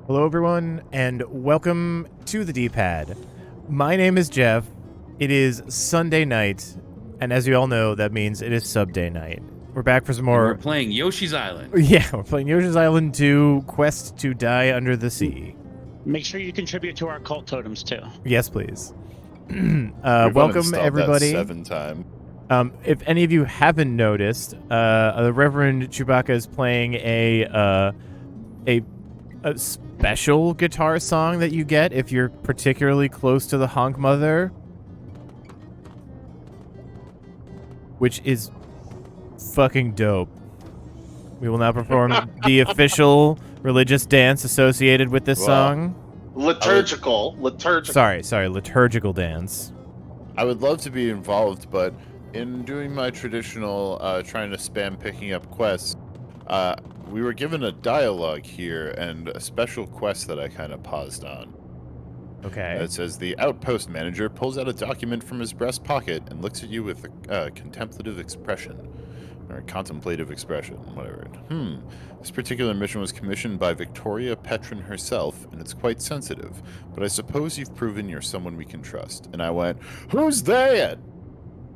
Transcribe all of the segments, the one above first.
Hello, everyone, and welcome to the D-Pad. My name is Jeff. It is Sunday night, and as you all know, that means it is sub-day night. We're back for some more... And we're playing Yoshi's Island. Yeah, we're playing Yoshi's Island 2, Quest to Die Under the Sea. Make sure you contribute to our cult totems, too. Yes, please. Welcome, everybody. That 7 times. If any of you haven't noticed, the Reverend Chewbacca is playing a special guitar song that you get if you're particularly close to the Honk Mother, which is fucking dope. We will now perform the official religious dance associated with this song. Liturgical. Sorry, liturgical dance. I would love to be involved, but in doing my traditional trying to spam picking up quests, we were given a dialogue here and a special quest that I kind of paused on. Okay. It says, the outpost manager pulls out a document from his breast pocket and looks at you with a contemplative expression. Or a contemplative expression, whatever. This particular mission was commissioned by Victoria Petrin herself, and it's quite sensitive. But I suppose you've proven you're someone we can trust. And I went, who's that?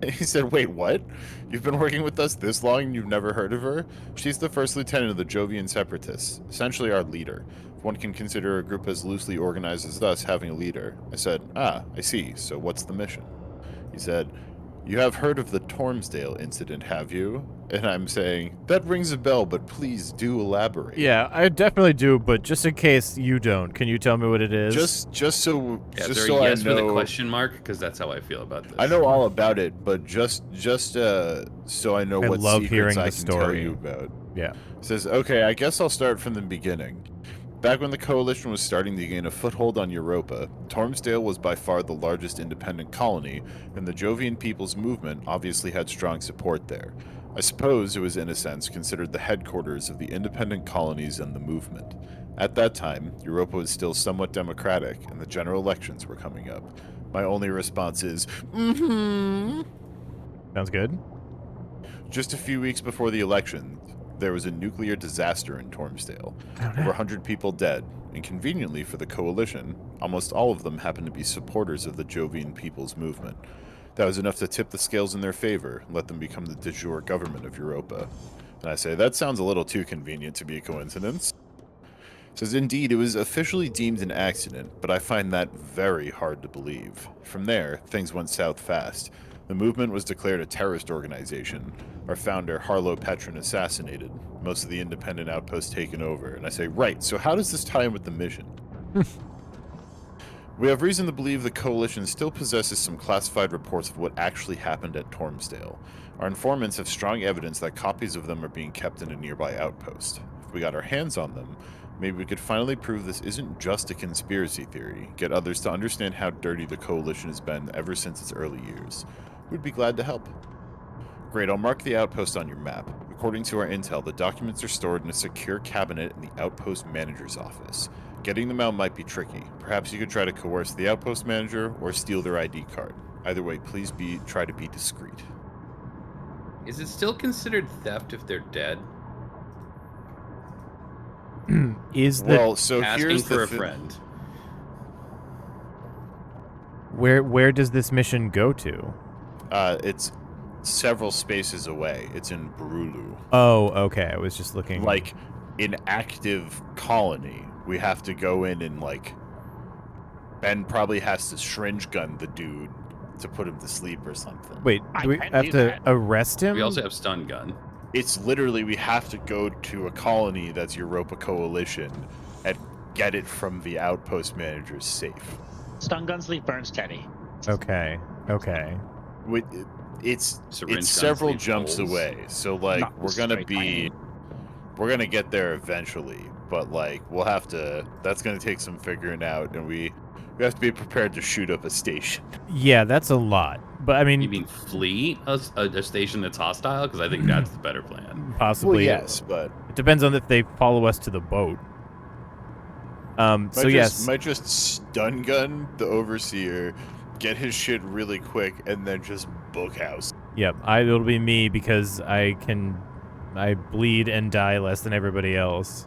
He said, wait, what? You've been working with us this long and you've never heard of her? She's the first lieutenant of the Jovian Separatists, essentially our leader. If one can consider a group as loosely organized as us having a leader. I said, I see, so what's the mission? He said, you have heard of the Tormsdale incident, have you? And I'm saying, that rings a bell, but please do elaborate. Yeah, I definitely do, but just in case you don't, can you tell me what it is? Just so yes I know, with a question mark, because that's how I feel about this. I know all about it, but just so I know what secrets I can tell you about. Yeah. It says, okay, I guess I'll start from the beginning. Back when the Coalition was starting to gain a foothold on Europa, Tormsdale was by far the largest independent colony, and the Jovian People's Movement obviously had strong support there. I suppose it was, in a sense, considered the headquarters of the independent colonies and the movement. At that time, Europa was still somewhat democratic, and the general elections were coming up. My only response is, Sounds good. Just a few weeks before the election, there was a nuclear disaster in Tormsdale. Over 100 people dead, and conveniently for the Coalition, almost all of them happened to be supporters of the Jovian People's Movement. That was enough to tip the scales in their favor and let them become the de jure government of Europa. And I say, that sounds a little too convenient to be a coincidence. It says, indeed, it was officially deemed an accident, but I find that very hard to believe. From there, things went south fast. The movement was declared a terrorist organization. Our founder, Harlow Petrin, assassinated. Most of the independent outposts taken over. And I say, right, so how does this tie in with the mission? We have reason to believe the Coalition still possesses some classified reports of what actually happened at Tormsdale. Our informants have strong evidence that copies of them are being kept in a nearby outpost. If we got our hands on them, maybe we could finally prove this isn't just a conspiracy theory, get others to understand how dirty the Coalition has been ever since its early years. We'd be glad to help. Great, I'll mark the outpost on your map. According to our intel, the documents are stored in a secure cabinet in the outpost manager's office. Getting them out might be tricky. Perhaps you could try to coerce the outpost manager or steal their ID card. Either way, please try to be discreet. Is it still considered theft if they're dead? So asking here's for a friend? Where does this mission go to? It's several spaces away. It's in Brulu. Oh, okay. I was just looking. Like, an active colony. We have to go in and, like, Ben probably has to syringe gun the dude to put him to sleep or something. Wait, do we have to arrest him? We also have stun gun. It's literally, we have to go to a colony that's Europa Coalition and get it from the outpost manager's safe. Stun guns leave burns steady. Okay. It's Syringe several guns leave jumps holes. away, so like Not we're gonna straight get there eventually, but like we'll have to. That's gonna take some figuring out, and we have to be prepared to shoot up a station. Yeah, that's a lot. But I mean, You mean flee a station that's hostile? Because I think that's the better plan. possibly. Well, yes, but It depends on if they follow us to the boat. might just stun gun the overseer, get his shit really quick, and then just book house. Yep, it'll be me because I bleed and die less than everybody else.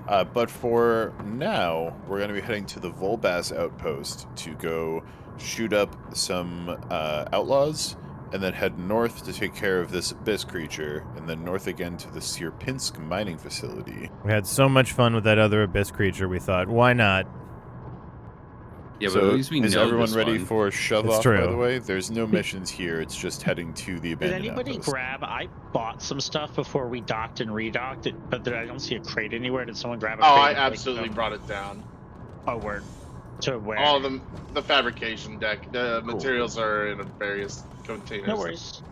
But for now, we're going to be heading to the Volbass outpost to go shoot up some outlaws, and then head north to take care of this abyss creature, and then north again to the Sierpinsk mining facility. We had so much fun with that other abyss creature, we thought, why not? Yeah, but So at least we is know everyone this ready one. for shove It's off, by true. the way? There's no missions here. It's just heading to the Did abandoned anybody outpost. grab? I bought some stuff before we docked and redocked, but I don't see a crate anywhere. Did someone grab a Oh, crate? I and take absolutely them? brought it down. Oh, word. To where? All the fabrication deck. The Cool. materials are in various containers. No worries.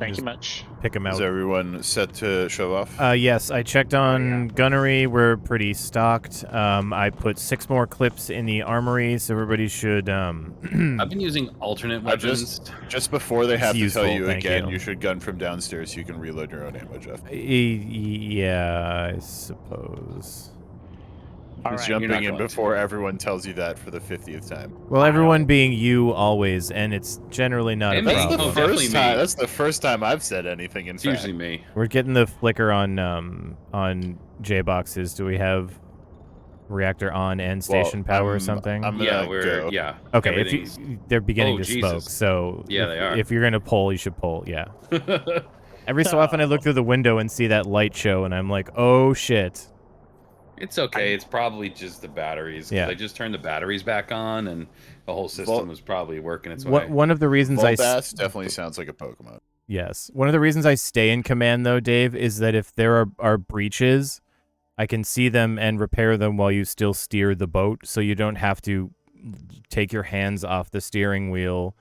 Thank Just you much. Pick them Is out. everyone set to shove off? Yes, I checked on yeah. gunnery. We're pretty stocked. I put 6 more clips in the armory, so everybody should. I've been using alternate I weapons. just before they It's have to useful, tell you thank again, you. you should gun from downstairs so you can reload your own ammo, Jeff. Yeah, I suppose. All He's right. You're jumping not in going to. before everyone tells you that for the 50th time. Well, everyone being you always, and it's generally not a And me. That's problem. the Oh, definitely first time. me. That's the first time I've said anything. In It's fact, usually me. We're getting the flicker on J boxes. Do we have reactor on and station power or something? I'm Yeah, gonna go. yeah. Okay, everything's- they're beginning Oh, to Jesus. smoke, so Yeah, if, they are. if you're gonna pull, you should pull. Yeah. Every so often, I look through the window and see that light show, and I'm like, oh shit. It's okay. It's probably just the batteries. 'Cause Yeah. I just turned the batteries back on, and the whole system Vol- was probably working its way. One of the reasons Volbass definitely sounds like a Pokemon. Yes. One of the reasons I stay in command, though, Dave, is that if there are breaches, I can see them and repair them while you still steer the boat, so you don't have to take your hands off the steering wheel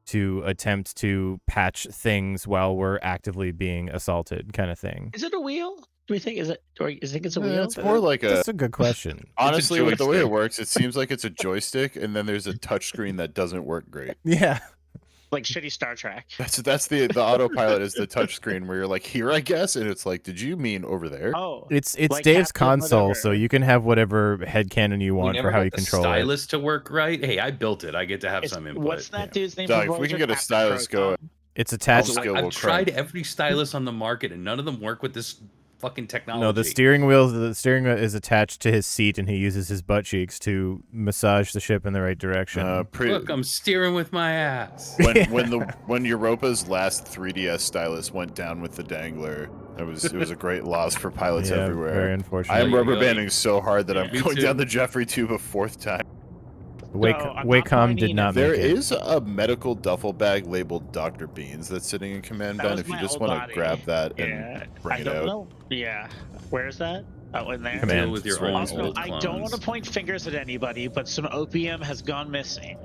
to attempt to patch things while we're actively being assaulted, kind of thing. Is it a wheel? Do we think is it? Do you think it's a wheel? It's more like a. That's a good question. Honestly, with the way it joystick. works, it seems like it's a joystick, and then there's a touchscreen that doesn't work great. Yeah. Like shitty Star Trek. That's the autopilot is the touchscreen where you're like, here, I guess, and it's like, did you mean over there? Oh, It's like Dave's Captain console, whatever. so you can have whatever headcanon you We want never for how got you the control it. stylus to work right. Hey, I built it. I get to have It's- some input. what's that dude's name? Doug, from if we can Voyager? get a stylus Captain going. Proton? It's attached. skill will I've tried crank. every stylus on the market, and none of them work with this fucking technology. No, the steering is attached to his seat, and he uses his butt cheeks to massage the ship in the right direction. Look, I'm steering with my ass. When Europa's last 3DS stylus went down with the dangler, it was a great loss for pilots Yeah, everywhere. very I unfortunate. am Yeah, rubber yeah. banding so hard that I'm Me going too. down the Jeffrey tube a 4th time. I'm Wacom not did not There make it. is a medical duffel bag labeled Dr. Beans that's sitting in command That Ben. was If you my just old want to body. grab that Yeah, and I bring it don't out. know. Yeah, where is that? Oh, in there. Command. Deal with your It's right own next to old Also, clones. I don't want to point fingers at anybody, but some opium has gone missing.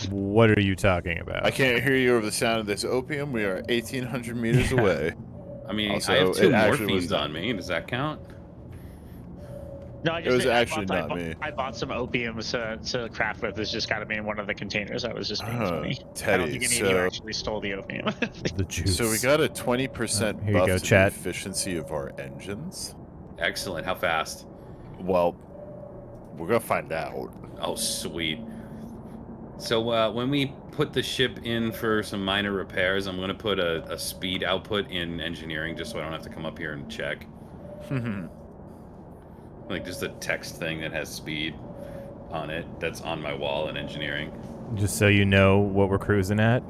What are you talking about? I can't hear you over the sound of this opium. We are 1,800 meters Yeah. away. I mean, Also, I have 2 it actually was morphines on me. Does that count? No, I It was just actually not me. I bought some opiums to craft with. It's just got to be in one of the containers. I was just being Oh, funny. I don't Teddy, think any of you so- actually stole the opium. The juice. So we got a 20% Here you buff go, to chat. the efficiency of our engines. Excellent. How fast? Well, we're gonna find out. Oh, sweet. So when we put the ship in for some minor repairs, I'm going to put a speed output in engineering just so I don't have to come up here and check. Like just a text thing that has speed on it that's on my wall in engineering. Just so you know what we're cruising at.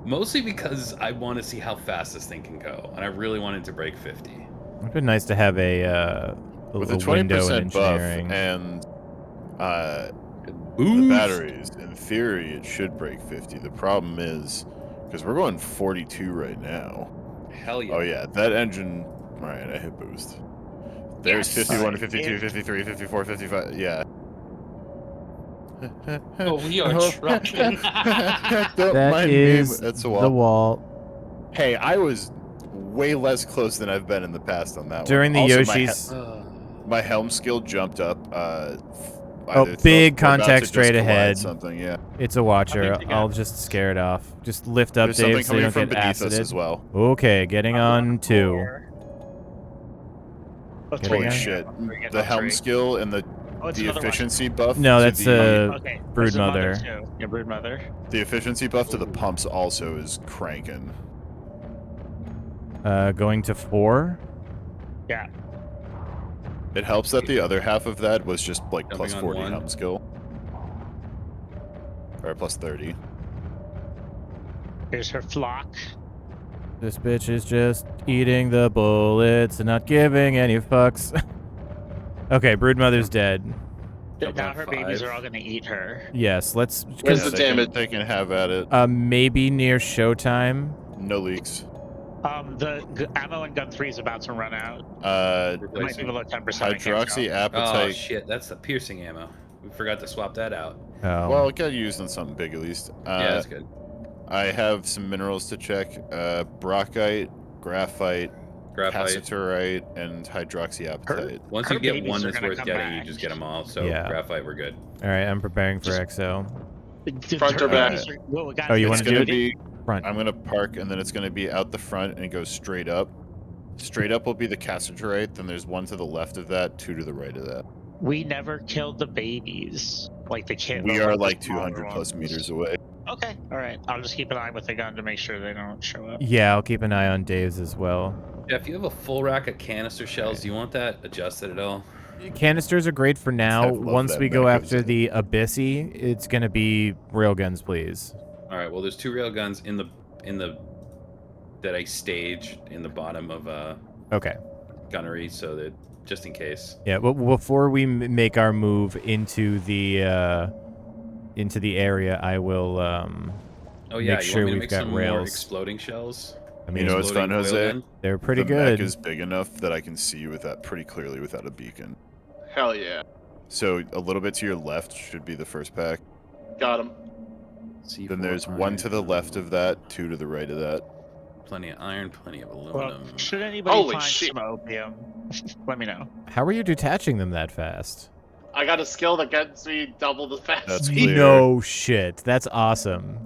Mostly because I want to see how fast this thing can go, and I really want it to break 50. It'd be nice to have a With a window in 20% buff engineering. and the Boost. batteries, in theory, it should break 50. The problem is, because we're going 42 right now. Hell yeah. Oh yeah, that engine. All right, I hit boost. There's Yes. 51, Alright, 52, yeah. 53, 54, 55. Yeah. Oh, we are trucking. Don't That mind is me. That's a the wall. wall. Hey, I was way less close than I've been in the past on that During the one. Also, Yoshi's... my helm skill jumped up. Oh, big we're about to contact just straight collide ahead. Something, yeah. It's a watcher. Something to I'll go. just scare it off. Just lift up, There's something Dave, so you coming don't from get beneath us acided. as well. Okay, getting on 2. Oh, Getting Holy on. shit! We're getting The on helm 3. skill and the Oh, it's another one. efficiency buff. No, to that's the, Okay. Brood there's a Mother. too. Yeah, brood mother. the efficiency buff to the pumps also is cranking. Going to 4. Yeah. It helps that the other half of that was just like Jumping plus on 40 one. helm skill. Or plus 30. Here's her flock. This bitch is just eating the bullets and not giving any fucks. Okay, Broodmother's dead. Jumping Now on her babies 5. are all gonna eat her. Yes, let's. Where's Yeah, the damage? They can have at it. Maybe near showtime. No leaks. Ammo and gun 3 is about to run out. It might be Replacing. below 10%. Hydroxy Oh apatite. shit, that's the piercing ammo. We forgot to swap that out. Oh. Well, it got used on something big at least. Yeah, that's good. I have some minerals to check. Brockite, graphite, cassiterite, and hydroxyapatite. Once her you get babies one are that's gonna worth come getting, you back. just get them all. So Yeah. graphite, we're good. All right, I'm preparing for Just- XO. Front Her or back? babies are- well, guys, Oh, you they're wanna It's do gonna it? be. Front. I'm gonna park, and then it's gonna be out the front and go straight up. Straight up will be the cassiterite. Then there's one to the left of that, two to the right of that. We never killed the babies. Like the kid. We the are ones- like the smaller 200 plus ones. meters away. Okay, all right. I'll just keep an eye with the gun to make sure they don't show up. Yeah, I'll keep an eye on Dave's as well. Jeff, you have a full rack of canister shells. Do you want that adjusted at all? Canisters are great for now. I love Once that we go mech, after Jose. the Abyssy, it's gonna be railguns, please. All right. Well, there's 2 railguns in the that I staged in the bottom of Okay. gunnery, so that just in case. Yeah, but before we make our move into the area, I will Oh yeah, make you sure want me to we've make got some more rails. exploding shells? I mean, You know what's fun, Exploding Jose? railgun? they're pretty the mech good. is big enough that I can see you with that pretty clearly without a beacon. Hell yeah. So a little bit to your left should be the first pack. Got him. Then there's one to the left of that, two to the right of that. Plenty of iron, plenty of Well, aluminum. should anybody Holy find shit. some opium, let me know. How are you detaching them that fast? I got a skill that gets me double the fast That's speed. clear. No shit. That's awesome.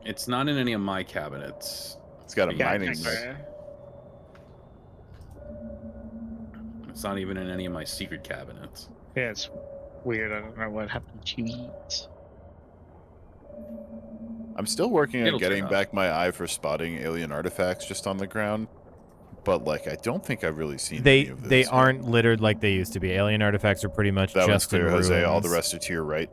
It's not in any of my cabinets. It's got a Yeah, mining check mech. there. It's not even in any of my secret cabinets. Yeah, it's weird. I don't know what happened to it. I'm still working on It'll turn getting up. back my eye for spotting alien artifacts just on the ground. But like, I don't think I've really seen any of this They yet. aren't littered like they used to be. Alien artifacts are pretty much That one's just in clear, ruins. Jose. All the rest are to your right.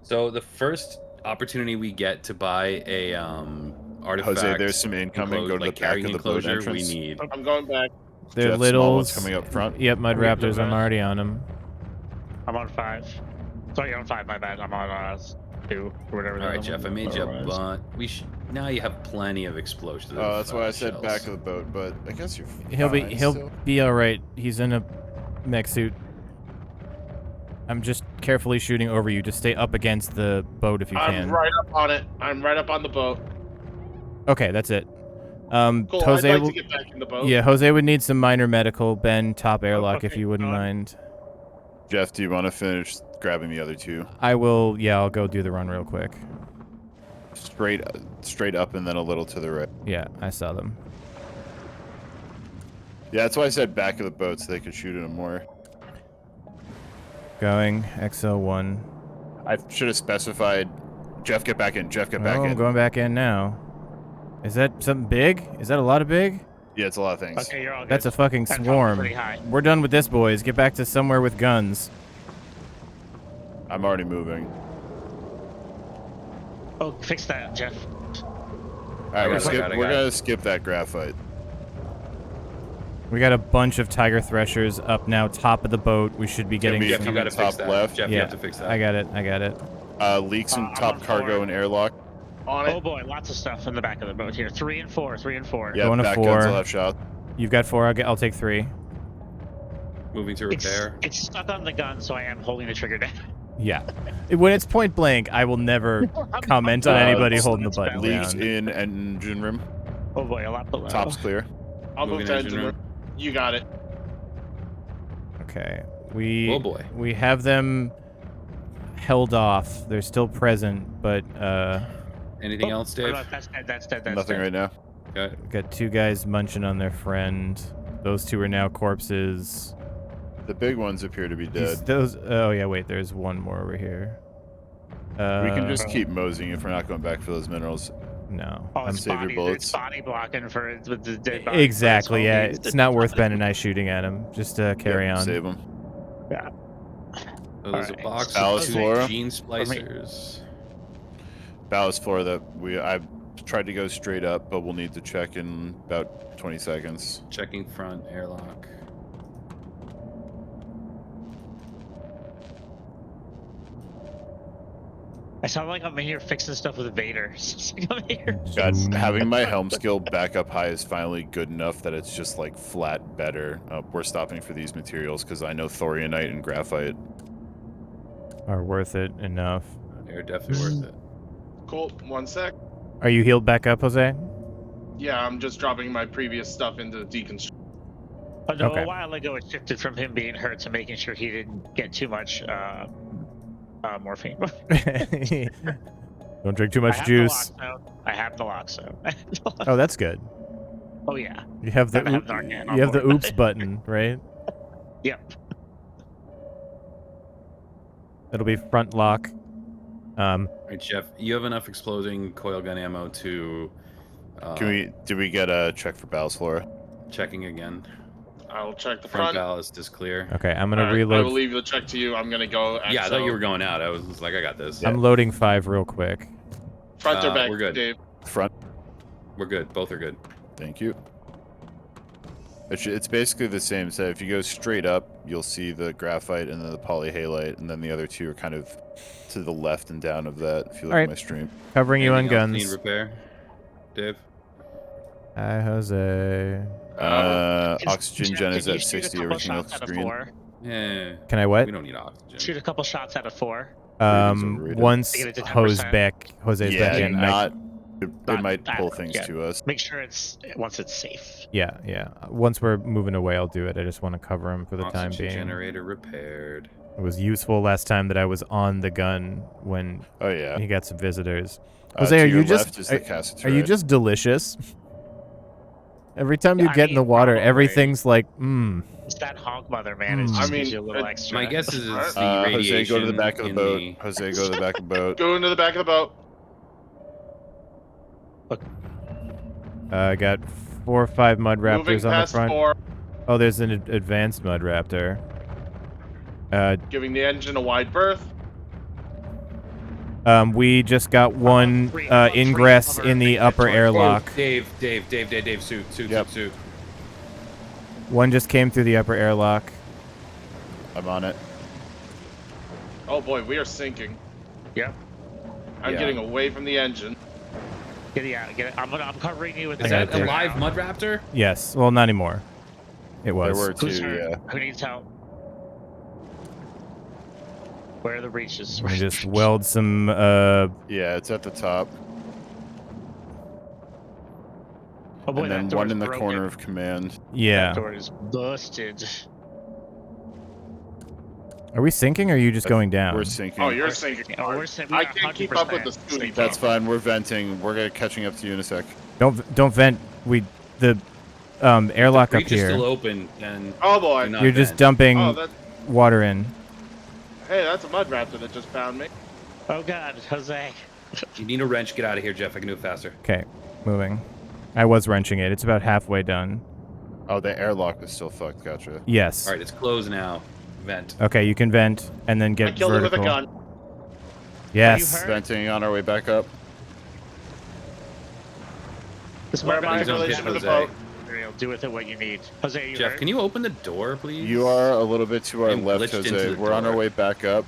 So the first opportunity we get to buy a artifact, Jose, there's some incoming. Go to like the back carrying of the boat enclosure, we entrance. need. I'm going back. They're Jeff, little. small ones coming up front. Yep, Mud Okay, Raptors. I'm okay. already on them. I'm on 5. Sorry, you're on 5. My bad. I'm on 2 or whatever. All the right, other Jeff, I one made you a was. bunch. Now you have plenty of explosions. Oh, that's why I said shells. back of the boat. But I guess you're. He'll fine be all right. He's in a mech suit. I'm just carefully shooting over you. Just stay up against the boat if you I'm can. right up on it. I'm right up on the boat. Okay, that's it. Cool. Jose I'd like will, to get back in the boat. yeah, Jose would need some minor medical. Ben, top airlock if okay, you wouldn't go on. mind. Jeff, do you want to finish grabbing the other two? I will. Yeah, I'll go do the run real quick. Straight up and then a little to the right. Yeah, I saw them. Yeah, that's why I said back of the boat so they could shoot at them more. Going XL1. I should have specified. Jeff, get back in. Jeff, get Oh, back I'm in. going back in now. Is that something big? Is that a lot of big? Yeah, it's a lot of things. Okay, you're all good. That's a fucking That's probably swarm. pretty high. We're done with this, boys. Get back to somewhere with guns. I'm already moving. Oh, fix that, Jeff. All right, got it, I we're got it. gonna skip that graphite. We got a bunch of tiger threshers up now, top of the boat. We should be getting. be Jeff, some- you got to Top fix that. left. Jeff, you have to fix that. I got it. I got it. Leaks in I'm top on cargo forward. and airlock. On Oh it. boy, lots of stuff in the back of the boat here. 3 and 4. 3 and 4. Yeah, Going to back 4. guns will have shot. You've got 4. I'll take 3. Moving to repair. It's stuck on the gun, so I am holding the trigger down. Yeah. When it's point blank, I will never comment on anybody holding the button Leaks down. in engine room. Oh boy, a lot below. Top's clear. I'll move Moving to engine engine room. room. You got it. Okay. We Oh boy. we have them held off. They're still present, but Anything else, Dave? That's dead. That's dead. That's Nothing dead. right now. Okay. got 2 guys munching on their friend. Those 2 are now corpses. The big ones appear to be dead. Oh yeah, wait, there's one more over here. We can just keep moseying if we're not going back for those minerals. No. Oh, I'm it's Save your body, bullets. it's body blocking for it with the dead body. exactly. Yeah, It's it's not worth Ben and I shooting at him. Just carry on. Save him. Yeah. So there's Alright. a box Ballast of Flora. gene me. splicers. Ballast floor that I tried to go straight up, but we'll need to check in about 20 seconds. Checking front airlock. I sound like I'm in here fixing stuff with Vader. It's like I'm here. God, Zoom. having my helm skill back up high is finally good enough that it's just like flat better. We're stopping for these materials because I know thorianite and graphite. Are worth it enough. They're definitely worth it. Cool. 1 sec. Are you healed back up, Jose? Yeah, I'm just dropping my previous stuff into the deconstruct. Oh, no, Okay. a while ago it shifted from him being hurt to making sure he didn't get too much morphine. Don't drink too I much have juice. I have the Loxo. Oh, that's good. Oh yeah. You have the I have Narcan on you have the board. oops button, right? Yep. It'll be front lock. All right, Jeff, you have enough exploding coil gun ammo to. Did we get a check for ballast floor? Checking again. I'll check the Front front. ballast is clear. Okay, I'm gonna Alright, I will reload. leave the check to you. I'm gonna go. Yeah, I thought you XO. were going out. I was like, I got this. I'm loading 5 real quick. Front or back, we're good. Dave? Front. We're good. Both are good. Thank you. It's basically the same. So if you go straight up, you'll see the graphite and then the polyhalite, and then the other two are kind of to the left and down of that. If you look Alright. at my stream. Covering you on Anything else need guns. repair, Dave? Hi, Jose. Oxygen gen is Can you at shoot a 60. couple Everything shots looks out of green. 4? Yeah. Can I what? We don't need oxygen. Shoot a couple shots out of 4. overrated. Once To get it to 10%. Jose's Yeah, back in, not. It Not might pull that, things yeah. to us. Make sure it's once it's safe. yeah. Once we're moving away, I'll do it. I just want to cover him for the time Oxygen being. generator repaired. It was useful last time that I was on the gun when Oh yeah. he got some visitors. To Jose, are your you just left is the cassette are you turret. just delicious? Every time you Yeah, I get in the mean, water, probably. everything like, It's that hog mother, man. It Mm. just I gives mean, you a little extra. My guess is it's the Jose, radiation go to the back of the in boat. the- Jose, go to the back of the boat. Go into the back of the boat. I got 4 or 5 mud Moving raptors on the past front. 4, Oh, there's an advanced mud raptor. giving the engine a wide berth. We just got one Three ingress cover in the upper towards- airlock. Oh, Dave, suit. Yep. One just came through the upper airlock. I'm on it. Oh boy, we are sinking. Yep. I'm Yeah. getting away from the engine. Get it out. Get it. I'm covering you with Is the I that got a there. live mud raptor? Yes. Well, not anymore. It was. There were two, Who's hurt? yeah. Who needs help? Where are the breaches? We just weld some. Yeah, it's at the top. Oh boy, And that then door's one in the broken. corner of command. Yeah. That door is busted. Are we sinking or are you just going down? We're sinking. Oh, you're sinking. Oh, hard. we're sinking. I can't keep up with the scooty. That's fine. We're venting. We're catching up to you in a sec. Don't vent. The airlock Breach up is still here. open, and Oh boy. do not You're just vent. dumping Oh, that. water in. Hey, that's a mud raptor that just found me. Oh god, Jose. You need a wrench. Get out of here, Jeff. I can do it faster. Okay, moving. I was wrenching it. It's about halfway done. Oh, the airlock is still fucked. Gotcha. Yes. All right, it's closed now. Vent. Okay, you can vent and then I get killed vertical. it with a gun. Yes. Are you hurt? Venting on our way back up. This Where am I in Please don't hit relation to the Jose. boat? Real. Do with it what you need. Jose, are you Jeff, hurt? can you open the door, please? You are a little bit to our I'm left, glitched into Jose. the We're on our door. way back up.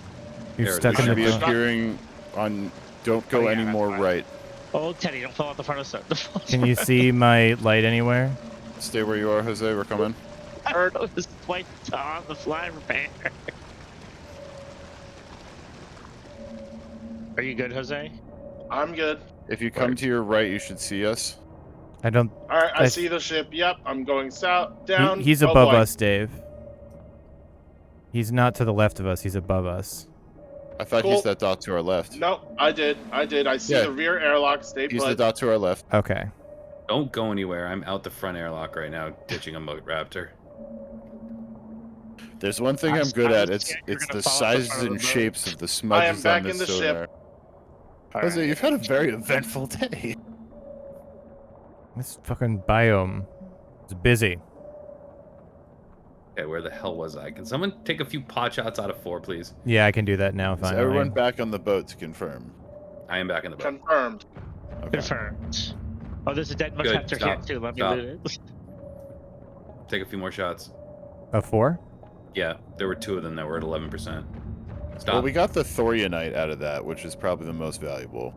You're There, stuck we in Should the be should door. appearing on. Don't go Oh, yeah, any that's more fine. right. Oh, Teddy, don't fall out the front of the Can you see my light anywhere? Stay where you are, Jose. We're coming. Hurt. I was quite on the fly repair. Are you good, Jose? I'm good. If you come to your right, you should see us. I don't. All right, I I- see the ship. Yep, I'm going south, down. He's Oh, above boy. us, Dave. He's not to the left of us. He's above us. I thought Cool. he's that dot to our left. No, I did. I see Yeah. the rear airlock. Stay He's the put. dot to our left. Okay. Don't go anywhere. I'm out the front airlock right now, ditching a mud raptor. There's one thing I I'm was- good I at. was It's scared you were it's gonna the fall off the sizes front of and the boat. shapes of the smudges back on in this the ship. sonar. All Jose, right. you've had a very eventful day. This fucking biome is busy. Okay, where the hell was I? Can someone take a few pot shots out of 4, please? Yeah, I can do that now. Is Finally. everyone back on the boat to confirm? I am back in the boat. Confirmed. Okay. Confirmed. Oh, there's a dead Good, detector here stop, too. Let me stop. loot it. Take a few more shots. A 4? Yeah, there were 2 of them that were at 11%. Stop. Well, we got the thorianite out of that, which is probably the most valuable.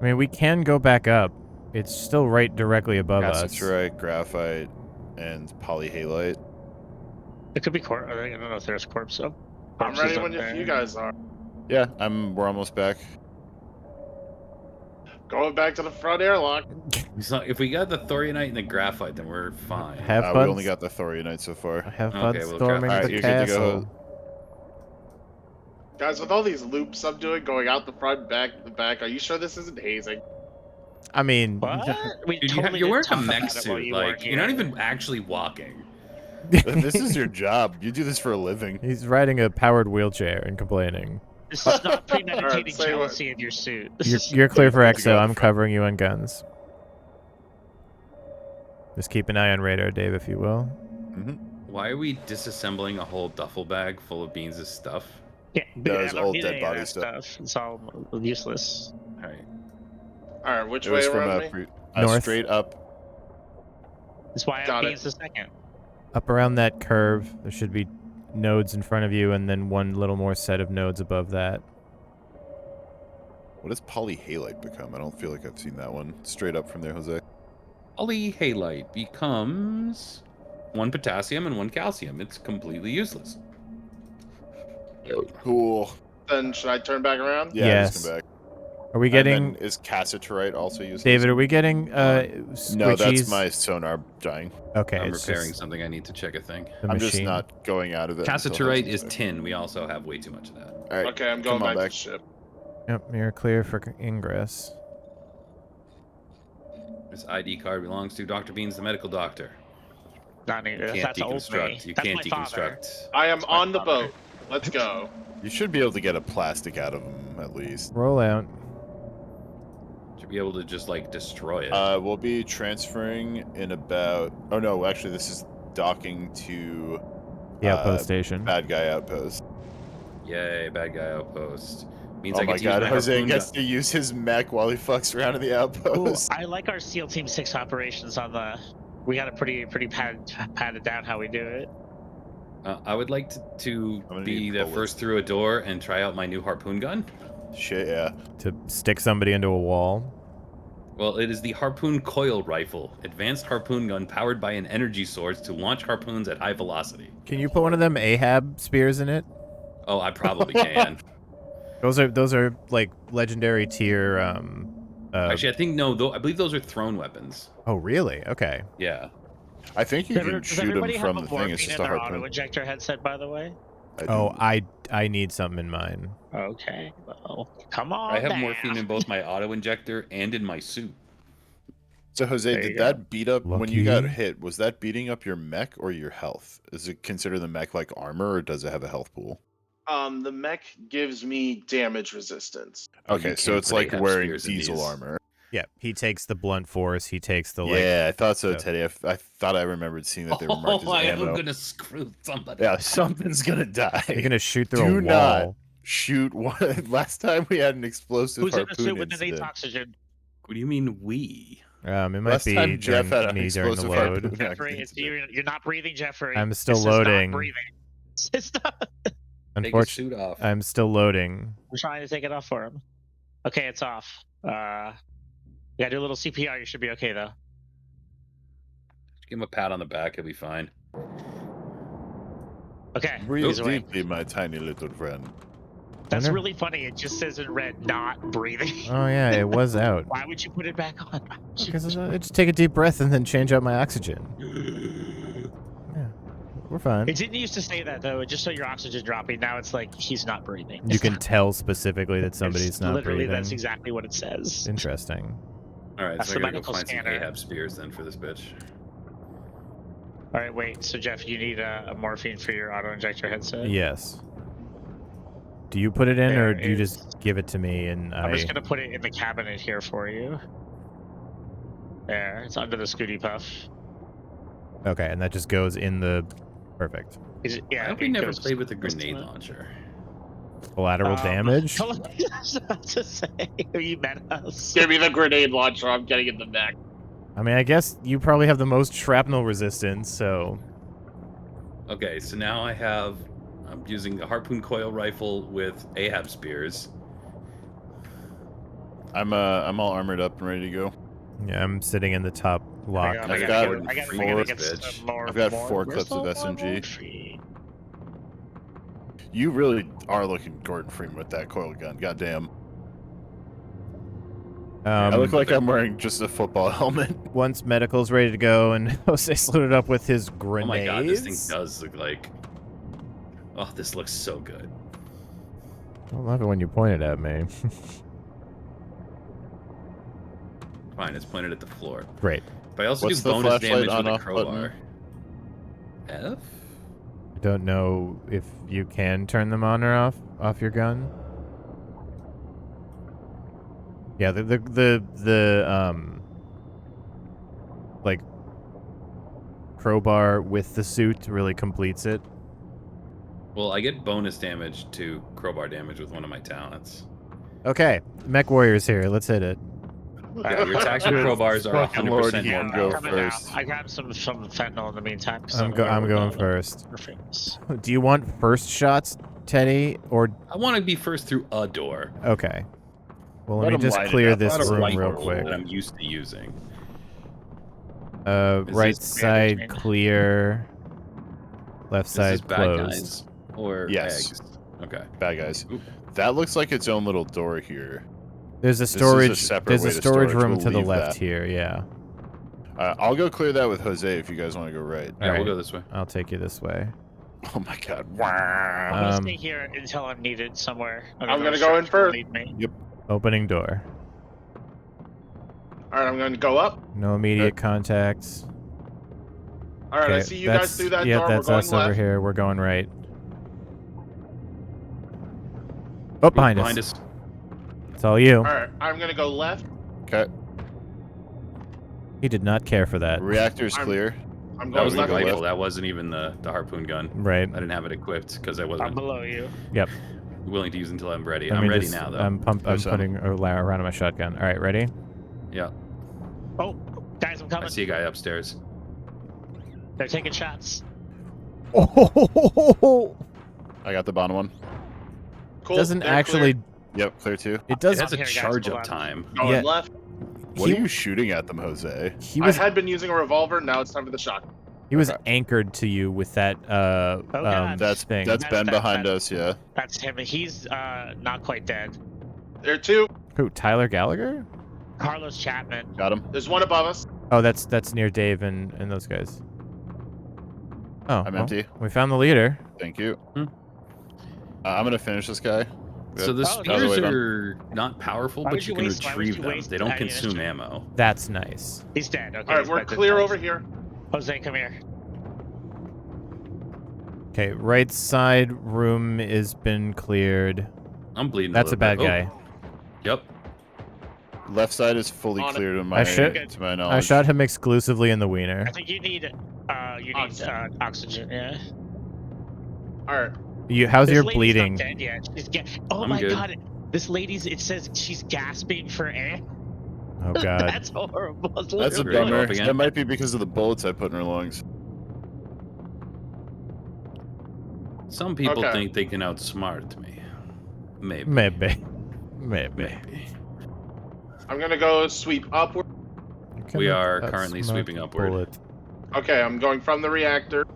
I mean, we can go back up. It's still right directly above us. Cassiterite, graphite, and polyhalite. It could be corpse. I don't know if there's corpse. Oh, I'm corpses ready up when there. you guys are. Yeah, we're almost back. Going back to the front airlock. So if we got the thorianite and the graphite, then we're fine. Have We fun. only got the thorianite so far. Have Okay, fun well, storming Alright, the you're good to go. castle. Guys, with all these loops I'm doing, going out the front, back, the back, are you sure this isn't hazing? I mean, What? We Dude, totally you're did wearing a talk mech about it while suit. you weren't Like, you're not here. even actually walking. This is your job. You do this for a living. he's riding a powered wheelchair and complaining. This is not premeditated Alright, say what- jealousy of your suit. You're clear for Good to go EXO. at I'm the front. covering you on guns. Just keep an eye on radar, Dave, if you will. Why are we disassembling a whole duffel bag full of Beans' stuff? Yeah, but That I was don't old need dead any of body that stuff. It's all useless. Alright. Alright, which It way was from around me? North. straight up. That's why Got I'm it. being the second. Up around that curve, there should be nodes in front of you, and then one little more set of nodes above that. What does polyhalite become? I don't feel like I've seen that one. Straight up from there, Jose. Polyhalite becomes 1 potassium and 1 calcium. It's completely useless. Cool. Then should I turn back around? Yeah, Yes. just come back. Are we And getting... then is cassiterite also useless? David, are we getting squishies? No, that's my sonar dying. Okay, I'm it's repairing just something. I need to check a thing. the I'm machine. just not going out of it. until Cassiterite Jose's is back. tin. We also have way too much of that. All right, Okay, I'm going come on back to back. the ship. Yep, you're clear for ingress. This ID card belongs to Dr. Beans, the medical doctor. Not needed. You can't That's old me. deconstruct. You That's can't my father. deconstruct. I am my on the father. boat. Let's go. You should be able to get a plastic out of them at least. Roll out. Should be able to just like destroy it. We'll be transferring in about. Oh no, actually, this is docking to The outpost station. bad guy outpost. Yay, bad guy outpost. Means Oh I my get to god, use my Jose harpoon gets gun. to use his mech while he fucks around in the Ooh, outpost. I like our SEAL Team 6 operations on the... We got it pretty padded down how we do it. I would like to I'm gonna be need the bullets. first through a door and try out my new harpoon gun. Shit, yeah. To stick somebody into a wall. Well, it is the Harpoon Coil Rifle, advanced harpoon gun powered by an energy source to launch harpoons at high velocity. Can you put one of them Ahab spears in it? Oh, I probably can. Those are like legendary tier. Actually, I think no. I believe those are thrown weapons. Oh really? Okay. Yeah. I think you can Does shoot him everybody from have the a thing. It's morphine just in a their harpoon. auto-injector headset, by the way? Oh, I need something in mine. Okay, well, come on I have down. morphine in both my auto injector and in my suit. So Jose, There you did go. that beat up when you got Lucky. hit? Was that beating up your mech or your health? Is it considered the mech like armor, or does it have a health pool? The mech gives me damage resistance. Oh, you Okay, so can't it's put like Ahab wearing spears in diesel these. armor. Yeah, he takes the blunt force. He takes the like. Yeah, I thought so, Yeah. Teddy. I thought I remembered seeing that they were marked as Oh, I am ammo. gonna screw somebody. Yeah, something's gonna die. You're gonna shoot through Do a not wall. shoot one. Last time we had an explosive Who's in a harpoon suit with the needs incident. oxygen? What do you mean we? It might Last be time Jeff during had an me during the explosive load. harpoon. Jeffrey, it's you're not breathing, Jeffrey. I'm still This is not loading. breathing. It's not. Take his Unfortunately, suit off. I'm still loading. I'm trying to take it off for him. Okay, it's off. You gotta do a little CPR. You should be okay though. Give him a pat on the back. He'll be fine. Okay, Breathe he's awake. deeply, my tiny little friend. That's Wonder- really funny. It just says in red, not breathing. Oh yeah, it was out. Why would you put it back on? Because I just take a deep breath and then change out my oxygen. Yeah, we're fine. It didn't used to say that though. It just saw your oxygen dropping. Now it's like he's not breathing. You can tell specifically that somebody's It's not literally, breathing. that's exactly what it says. Interesting. All right, That's so I the gotta go medical find some scanner. Ahab spears then for this bitch. All right, wait. So Jeff, you need a morphine for your auto injector headset. Yes. Do you put it in, or There do you is- just give it to me and I'm I? just gonna put it in the cabinet here for you. There, it's under the Scooty Puff. Okay, and that just goes in the perfect Yeah, Why have we it never goes- played with a goes to grenade it. launcher? collateral damage. I was about to say, you met us. Give me the grenade launcher. I'm getting in the neck. I mean, I guess you probably have the most shrapnel resistance, so Okay, so now I'm using a harpoon coil rifle with Ahab spears. I'm all armored up and ready to go. yeah, I'm sitting in the top lock. I I've gotta got get four- some more. I've got more 4 clips of where's the SMG. more tree? You really are looking Gordon Freeman with that coil gun. Goddamn. I look like I'm wearing just a football helmet. Once medical's ready to go and Jose's loaded up with his Oh grenades. my god, this thing does look like... Oh, this looks so good. I love it when you point it at me. Fine, it's pointed at the floor. Great. But I also What's do the bonus flashlight damage with on a off crowbar. F? I don't know if you can turn them on or off your gun. Yeah, the like crowbar with the suit really completes it. Well, I get bonus damage to crowbar damage with one of my talents. Okay, mech warriors here. Let's hit it. Yeah, your attacks with crowbars are Fucking 100% Lord, more he can I'm go powerful. coming first. out. I grabbed some fentanyl in the meantime. I'm going first. Perfect. Do you want first shots, Teddy, or I want to be first through a door. okay? Well, let Let me him just light it clear up. this Not a room rifle real quick. that I'm used to using. Right this side management? clear. Left Is side this bad closed. guys or Yes. eggs? Okay. Bad guys. Oop. That looks like its own little door here. There's a is a storage. separate There's a way to storage storage. room We'll to the leave left that. here. Yeah. I'll go clear that with Jose if you guys want to go right. Yeah, Alright. we'll go this way. I'll take you this way. Oh my god. I'm Wow. gonna Um, stay here until I'm needed somewhere. I'm gonna go in first. Lead me. Opening door. All right, I'm going to go up. No immediate contacts. All right, I Okay, see you guys through that yeah, door. that's We're going us over left. here. We're going right. Oh, behind us. It's all you. All right, I'm going to go left. Okay. He did not care for that. Reactor's I'm- clear. I'm That going was the left. go rifle. left. That wasn't even the harpoon gun. Right. I didn't have it equipped because I I'm wasn't below you. Yep. willing to use until I'm ready. Let I'm me ready just- now, though. I'm There's some. putting a round of my shotgun. All right, ready? Yeah. Oh, guys, I'm I coming. see a guy upstairs. They're taking shots. Oh, I got the bottom one. Cool. doesn't they're actually. clear. Yep, clear too. It It does. has a here, guys, charge hold up on. time. Going Yeah. left. What He- are you shooting at them, Jose? He I was had been using a revolver. Now it's time for the shotgun. Okay. anchored to you with that God. That's thing. that's That's- Ben that's- behind that's- us, yeah. That's him. He's not quite dead. There are two. Who? Tyler Gallagher? Carlos Chapman. Got him. There's one above us. Oh, that's near Dave and those guys. Oh, I'm well, empty. We found the leader. Thank you. Hmm. I'm gonna finish this guy. So the Oh, spears wait, are not powerful, Why but would you you can waste- why would retrieve you them. waste They don't ammunition? consume ammo. That's nice. He's dead. Okay. All right, he's we're back to clear dead. over here. Jose, come here. Okay, right side room has been cleared. I'm bleeding. That's a little bad bit. guy. Oh, yep. Left side is fully On it. clear to I my should- to my knowledge. I shot him exclusively in the wiener. I think you need oxygen. Yeah. All right. How's This your lady's bleeding? Not dead yet. Oh I'm my good. god. This lady's. It says she's gasping for air. Oh god. That's horrible. That's a Ready to go bummer. up again? That might be because of the bullets I put in her lungs. Some people Okay. think they can outsmart me. Maybe. Maybe. Maybe. I'm gonna go sweep upward. We are That's currently smart sweeping upward. bullet. Okay, I'm going from the reactor.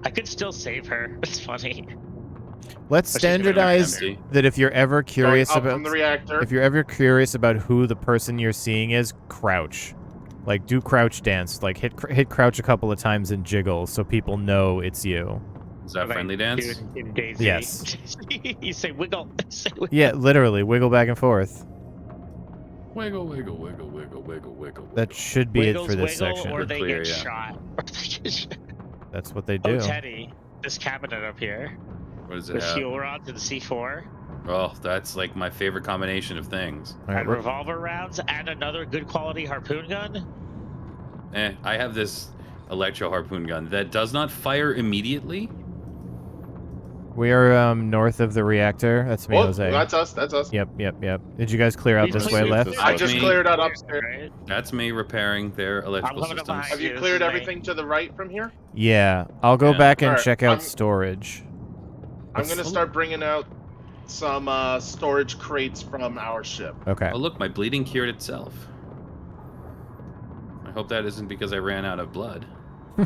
I could still save her. It's funny. Let's But she's gonna be standardize empty. that if you're ever curious Going up about from the reactor. if you're ever curious about who the person you're seeing is, crouch. Like do crouch dance. Like hit crouch a couple of times and jiggle so people know it's you. Is that Like, friendly dance? dude, in Daisy. Yes. You say wiggle. Say wiggle. Yeah, literally wiggle back and forth. Wiggle, wiggle, wiggle, wiggle, wiggle, wiggle. That should be Wiggles, it for this wiggle, section. Or they Clear, get yeah. shot. Or they get shot. That's what they Oh, do. Teddy. This cabinet up here. What does it With have? fuel rods and C4. Oh, that's like my favorite combination of things. All right, And we're, revolver rounds and another good quality harpoon gun. I have this electro harpoon gun that does not fire immediately. we are north of the reactor. That's me, Oh, Jose. that's us. That's us. Yep. Did you guys clear out We this cleared way it left? this I way. just me. cleared out upstairs. Right? That's me repairing their electrical coming up systems. behind Have you This cleared is everything to the right from here? Yeah. I'll go Yeah. back and Alright, check out I'm- storage. I'm gonna Let's- start bringing out some storage crates from our ship. Okay. Oh, look, my bleeding cured itself. I hope that isn't because I ran out of blood. How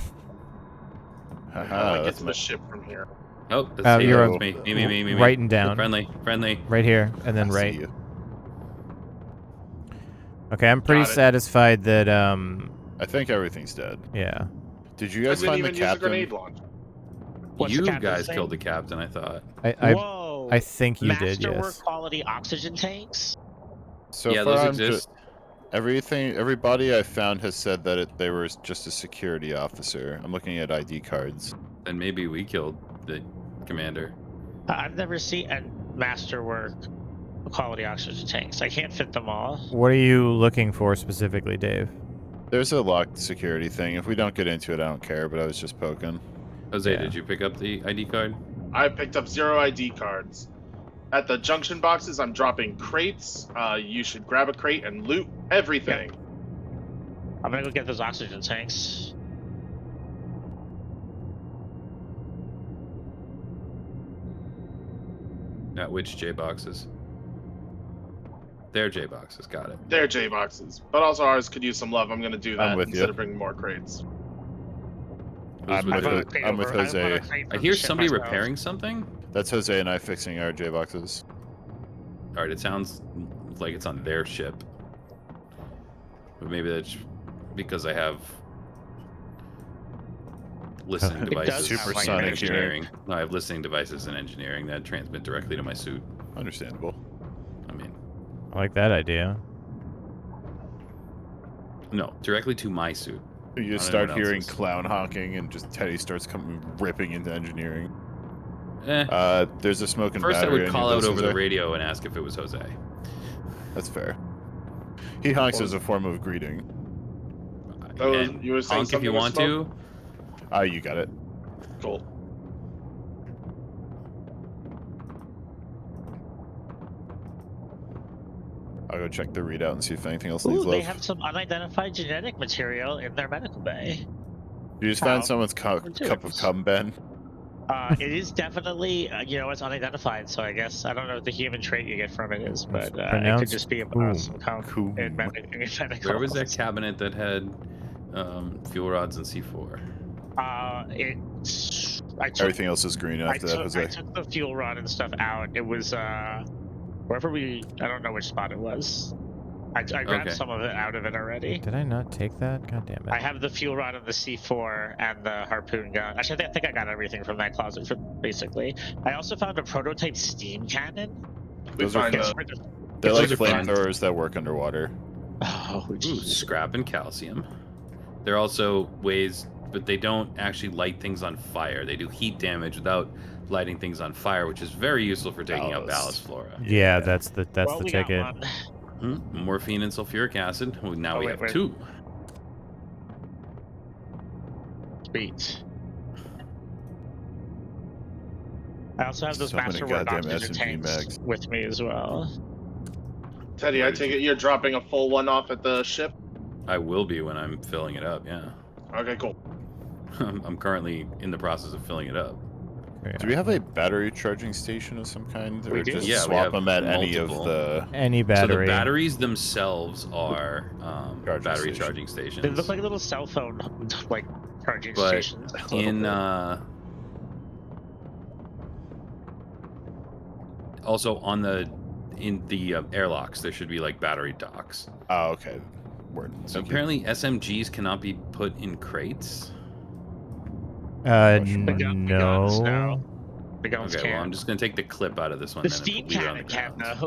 do Haha, I get that's to my... the ship from here? Oh, that's You're that's me. Me. writing down. Friendly. Right here, and then I right. see you. Okay, I'm pretty Got it. satisfied that I think everything's dead. yeah. Did you I guys didn't find the even use a grenade captain? launcher. What's the You captain's guys name? killed the captain, I thought. Whoa! I think you did, Masterwork yes. quality oxygen tanks. So Yeah, far, those I'm exist. everybody I found has said that they were just a security officer. I'm looking at ID cards. Then maybe we killed the commander. I've never seen a masterwork quality oxygen tanks. I can't fit them all. What are you looking for specifically, Dave? There's a locked security thing. If we don't get into it, I don't care, but I was just poking. Jose, Yeah. did you pick up the ID card? I picked up 0 ID cards. At the junction boxes, I'm dropping crates. You should grab a crate and loot everything. I'm gonna go get those oxygen tanks. At which J boxes? They're J boxes, got it. They're J boxes, but also ours could use some love. I'm gonna do that I'm with instead you. of bringing more crates. Who's I'm with with who? it. I'm with Jose. I hear somebody repairing something. That's Jose and I fixing our J boxes. All right, it sounds like it's on their ship, but maybe that's because I have listening It does devices sound like in Supersonic engineering. No, I have listening devices in engineering that transmit directly to my suit. Understandable. I mean, I like that idea. no, directly to my suit. You Not just start anyone hearing else's. clown honking, and just Teddy starts coming ripping into engineering. Eh. There's a smoking First, I battery. would on call you, out over the Jose. radio and ask if it was Jose. That's fair. He honks as a form of greeting. Oh, And you were saying honk if something you with want smoke? to. You got it. Cool. I'll go check the readout and see if anything else Ooh, needs they love. have some unidentified genetic material in their medical bay. You just How? found someone's cup Good of cum, Ben. It is definitely, it's unidentified, so I guess I don't know what the human trait you get from it is, but it could pronounced just be coom. some kind Coom. in medical. Where was that cabinet that had fuel rods and C4? I took, Everything else is green I after that, took, Jose. I took the fuel rod and stuff out. It was wherever I don't know which spot it was. I grabbed Okay. some of it out of it already. Did I not take that? God damn it. I have the fuel rod and the C4 and the harpoon gun. Actually, I think I got everything from that closet, basically. I also found a prototype steam cannon. We Those are find Gets the rid of- They're like Those are fun. flamethrowers that work underwater. Oh, Ooh, geez. scrap and calcium. They're also ways, but they don't actually light things on fire. They do heat damage without lighting things on fire, which is very useful for taking out Ballast. ballast flora. Yeah, that's the Well, we got ticket. one. Morphine and sulfuric acid. Well, now Oh, we wait, have wait. 2. Sweet. I also have those So many masterwork goddamn oxygen SMG tanks mags. with me as well. Teddy. I take it you're dropping a full one off at the ship. I will be when I'm filling it up, yeah. Okay, cool. I'm currently in the process of filling it up. Do we have a battery charging station of some kind? Or We do. just Yeah, we swap have them at any of multiple. the... Any battery. So the batteries themselves are Charging battery station. charging stations. They look like little cell phone like charging But stations. in also on the airlocks there should be like battery docks. Oh, okay. Word. So Thank you. apparently SMGs cannot be put in crates. The guns, No. no. The guns Okay, well I'm can. just gonna take the clip out of this one The then and steam leave it on the cannon can ground. though.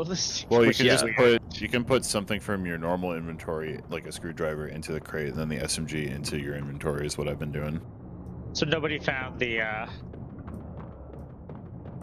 Well, you Which can is just weird. put something from your normal inventory, like a screwdriver, into the crate, and then the SMG into your inventory is what I've been doing. So nobody found the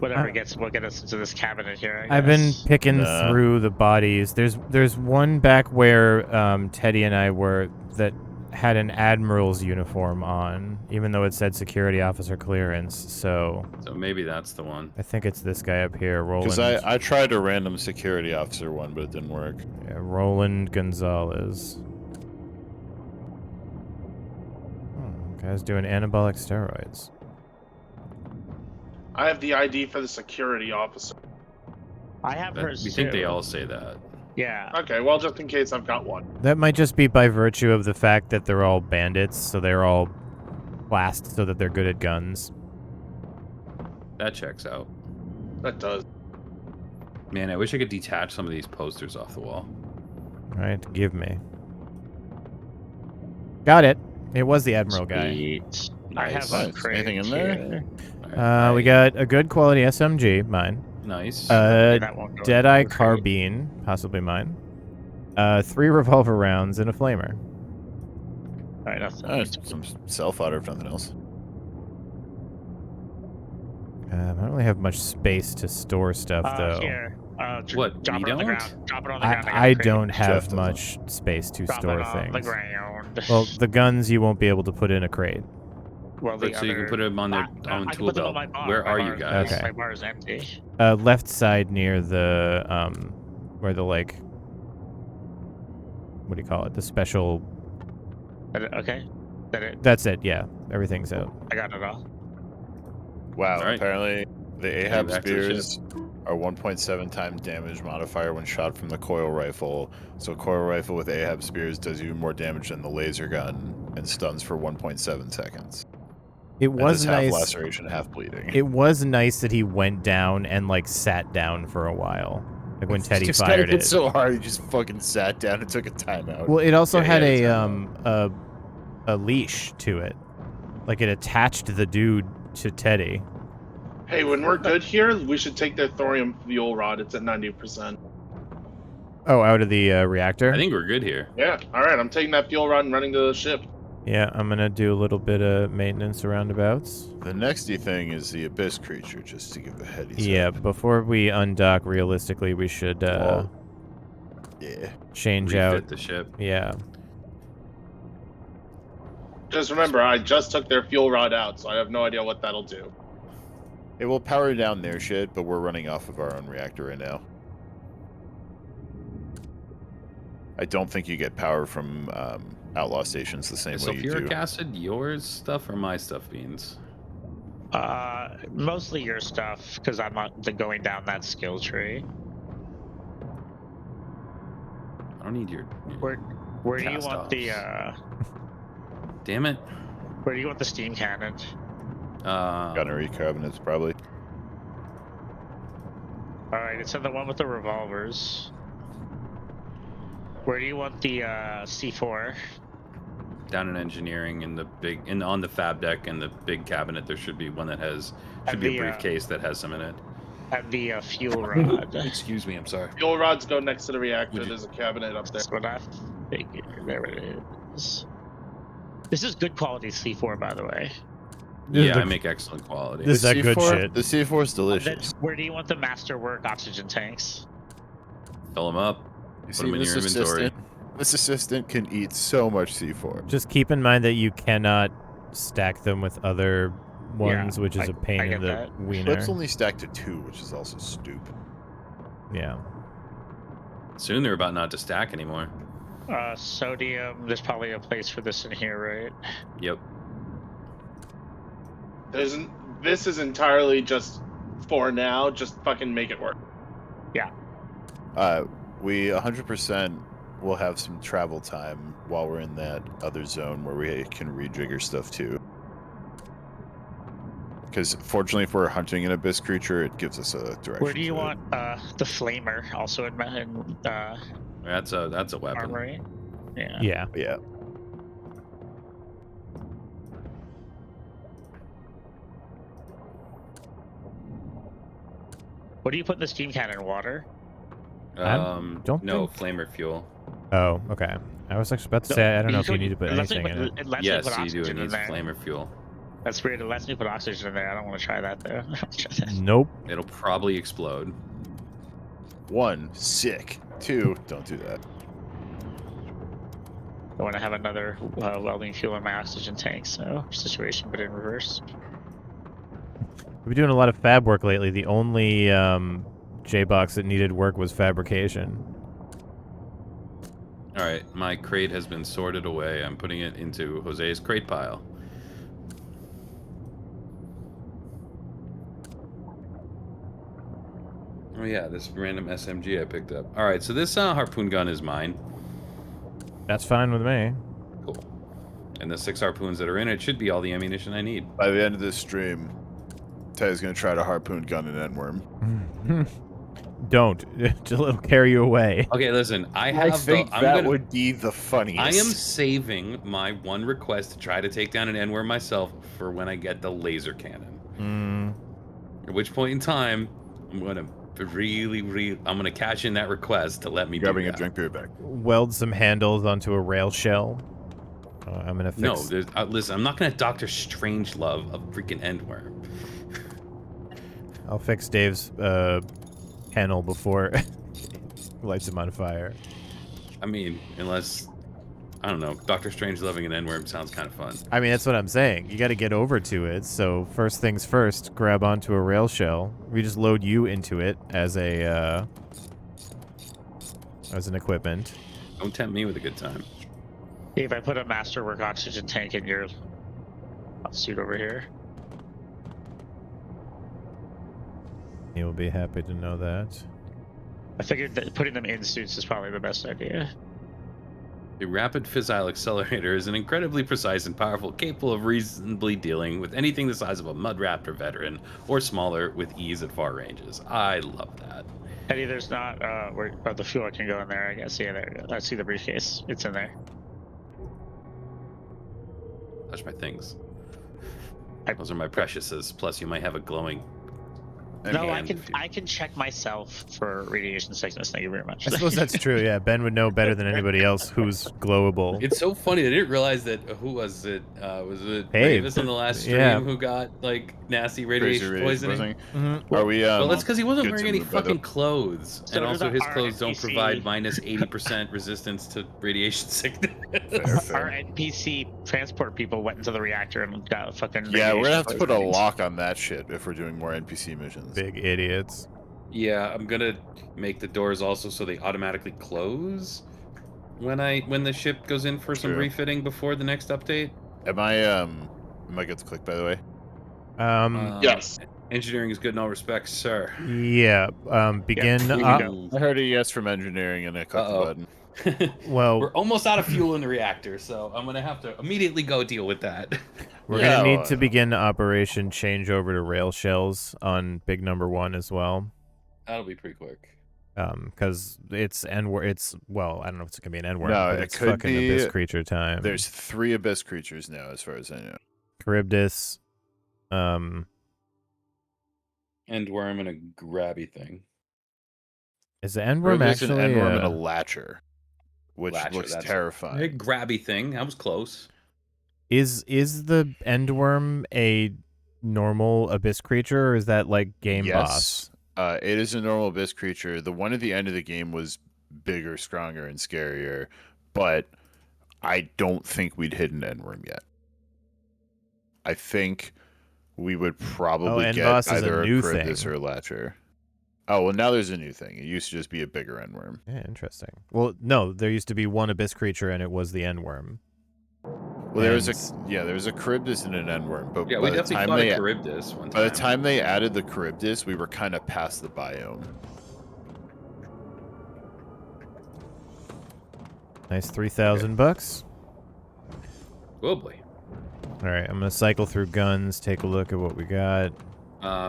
Whatever will get us into this cabinet here. I've been guess. picking Nah. through the bodies. There's one back where Teddy and I were that had an admiral's uniform on, even though it said security officer clearance. So maybe that's the one. I think it's this guy up here, Roland. Because I tried a random security officer one, but it didn't work. Yeah, Roland Gonzalez. Guy's doing anabolic steroids. I have the ID for the security officer. I have hers We think too. they all say that. Yeah. Okay, well, just in case I've got one. That might just be by virtue of the fact that they're all bandits, so they're all classed so that they're good at guns. That checks out. That does. Man, I wish I could detach some of these posters off the wall. Right, give me. Got it. It was the admiral guy. Sweet. I have Nice. a crate Anything in there? here. Alright, We got a good quality SMG, mine. nice. That won't go Deadeye in the crate. carbine, possibly mine. 3 revolver rounds and a flamer. Alright, that's Some self-fodder, if nothing else. I don't really have much space to store stuff, though. Here. What, Drop we it on the don't? ground. Drop it on the ground. got I a crate. don't Jeff have doesn't. much space to Drop store it on the things. ground. Well, the guns you won't be able to put in a crate. Well, the So you can put them on their own I can tool put them on belt. my bar. Where My are bar you is- guys? Okay. My bar is empty. Left side near the, where the, like, what do you call it? The special, Okay. That it. that's it, yeah. Everything's out. I got it all. Wow, Alright. apparently the Ahab back to the spears are 1.7 times damage modifier when shot from the coil rifle. So coil rifle with Ahab spears does even more damage than the laser gun and stuns for 1.7 seconds. It And was does half nice. laceration, half bleeding. It was nice that he went down and, like, sat down for a while. Like when Teddy just fired hit it. so hard, he just fucking sat down and took a timeout. Well, it also Yeah, had yeah, a leash to it. Like it attached the dude to Teddy. Hey, when we're good here, we should take their thorium fuel rod. It's at 90%. Oh, out of the reactor? I think we're good here. Yeah, alright, I'm taking that fuel rod and running to the ship. Yeah, I'm gonna do a little bit of maintenance roundabouts. The nexty thing is the abyss creature, just to give a heads Yeah, up. before we undock, realistically, we should Well, yeah. change Refit out. the ship. Yeah. Just remember, I just took their fuel rod out, so I have no idea what that'll do. It will power down their shit, but we're running off of our own reactor right now. I don't think you get power from outlaw stations the same way you do. Sulfuric acid, yours stuff or my stuff, Beans? Mostly your stuff, because I'm not going down that skill tree. I don't need your Where do you cast want the Damn it. where do you want the steam cannon? Gunnery cabinets, probably. All right, it's in the one with the revolvers. Where do you want the C4? Down in engineering in the big on the fab deck and the big cabinet there should be one that has should be a briefcase that has some in it. And the fuel rod. Excuse me, I'm sorry. Fuel rods go next to the reactor. Would you- There's a cabinet up there. That's what I figured. There it is. This is good quality C4, by the way. This is Yeah, the- I make excellent quality. This is that good C4 shit. The C4 is And then delicious. where do you want the masterwork oxygen tanks? Fill them up. You Put see, them in your inventory. This assistant can eat so much C4. Just keep in mind that you cannot stack them with other ones, which is I- a pain I in get the that. wiener. Flip's only stacked to 2, which is also stupid. Yeah. Soon they're about not to stack anymore. Sodium. There's probably a place for this in here, right? Yep. This is entirely just for now. Just fucking make it work. We 100% will have some travel time while we're in that other zone where we can rejigger stuff too. Because fortunately, if we're hunting an abyss creature, it gives us a direction. Where do you to it. want the flamer? Also in That's a weapon. armory. Yeah. Yeah. Yeah. What do you put in the steam cannon? Water? don't No, think- flamer fuel. Oh, okay. I was actually about to say, I don't know if you need to put Unless anything in it. unless Yes, put you do. It oxygen in needs there. flamer fuel. That's weird. It lets me put oxygen in there. I don't want to try that though. Nope. It'll probably explode. 1, sick. 2, don't do that. I want to have another welding fuel in my oxygen tank, so situation, but in reverse. We've been doing a lot of fab work lately. The only J-box that needed work was fabrication. All right, my crate has been sorted away. I'm putting it into Jose's crate pile. Oh yeah, this random SMG I picked up. All right, so this harpoon gun is mine. That's fine with me. Cool. And the 6 harpoons that are in it should be all the ammunition I need. By the end of this stream, Ted's gonna try to harpoon gun an N-worm. Don't. It'll carry you away. Okay, listen. I think that would be the funniest. I am saving my one request to try to take down an N-worm myself for when I get the laser cannon. At which point in time, I'm gonna I'm gonna cash in that request to let me Grabbing do a that. drink beer back. Weld some handles onto a rail shell. I'm gonna fix. No, listen. I'm not gonna Doctor Strangelove a freaking N-worm. I'll fix Dave's panel before lights him on fire. I mean, unless I don't know, Doctor Strangeloving an N-worm sounds kind of fun. I mean, that's what I'm saying. You got to get over to it. So first things first, grab onto a rail shell. We just load you into it as a as an equipment. Don't tempt me with a good time. If I put a masterwork oxygen tank in your suit over here. You'll be happy to know that. I figured that putting them in suits is probably the best idea. The rapid fissile accelerator is an incredibly precise and powerful, capable of reasonably dealing with anything the size of a mud raptor veteran or smaller with ease at far ranges. I love that. Eddie, there's not where the fuel can go in there. I guess. Yeah, there. I see the briefcase. It's in there. Touch my things. Those are my preciouses. Plus, you might have a glowing. No, I can check myself for radiation sickness. Thank you very much. I suppose that's true. Yeah, Ben would know better than anybody else who's glowable. It's so funny. I didn't realize that. Who was it? Was it Hey, Davis on the last stream yeah. who got like nasty radiation poisoning? Mm-hmm. Are we? Well, that's because he wasn't good wearing to any move that fucking up? clothes, So and does also his our clothes don't NPC provide minus 80% resistance to radiation sickness. Our NPC transport people went into the reactor and got fucking. Yeah, we're gonna have to put a poisoning. lock on that shit if we're doing more NPC missions. Big idiots. Yeah, I'm gonna make the doors also so they automatically close when the ship goes in for some True. refitting before the next update. Am I good to click, by the way? Yes. Engineering is good in all respects, sir. Yeah. Begin. Here you go. I heard a yes from engineering and I clicked the Uh-oh. button. Well, We're almost out of fuel in the reactor, so I'm gonna have to immediately go deal with that. we're Yeah, gonna need well, to begin Operation Change over to rail shells on big number 1 as well. That'll be pretty quick. Because it's well, I don't know if it's gonna be an N-worm, No, but it it's could fucking be- abyss creature time. There's 3 abyss creatures now, as far as I know. Charybdis, Endworm and a grabby thing. is the N-worm There's an actually N-worm and a latcher, which Latcher, looks that's- terrifying. A grabby thing. That was close. is the Endworm a normal abyss creature, or is that like game boss? It is a normal abyss creature. The one at the end of the game was bigger, stronger, and scarier, but I don't think we'd hit an N-worm yet. I think we would probably End get boss is a either a new Charybdis thing. or a latcher. Oh, well, now there's a new thing. It used to just be a bigger N-worm. Yeah, interesting. Well, no, there used to be one abyss creature, and it was the N-worm. Well, there was a Charybdis and an N-worm, but Yeah, by we the definitely time fought they a Charybdis one time. by the time they added the Charybdis, we were kind of past the biome. Nice $3,000. Oh boy. All right, I'm gonna cycle through guns, take a look at what we got.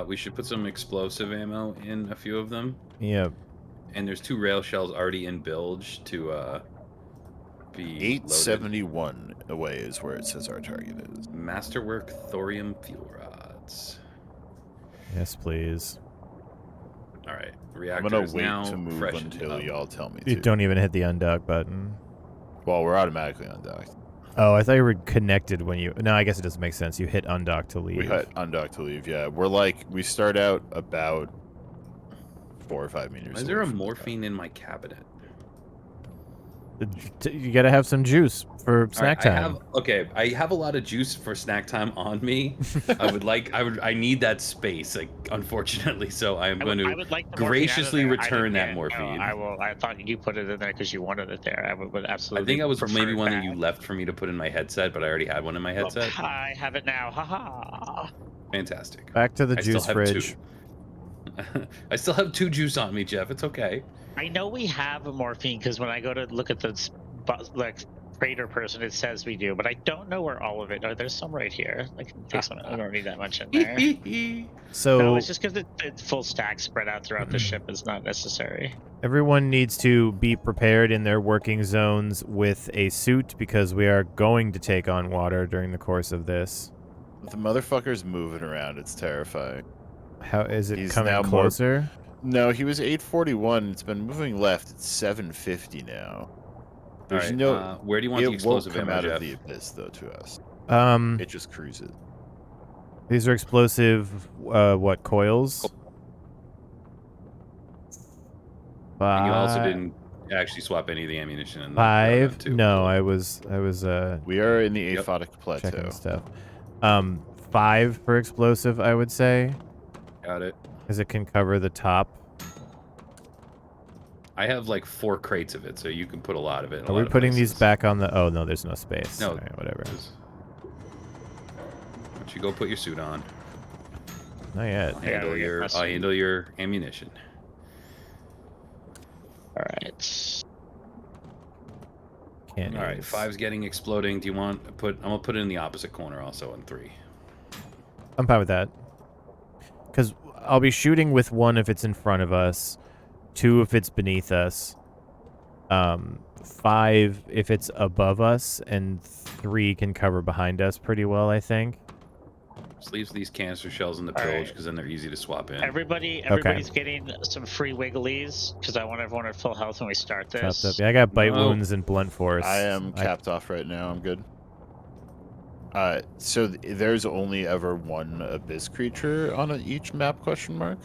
We should put some explosive ammo in a few of them. Yep. And there's 2 rail shells already in bilge to be 871 away is where it says our target is. loaded. Masterwork thorium fuel rods. Yes, please. All right, I'm reactor gonna is wait now to move freshened until up. y'all tell me You to. don't even hit the undock button. Well, we're automatically undocked. Oh, I thought you were connected when you... No, I guess it doesn't make sense. You hit undock to leave. We hit undock to leave, yeah. We're like, we start out about 4 or 5 meters. Why is there a morphine in my cabinet? You gotta have some juice for snack time. I have a lot of juice for snack time on me. I need that space, like, unfortunately, so I would like to graciously return that morphine. No, I thought you put it in there because you wanted it there. I would absolutely. I think I was maybe one that you left for me to put in my headset, but I already had one in my headset. I have it now. Haha. Fantastic. Back to the juice fridge. I still have 2 juice on me, Jeff. It's okay. I know we have a morphine because when I go to look at the freighter person, it says we do, but I don't know where all of it. Oh, there's some right here. I don't need that much in there. So no, it's just because the full stack spread out throughout the ship is not necessary. Everyone needs to be prepared in their working zones with a suit because we are going to take on water during the course of this. The motherfucker's moving around. It's terrifying. How is it He's coming now closer? No, he was 841. It's been moving left. It's 750 now. There's no. Where do you want the explosive ammo, ammo, out Jeff? of the abyss though to us. It just cruises. These are explosive. What coils? And you also didn't actually swap any of the ammunition in the 5. too. No, I was. We are in the aphotic plateau. Checking stuff. 5 for explosive, I would say. Got it. Because it can cover the top. I have like 4 crates of it, so you can put a lot of it. Are we putting these back on the... Oh, no, there's no space. No. Right, whatever. Why don't you go put your suit on? Not yet. I'll handle your ammunition. All right. All right, 5's getting exploding. Do you want to put... I'm going to put it in the opposite corner also in 3. I'm fine with that. Because I'll be shooting with 1 if it's in front of us, 2 if it's beneath us, 5 if it's above us, and 3 can cover behind us pretty well, I think. Just leave these canister shells in the pillage because then they're easy to swap in. Everybody's getting some free wigglies because I want everyone at full health when we start this. Yeah, I got bite wounds and blunt force. I am capped off right now. I'm good. So there's only ever 1 abyss creature on each map, question mark?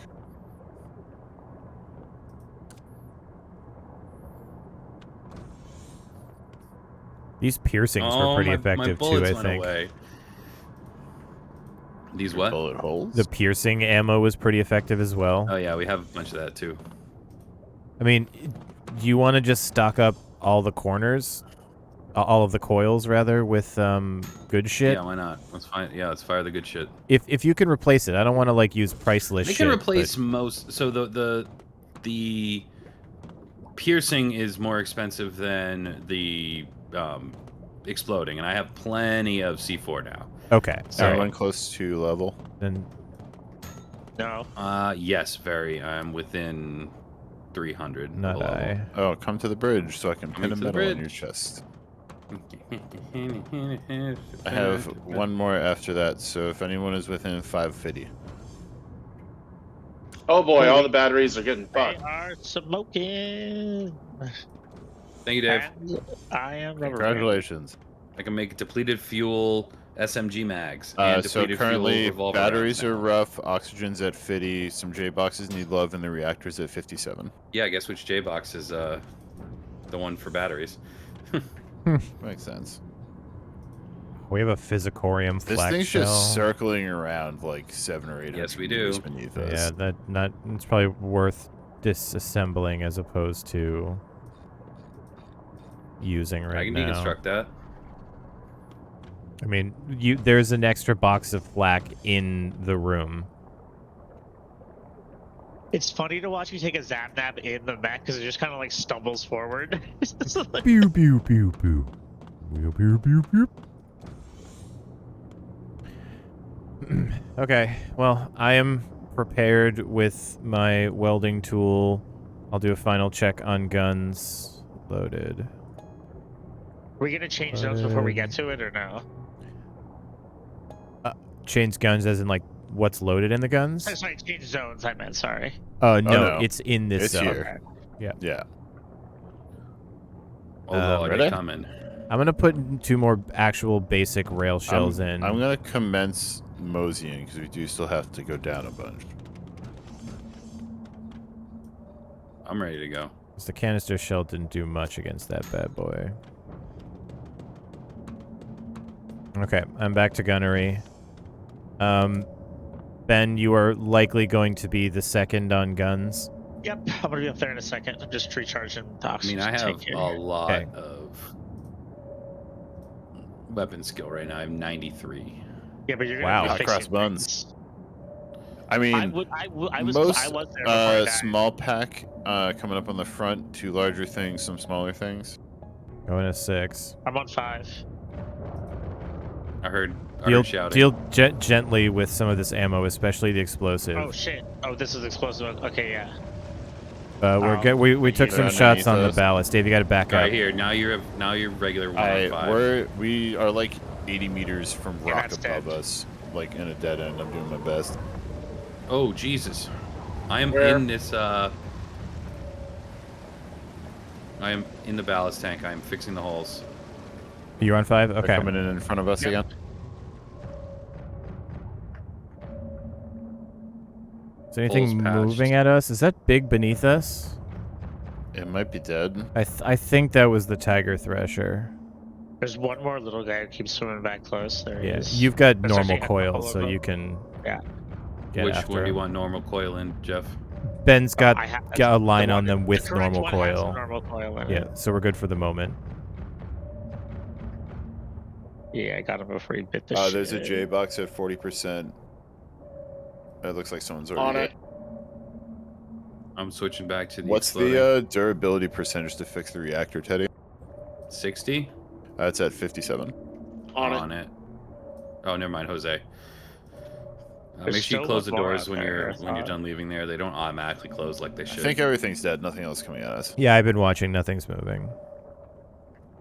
These piercings were pretty effective too, I think. Away. These what? Bullet holes? The piercing ammo was pretty effective as well. Oh yeah, we have a bunch of that too. I mean, do you want to just stock up all the corners? All of the coils, rather, with good shit? Yeah, why not? Let's fire the good shit. If you can replace it, I don't want to like use priceless shit. They can replace most. So the piercing is more expensive than the exploding, and I have plenty of C4 now. Okay. So anyone close to level? Then No. Yes, very. I'm within 300. Not I. Oh, come to the bridge so I can pin a medal on your chest. I have 1 more after that, so if anyone is within 550. Oh boy, all the batteries are getting fucked. They are smoking. Thank you, Dave. I am. Congratulations. I can make depleted fuel SMG mags. So currently, batteries are rough, oxygen's at 50, some J-boxes need love, and the reactor's at 57. Yeah, I guess which J-box is the one for batteries. Makes sense. We have a Physicorium This flak thing's shell. just circling around like 7 or 8. Yes, we do. Beneath us. Yeah, it's probably worth disassembling as opposed to using right now. I can deconstruct that. I mean, there's an extra box of flak in the room. It's funny to watch you take a zap nap in the mech because it just kind of like stumbles forward. Pew pew pew pew. Pew pew pew pew. Okay, well, I am prepared with my welding tool. I'll do a final check on guns. Loaded. Are we gonna change those before we get to it, or no? Change guns as in like what's loaded in the guns? Sorry, change zones. I meant sorry. No, it's in this It's zone. here. Yeah. Yeah. Although I ready? coming. I'm gonna put 2 more actual basic rail shells in. I'm gonna commence moseying because we do still have to go down a bunch. I'm ready to go. 'Cause the canister shell didn't do much against that bad boy. Okay, I'm back to gunnery. Ben, you are likely going to be the second on guns. Yep, I'm gonna be up there in a second. I'm just recharging the I oxygen mean, I have tank here. a lot Okay. of weapon skill right now. I have 93. Yeah, but you're Wow. gonna Hot be cross fixing buns. things. I mean, I was most there before I died. small pack coming up on the front, 2 larger things, some smaller things. Going to 6. I'm on 5. I heard Deal, shouting. gently with some of this ammo, especially the explosive. Oh shit! Oh, this is explosive. Okay, yeah. We took some Underneath shots on the us. ballast. Dave, you got to back Right up. here. Now you're regular 105. We are like 80 meters from Yeah, rock that's above dead. us, like in a dead end. I'm doing my best. Oh Jesus! I am Where? in this. I am in the ballast tank. I am fixing the holes. You're on 5? They're Okay. coming in front of us Yep. again. Is there anything Holes patched. moving at us? Is that big beneath us? It might be dead. I think that was the tiger thresher. There's one more little guy who keeps swimming back close. There he Yeah, is. you've got There's normal actually a couple coil, of so them. you can Yeah. get Which after one do you him. want normal coil in, Jeff? Ben's got I have got a the line one- on them the with correct normal one has coil. normal coil in Yeah, it. so we're good for the moment. Yeah, I got him before he bit the shit. There's a J box at 40%. It looks like someone's already On hit. it. I'm switching back to the What's exploding. the durability percentage to fix the reactor, Teddy? 60? It's at 57. On it. it. Oh, never mind, Jose. There's Make sure you still close the one more doors out when there, you're I thought. done leaving there. They don't automatically close like they I should. think everything's dead. Nothing else coming at us. Yeah, I've been watching. Nothing's moving.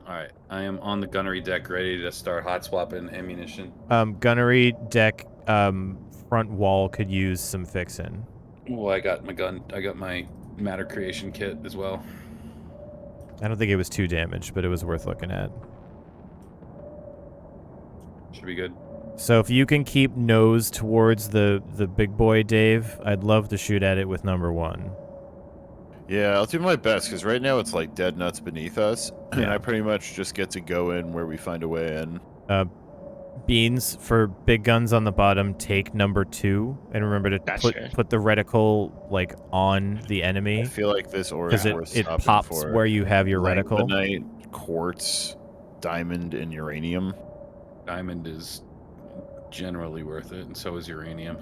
All right, I am on the gunnery deck, ready to start hot swapping ammunition. Gunnery deck front wall could use some fixing. Oh, I got my gun. I got my matter creation kit as well. I don't think it was too damaged, but it was worth looking at. Should be good. So if you can keep nose towards the big boy, Dave, I'd love to shoot at it with number 1. Yeah, I'll do my best because right now it's like dead nuts beneath us, and Yeah. I pretty much just get to go in where we find a way in. Beans for big guns on the bottom. Take number 2, and remember to Gotcha. put the reticle like on the I enemy feel like this ore because is worth it stopping pops for. where you have your reticle. Langbonite, quartz, diamond, and uranium. Diamond is generally worth it, and so is uranium.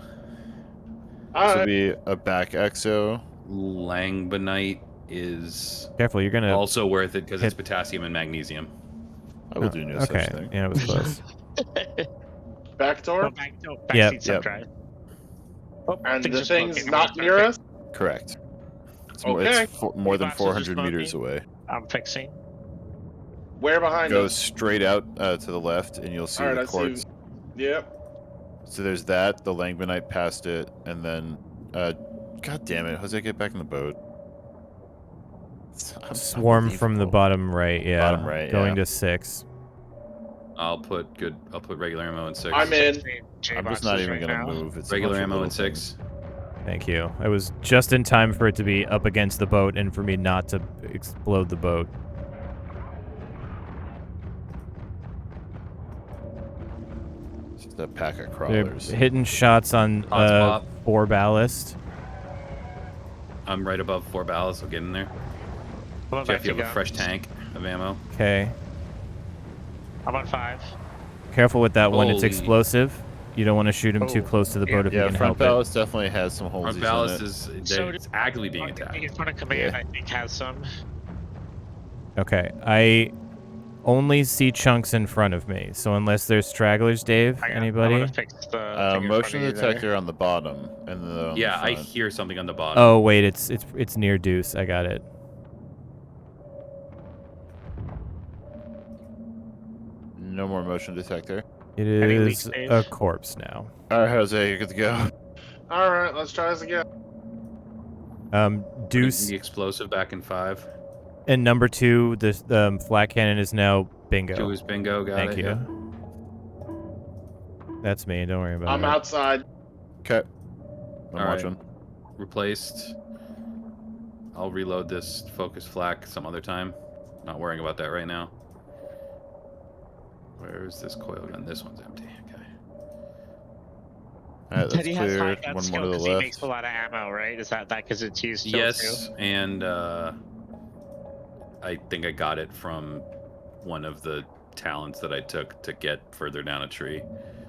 All This will right. be a back exo. Langbonite is Careful, you're gonna. also worth it because it's hit- potassium and magnesium. I will do no okay, such thing. yeah, it was close. Back door. Go back, no, back Yep, seat some yep. drive. Oh, And things the are thing's smoking. not near us. Correct. Okay. It's more than Boxes are 400 meters smoking. away. I'm fixing. Where behind Go us? straight out to the left, and you'll see All right, the I see. quartz. Yep. So there's that, the Langbonite past it, and then, god damn it, Jose, get back in the boat. I'm Swarm from the unbelievable. bottom right, yeah. Bottom right, Going yeah. to 6. I'll put regular ammo in 6. I'm in. I'm just not even gonna move. It's a Regular bunch of ammo in little 6. things. Thank you. It was just in time for it to be up against the boat and for me not to explode the boat. It's just a pack of They're crawlers. hitting shots on Hot spot. 4 ballast. I'm right above 4 ballast, so get in there. I'm on Jeff, back you to have a fresh guns. tank of ammo. Okay. I'm on 5. Careful with that one. It's Holy- explosive. You don't want to shoot him too Oh, close to the boat if you Yeah, can front help it. ballast definitely has some holes Front in ballast it. is So it's actively being I think attacked. in front of command, Yeah. I think has some. Okay. I only see chunks in front of me. So unless there's stragglers, Dave, I'm anybody? gonna fix the thing in front Motion of you there. detector on the bottom, and then on Yeah, the I front. hear something on the bottom. Oh, wait. It's near Deuce. I got it. No more motion detector. It Any is leaks, Dave? a corpse now. All right, Jose, you're good to go. All right. Let's try this again. Putting Deuce the explosive back in 5. and number 2, the flat cannon is now Bingo. 2 is bingo. Got Thank it. you. Yep. That's me. Don't worry about I'm it. outside. Okay. I'm All right. watching. Replaced. I'll reload this focus flak some other time. Not worrying about that right now. Where is this coil gun? This one's empty. Okay. All right, that's He has high clear. gun One skill more to the because he makes left. a lot of ammo, right? Is that because it's used still Yes, too? and I think I got it from one of the talents that I took to get further down a tree.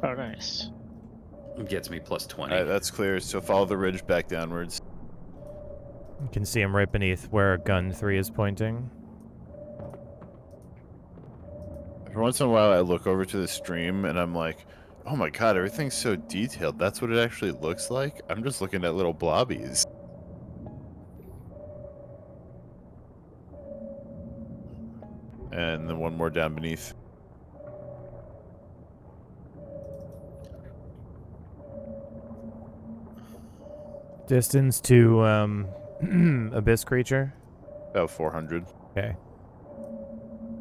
Oh, nice. It gets me plus 20. All right, that's clear. So follow the ridge back downwards. You can see him right beneath where gun 3 is pointing. Every once in a while, I look over to the stream and I'm like, oh my god, everything's so detailed. That's what it actually looks like? I'm just looking at little blobbies. And then one more down beneath. Distance to abyss creature. About 400. Okay.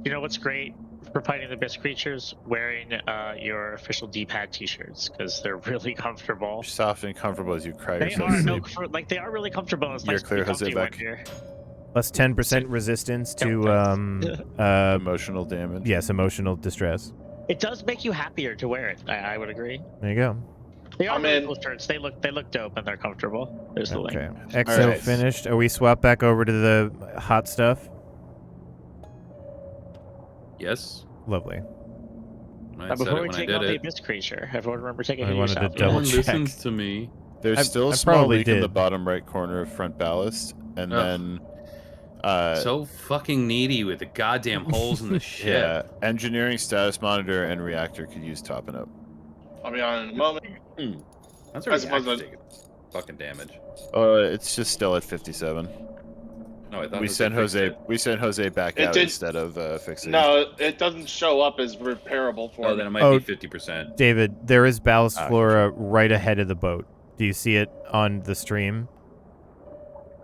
You know what's great for fighting the best creatures? Wearing your official D-pad t-shirts because they're really comfortable. Soft and comfortable as you cry They yourself are to sleep. they are really comfortable. It's You're nice to be clear, Jose comfy when Beck. you're- Plus 10% resistance to Emotional damage. yes, emotional distress. It does make you happier to wear it. I would agree. There you go. They are I'm really in. cool shirts. They look dope and they're comfortable. There's the Okay. link. Exo Alright. finished. Are we swap back over to the hot stuff? Yes. Lovely. I said Before it we when I take did on the it. abyss creature, everyone remember taking I it wanted to yourself. No double one check. listens to me. There's I- still I a small probably leak in the did. bottom right corner of front ballast. And Ugh. then, So fucking needy with the goddamn holes in the ship. yeah, engineering status monitor and reactor could use topping up. I'll be on in a moment. That's I already suppose actually taking fucking damage. It's just still at 57. No, I thought We Jose sent fixed Jose. it. We sent Jose back It out did- instead of fixing. No, it doesn't show up as repairable for Oh, me. then it might Oh. be 50%. David, there is ballast Ah, flora right ahead of the boat. Do you see it on the stream?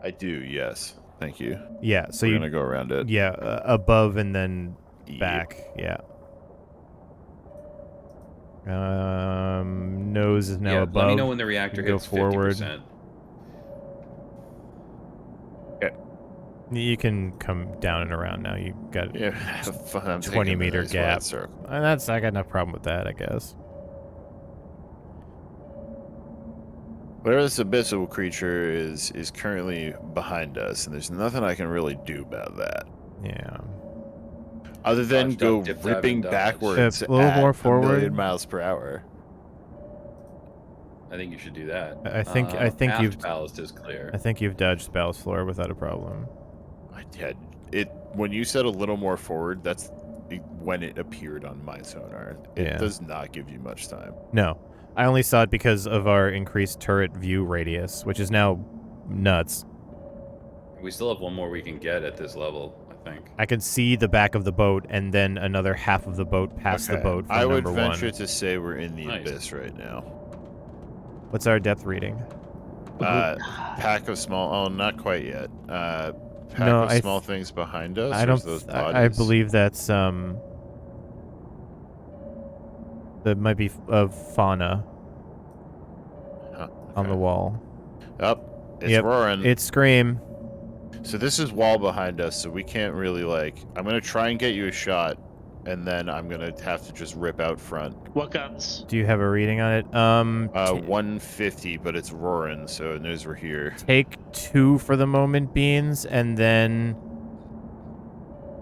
I do. Yes. Thank you. Yeah. So We're you gonna go around it. yeah above and then Yep. back. Yeah. Nose is now Yeah, above. let me know when the reactor Go hits forward. 50%. You can come down and around now. You got Yeah. have fun. I'm 20 taking a meter nice gap. wide circle. I got no problem with that, I guess. Whatever this abyssal creature is currently behind us, and there's nothing I can really do about that. Yeah. Other than Dodge, go duck, dip, dive, ripping and dodge. backwards A little at more a forward. million miles per hour. I think you should do that. I think aft you've ballast is clear. I think you've dodged ballast floor without a problem. I did. It when you said a little more forward, that's when it appeared on my sonar. It Yeah. does not give you much time. No. I only saw it because of our increased turret view radius, which is now nuts. We still have one more we can get at this level, I think. I can see the back of the boat and then another half of the boat past the Okay. boat from I would number venture one. to say we're in the Nice. abyss right now. What's our depth reading? Pack of small. Oh, not quite yet. Pack No, of I small things behind us. I or don't. is those I bodies? believe that's that might be of fauna Huh, on the okay. wall. Up. It's Yep, roaring. It's Scream. So this is wall behind us, so we can't really like. I'm gonna try and get you a shot, and then I'm gonna have to just rip out front. What guns? Do you have a reading on it? 150, but it's roaring, so it knows we're here. Take 2 for the moment, Beans, and then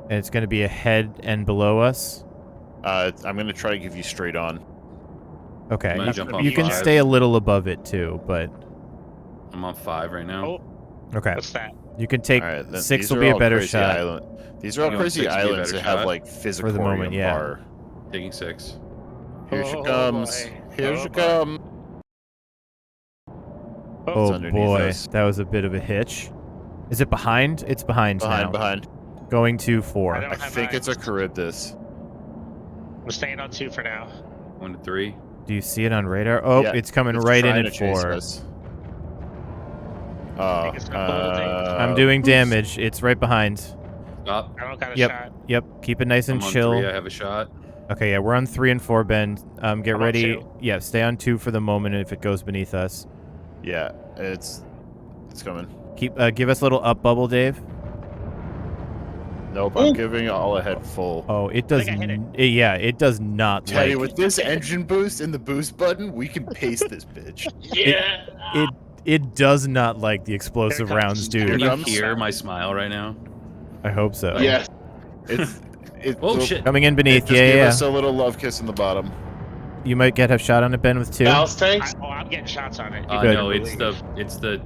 it's going to be ahead and below us. I'm gonna try to give you straight on. Okay, I'm gonna jump on you can 5. stay a little above it too, but I'm on 5 right now. Oh, okay. what's that? You can take All right, then 6 these will are be a all better crazy shot. These are all You want crazy 6 to be a islands better that have shot? like physical moment, yeah. bar. Taking 6. Here she Oh, comes. boy. Here Oh, she boy. comes. Oh underneath boy, us. that was a bit of a hitch. Is it behind? It's behind now. Behind. Going to I 4. don't I have think eyes. it's a Charybdis. I'm staying on 2 for now. 1 to 3. Do you see it on radar? Oh, Yeah, it's coming it's right in trying at to chase 4. us. Think it's gonna blow the thing. I'm doing damage. It's right behind. Up. I don't got a Yep. shot. Yep. Keep it nice and I'm on chill. 3. I have a shot. Okay, yeah, we're on 3 and 4, Ben. Get I'm on ready. 2. Yeah, stay on 2 for the moment if it goes beneath us. Yeah, it's coming. Keep give us a little up bubble, Dave. Nope, Ooh. I'm giving all ahead full. Oh, it does. I hit it. Yeah, it does not Teddy, like with this engine boost and the boost button, we can pace this bitch. Yeah. it does not like the explosive Here it comes. rounds, Can dude. you comes. hear my smile right now? I hope so. Yes. It's Oh, look, shit. Coming in It beneath. just Yeah, gave yeah. us a little love kiss in the bottom. You might get a shot on it, Ben, with 2. Ballast tanks. I'm getting shots on it. Good. No, it's the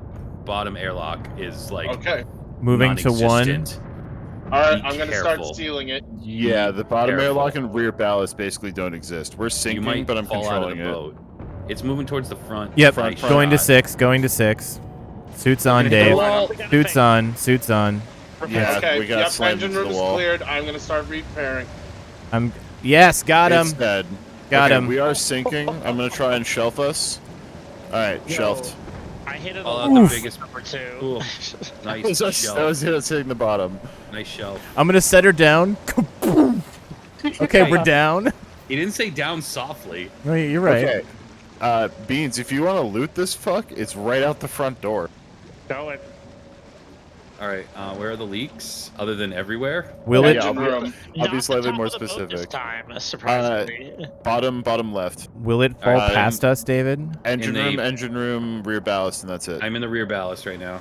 bottom airlock is like Okay. Moving to 1. non-existent. All right, Be I'm gonna start careful. stealing it. Yeah, the bottom careful. airlock and rear ballast basically don't exist. We're You sinking, might but I'm fall out of controlling the it. boat. It's moving towards the front. Yep. Front, Going to shot. 6. Going to 6. Suits on, Gonna hit the Dave. wall. Suits on. Suits on. Yeah, Okay. we got Yep. slammed Engine into the room's wall. cleared. I'm gonna start repairing. Yes, got him. It's dead. Got Okay, him. We are sinking. I'm gonna try and shelf us. All right, shelved. I hit it All on out the the biggest- number 2. Cool. That Nice was shelf. hitting the bottom. Nice shelf. I'm gonna set her down. Okay, we're down. He didn't say down softly. No, you're right. Okay. Beans, if you want to loot this fuck, it's right out the front door. Going. All right. Where are the leaks? Other than everywhere? Will it? Yeah, Engine room. I'll be Not the slightly top more of the boat This specific. time, surprisingly. Bottom left. Will it fall Alright, past us, David? Engine room, rear ballast, and that's it. I'm in the rear ballast right now.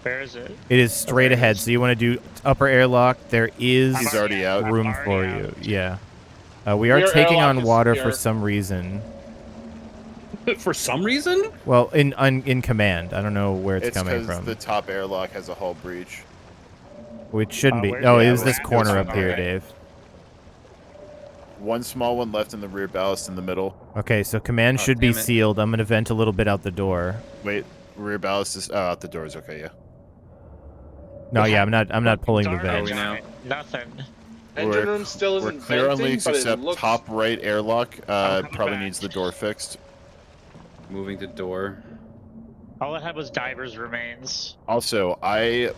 Where is it? It is straight ahead. So you want to do upper airlock. There is He's already out. room I'm for already you. out. Yeah. We are Rear taking airlock on is water here. for some reason. For some reason? Well, in command. I don't know where it's coming because from. the top airlock has a hull breach. Which shouldn't be. where's Oh, the it was this airlock? corner It's up here, okay. Dave. One small one left in the rear ballast in the middle. Okay, so command Oh, should be damn it. sealed. I'm gonna vent a little bit out the door. Wait, rear ballast is out the doors. Okay, yeah. No, yeah, I'm not pulling the Garbage vent. we on now? it. Nothing. Engine We're- room still We're isn't clear on venting, leaks but it except looks. top right airlock. coming Probably back. needs the door fixed. Moving to door. All I had was divers remains. Also,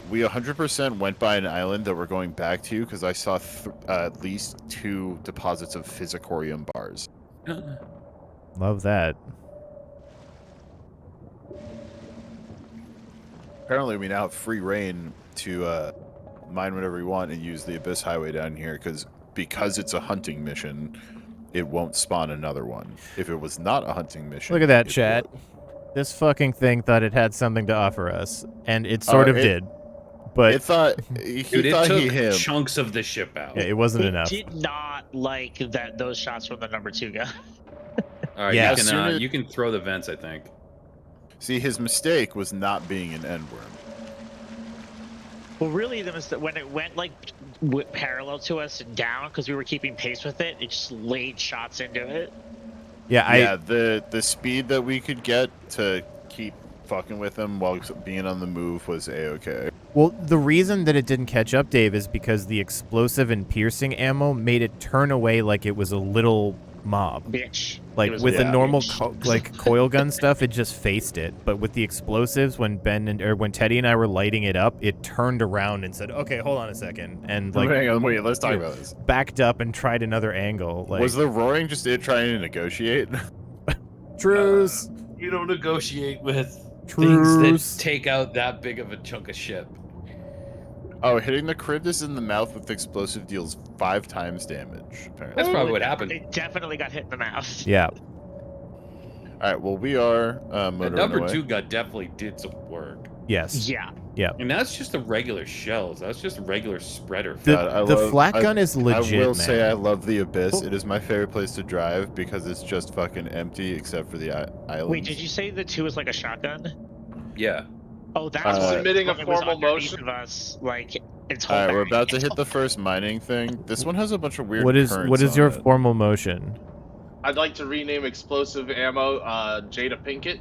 we 100% went by an island that we're going back to because I saw at least 2 deposits of physicorium bars. Love that. Apparently, we now have free reign to mine whatever we want and use the Abyss Highway down here because it's a hunting mission. It won't spawn another one. If it was not a hunting mission, Look at that, it chat. would. This fucking thing thought it had something to offer us, and it sort of it- did. But It thought he Dude, it thought took he him. chunks of the ship out. yeah, it wasn't He enough. did not like those shots from the number 2 guy. All right, Yeah. you As soon can as- you can throw the vents, I think. See, his mistake was not being an endworm. Well, really, when it went like parallel to us and down because we were keeping pace with it, it just laid shots into it. Yeah, Yeah, the speed that we could get to keep fucking with him while being on the move was a-okay. Well, the reason that it didn't catch up, Dave, is because the explosive and piercing ammo made it turn away like it was a little mob. Bitch. Like It was with the a normal bitch. coil gun stuff, it just faced it. But with the explosives, when when Teddy and I were lighting it up, it turned around and said, "Okay, hold on a second," and like Hang on, wait, let's talk about this. backed up and tried another angle. Like Was the roaring just it trying to negotiate? truce, You don't negotiate with truce. things that take out that big of a chunk of ship. Oh, hitting the Charybdis in the mouth with explosive deals 5 times damage, apparently. That's probably what happened. It definitely got hit in the mouth. Yeah, Alright, well, we are That motoring number away. 2 guy definitely did some work. yes. Yeah. And that's just the regular shells. That's just a regular spreader. The, God, I the love- flat I- gun is legit, I will man. say I love the Abyss. It is my favorite place to drive because it's just fucking empty except for the islands. Wait, did you say the 2 is like a shotgun? Yeah. Oh, that's I'm submitting a when it was formal underneath motion. Of us, like it's. Alright, we're back. about to It's hit the hold first mining thing. This one has a bunch of weird what is currents your on it. formal motion? I'd like to rename explosive ammo Jada Pinkett.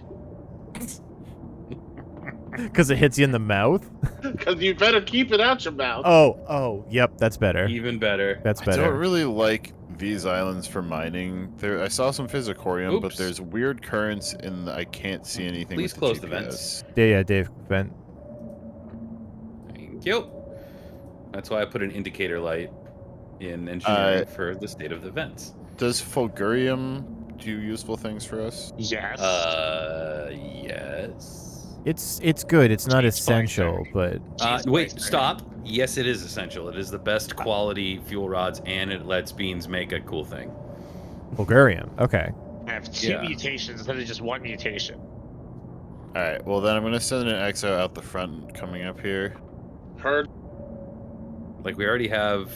Because it hits you in the mouth. Because you better keep it out your mouth. Oh, yep, that's better. Even better. That's I better. don't really like these islands for mining. I saw some physicorium, but Oops. there's weird currents and I can't see anything Please with close the the GPS. vents. Yeah, Dave, vent. Thank you. That's why I put an indicator light in engineering for the state of the vents. Does Fulgurium do useful things for us? Yes. Yes. It's good. It's not Cheese essential, but Wait, Poisoner. stop. Yes, it is essential. It is the best quality fuel rods, and it lets beans make a cool thing. Bulgarium. Okay. I have 2 Yeah. mutations instead of just 1 mutation. All right. Well, then I'm gonna send an exo out the front coming up here. Heard. Like, we already have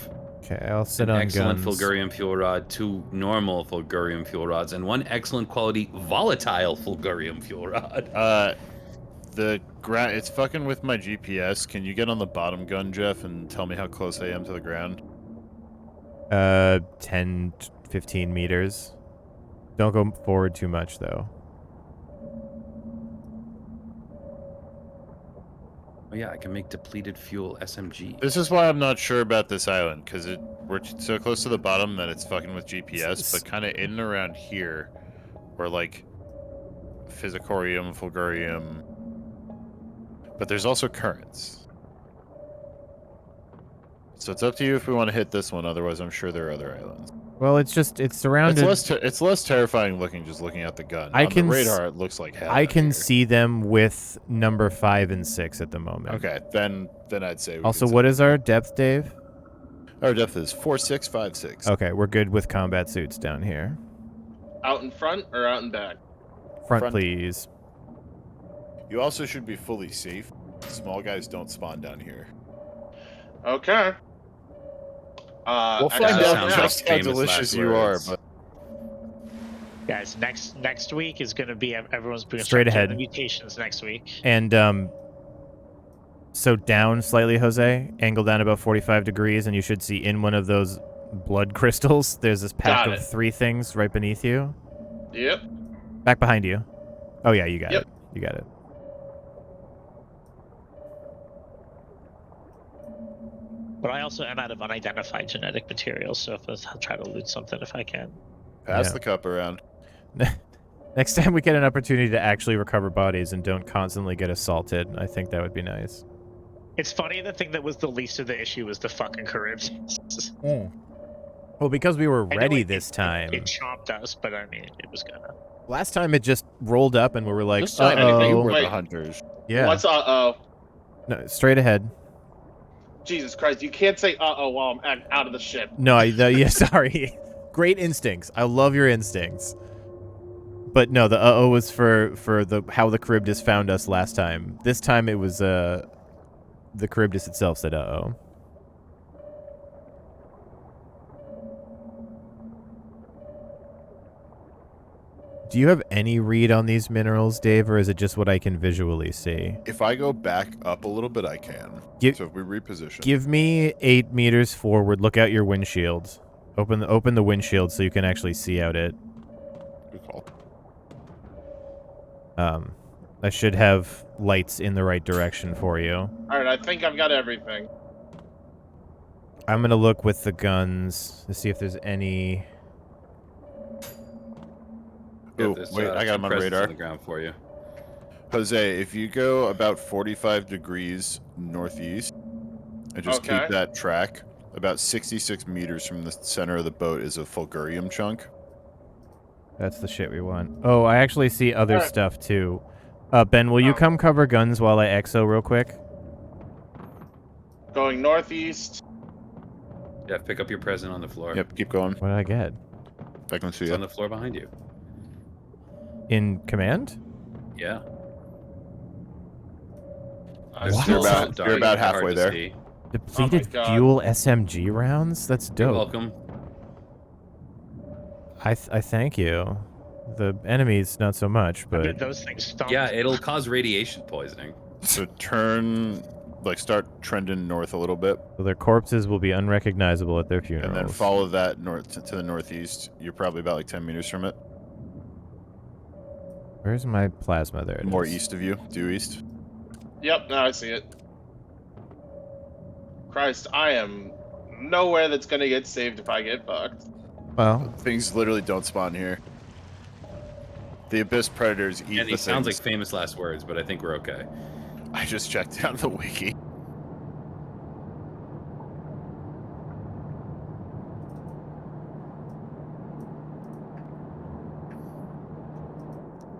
Okay, I'll sit an on excellent guns. Fulgurium fuel rod, 2 normal Fulgurium fuel rods, and 1 excellent quality volatile Fulgurium fuel rod. The ground. It's fucking with my GPS. Can you get on the bottom gun, Jeff, and tell me how close I am to the ground? 10, 15 meters. Don't go forward too much, though. Oh yeah, I can make depleted fuel SMG. This is why I'm not sure about this island, because we're so close to the bottom that it's fucking with GPS, but kind of in and around here, or like Physicorium, Fulgurium, but there's also currents. So it's up to you if we want to hit this one. Otherwise, I'm sure there are other islands. Well, it's surrounded. It's less terrifying looking just looking at the gun. I On can the s- radar, it looks like hell. I out can here. see them with number 5 and 6 at the moment. Okay, then I'd say. Also, what is our depth, Dave? Our depth is 4656. Okay, we're good with combat suits down here. Out in front or out in back? Front, Front. please. You also should be fully safe. Small guys don't spawn down here. Okay. We'll I find got sounds out it now. just how famous delicious last you are, words. but Guys, next week is going to be everyone's going to Straight start doing ahead. the mutations next week. And so down slightly, Jose. Angle down about 45 degrees, and you should see in one of those blood crystals. There's this pack Got of it. 3 things right beneath you. Yep. Back behind you. Oh yeah, you got Yep. it. You got it. But I also am out of unidentified genetic materials, so I'll try to loot something if I can. pass Yeah. the cup around. Next time we get an opportunity to actually recover bodies and don't constantly get assaulted, I think that would be nice. It's funny, the thing that was the least of the issue was the fucking Caribs. Well, because we were I know ready it- this time. It chomped us, but I mean, it was gonna. Last time it just rolled up and we were like, This time You anything- uh-oh. were Wait. the hunters. Yeah. What's uh-oh? No, straight ahead. Jesus Christ, you can't say uh-oh while I'm out of the ship. No, yeah, sorry. Great instincts. I love your instincts. But no, the uh-oh was for the how the Charybdis found us last time. This time it was the Charybdis itself said uh-oh. Do you have any read on these minerals, Dave, or is it just what I can visually see? If I go back up a little bit, I can. Give- So if we reposition. Give me 8 meters forward. Look out your windshield. Open the windshield so you can actually see out it. Good call. I should have lights in the right direction for you. Alright, I think I've got everything. I'm gonna look with the guns to see if there's any. Oh, There's, wait, I got him on presents radar. on the ground for you. Jose, if you go about 45 degrees northeast and just Okay. keep that track, about 66 meters from the center of the boat is a Fulgurium chunk. That's the shit we want. Oh, I actually see other Alright. stuff too. Ben, will you Oh. come cover guns while I exo real quick? Going northeast. Yeah, pick up your present on the floor. Yep, keep going. What did I get? I can see It's it. on the floor behind you. In command? Yeah. I Wow. still You're about- don't- you're about hard halfway to there. see. Depleted God. fuel SMG rounds? That's You're dope. welcome. I thank you. The enemies not so much, I mean, but those things stunk. Yeah, it'll cause radiation poisoning. So turn, start trending north a little bit, so their corpses will be unrecognizable at their funerals. and then follow that north to the northeast. You're probably about 10 meters from it. Where's my plasma? There it More is. east of you, due east. Yep, now I see it. Christ, I am nowhere that's gonna get saved if I get fucked. Well, Things literally don't spawn here. The abyss predators eat And the he sounds like things. famous last words, but I think we're okay. I just checked out the wiki.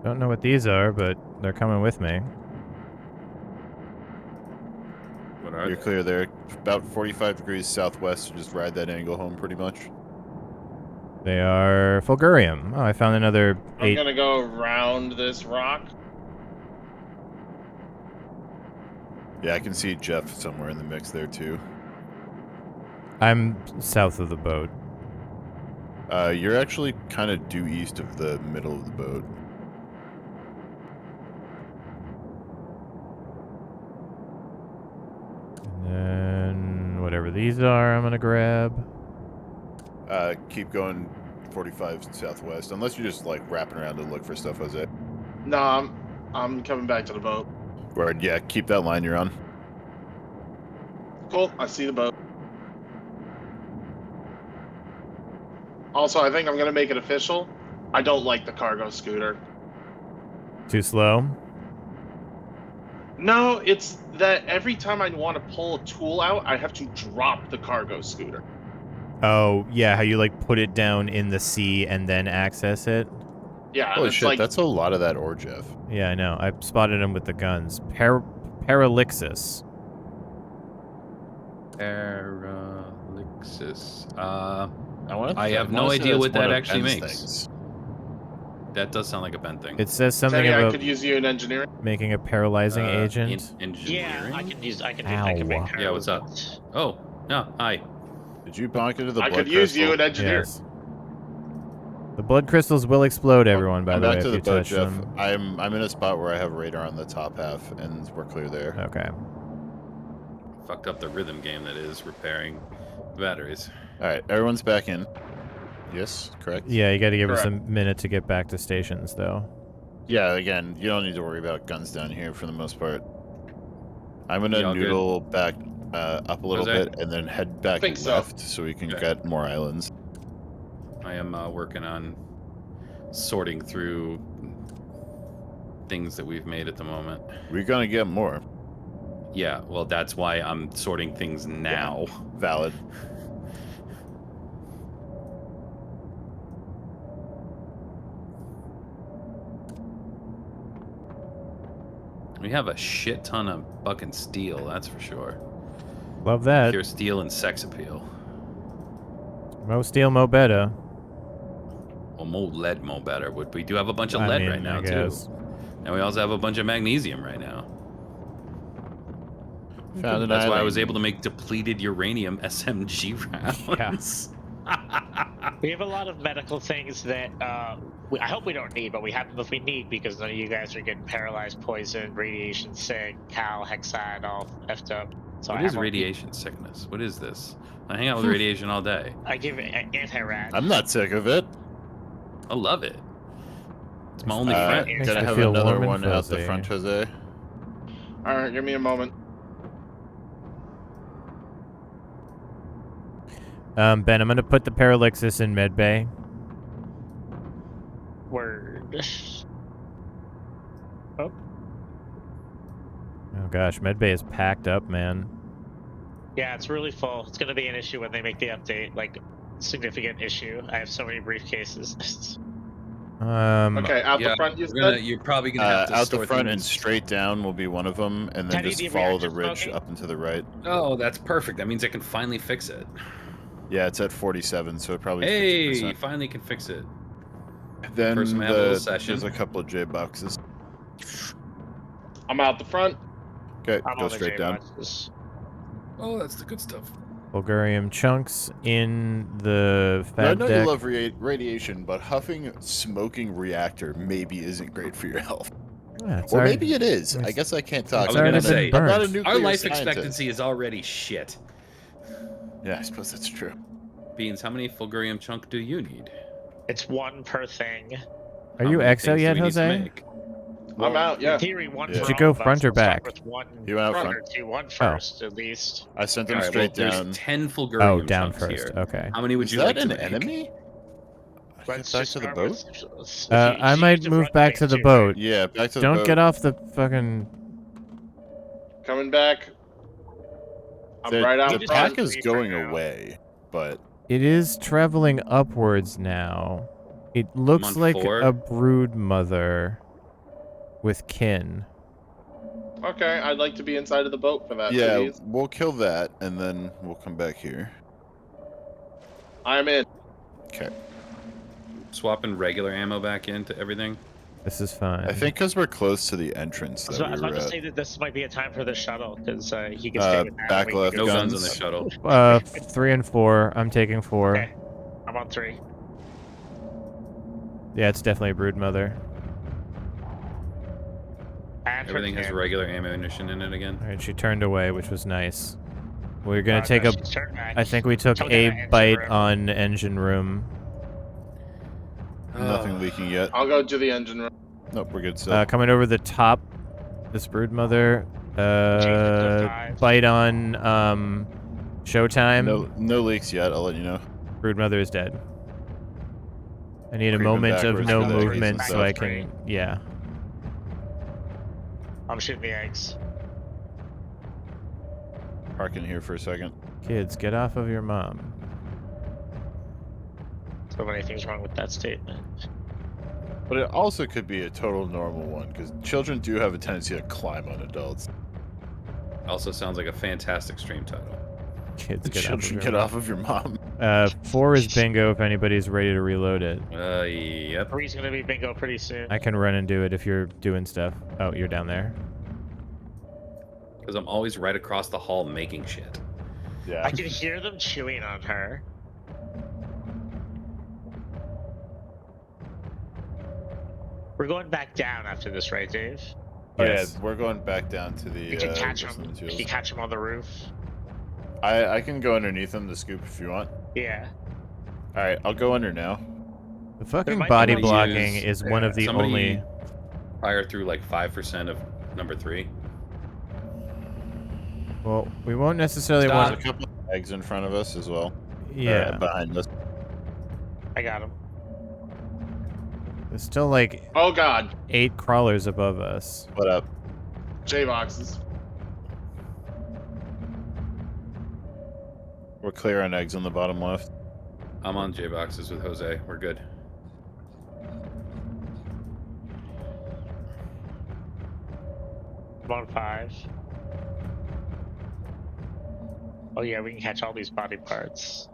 Don't know what these are, but they're coming with me. What are You're they? clear there. About 45 degrees southwest, so just ride that angle home pretty much. They are Fulgurium. Oh, I found another I'm 8. gonna go around this rock. Yeah, I can see Jeff somewhere in the mix there too. I'm south of the boat. You're actually kind of due east of the middle of the boat. And then whatever these are, I'm gonna grab. Keep going 45 southwest, unless you're just like wrapping around to look for stuff, Jose. No, I'm coming back to the boat. Word, yeah, keep that line you're on. Cool, I see the boat. Also, I think I'm gonna make it official. I don't like the cargo scooter. Too slow. No, it's that every time I want to pull a tool out, I have to drop the cargo scooter. Oh, yeah, how you like put it down in the sea and then access it? Yeah, Holy it's shit, like that's a lot of that ore, Jeff. Yeah, I know. I spotted him with the guns. Paralixis. Paralixis. I have no idea what that actually makes. That does sound like a Ben thing. It says something Teddy, I about could use you in engineering. making a paralyzing agent. Engineering? Yeah, I can use. I can Ow. make Yeah, what's up? Oh, no, hi. Did you bonk into the I blood could use you crystal? in engineering. Yes. The blood crystals will explode, everyone, by I'm the way, back if to you the boat, touch Jeff. them. I'm in a spot where I have radar on the top half, and we're clear there. Okay. Fucked up the rhythm game that is repairing batteries. All right, everyone's back in. Yes, correct? Yeah, you gotta give us a Correct. minute to get back to stations, though. Yeah, again, you don't need to worry about guns down here for the most part. I'm going to Y'all good? noodle back up a little Jose? bit and then head back Think so. left so we can Okay. get more islands. I am working on sorting through things that we've made at the moment. We're going to get more. Yeah, well, that's why I'm sorting things now. Valid. We have a shit ton of fucking steel, that's for sure. Love that. Pure steel and sex appeal. Mo steel, mo better. Well, more lead, more better. But we do have a bunch of I lead mean, right now, I too. guess. And we also have a bunch of magnesium right now. Found an That's why I island. was able to make depleted uranium SMG rounds. We have a lot of medical things that I hope we don't need, but we have them if we need because none of you guys are getting paralyzed, poisoned, radiation sick, cal, hexide, all effed up. So What I is have radiation sickness? What is this? I hang out with radiation all day. I give it anti-rad. I'm not sick of it. I love it. It's my only Uh, friend. Makes gonna me have feel another warm and one out the fuzzy. front, Jose. All right, give me a moment. Ben, I'm gonna put the Paralixis in medbay. Word. Oh gosh, medbay is packed up, man. Yeah, it's really full. It's gonna be an issue when they make the update, like significant issue. I have so many briefcases. Okay, out yeah, the front, you said? you're probably gonna have to Out store the front and things. straight down will be one of them, and then Teddy, just the follow the reactor ridge smoking? up and to the right. Oh, that's perfect. That means I can finally fix it. Yeah, it's at 47, so it probably Hey, 50%. finally can fix it. Then First, I'm gonna have a little session. there's a couple of J boxes. I'm out the front. Okay, I'm go on the straight down. J-boxes. Oh, that's the good stuff. Bulgarium chunks in the Now, I fab know deck. you love radiation, but huffing smoking reactor maybe isn't great for your health. Yeah, it's Or already- maybe it is. it's- I guess I can't talk. I was already gonna been say, I'm not a burnt. nuclear Our life scientist. expectancy is already shit. Yeah, I suppose that's true. Beans, how many fulgurium chunk do you need? It's one per thing. Are How you many X out things do yet, we need to Jose? make? I'm out, yeah. In theory, one Did for you all go of us. front or We'll start back? With one You went out Front. front. or two, one first at least. I sent All them right, well, straight down. there's 10 fulgurium Oh, down chunks first. here. Okay. How many would Is you that like to an make? enemy? Get Let's back just to the start boat? with- if I she might needs to move front back face to the too, boat. Yeah, back to the Don't boat. get off the fucking. Coming back. I'm The, right out the just pack front. have is three going for now. away, but It is traveling upwards now. It looks on like 4. a brood mother. with kin. Okay, I'd like to be inside of the boat for that, Yeah, please. we'll kill that, and then we'll come back here. I'm in. Okay. Swapping regular ammo back into everything. This is fine. I think because we're close to the entrance I that was we about were to say at. that this might be a time for the shuttle because he can stay with that. back and we left can No go- guns on the Guns. shuttle. 3 and 4. I'm taking 4. Okay. I'm on 3. Yeah, it's definitely a brood mother. And for Everything has Ken. regular ammunition in it again. All right, she turned away, which was nice. We're gonna take no, a. she's turned back. I think we took Took a out engine bite room. on engine room. Nothing leaking yet. I'll go to the engine room. Nope, we're good still. Coming over the top. This brood mother. Change it to 5. Bite on Showtime. No leaks yet. I'll let you know. Brood mother is dead. I need a Creeping moment of backwards no for the trees movement and so stuff. I can. Yeah. I'm shooting the eggs. Park in here for a second. Kids, get off of your mom. So many things wrong with that statement. But it also could be a total normal one, because children do have a tendency to climb on adults. Also sounds like a fantastic stream title. Kids, get Children off get of off of your mom. your mom. 4 is bingo if anybody's ready to reload it. Yep. 3's gonna be bingo pretty soon. I can run and do it if you're doing stuff. Oh, you're down there. Because I'm always right across the hall making shit. Yeah. I can hear them chewing on her. We're going back down after this, right, Dave? Oh Yes. yeah, we're going back down to the. We can catch Western them. Materials. Can you catch them on the roof? I can go underneath them to scoop if you want. Yeah. All right, I'll go under now. The fucking might be body one blocking use- is one of the somebody only. Fire through like 5% of number 3. Well, we won't necessarily Stop. There's a want. couple of eggs in front of us as well. Yeah. Behind us. I got him. There's still like Oh god, 8 crawlers above us. What up? J-boxes. We're clear on eggs on the bottom left. I'm on J boxes with Jose. We're good. I'm on 5. Oh yeah, we can catch all these body parts.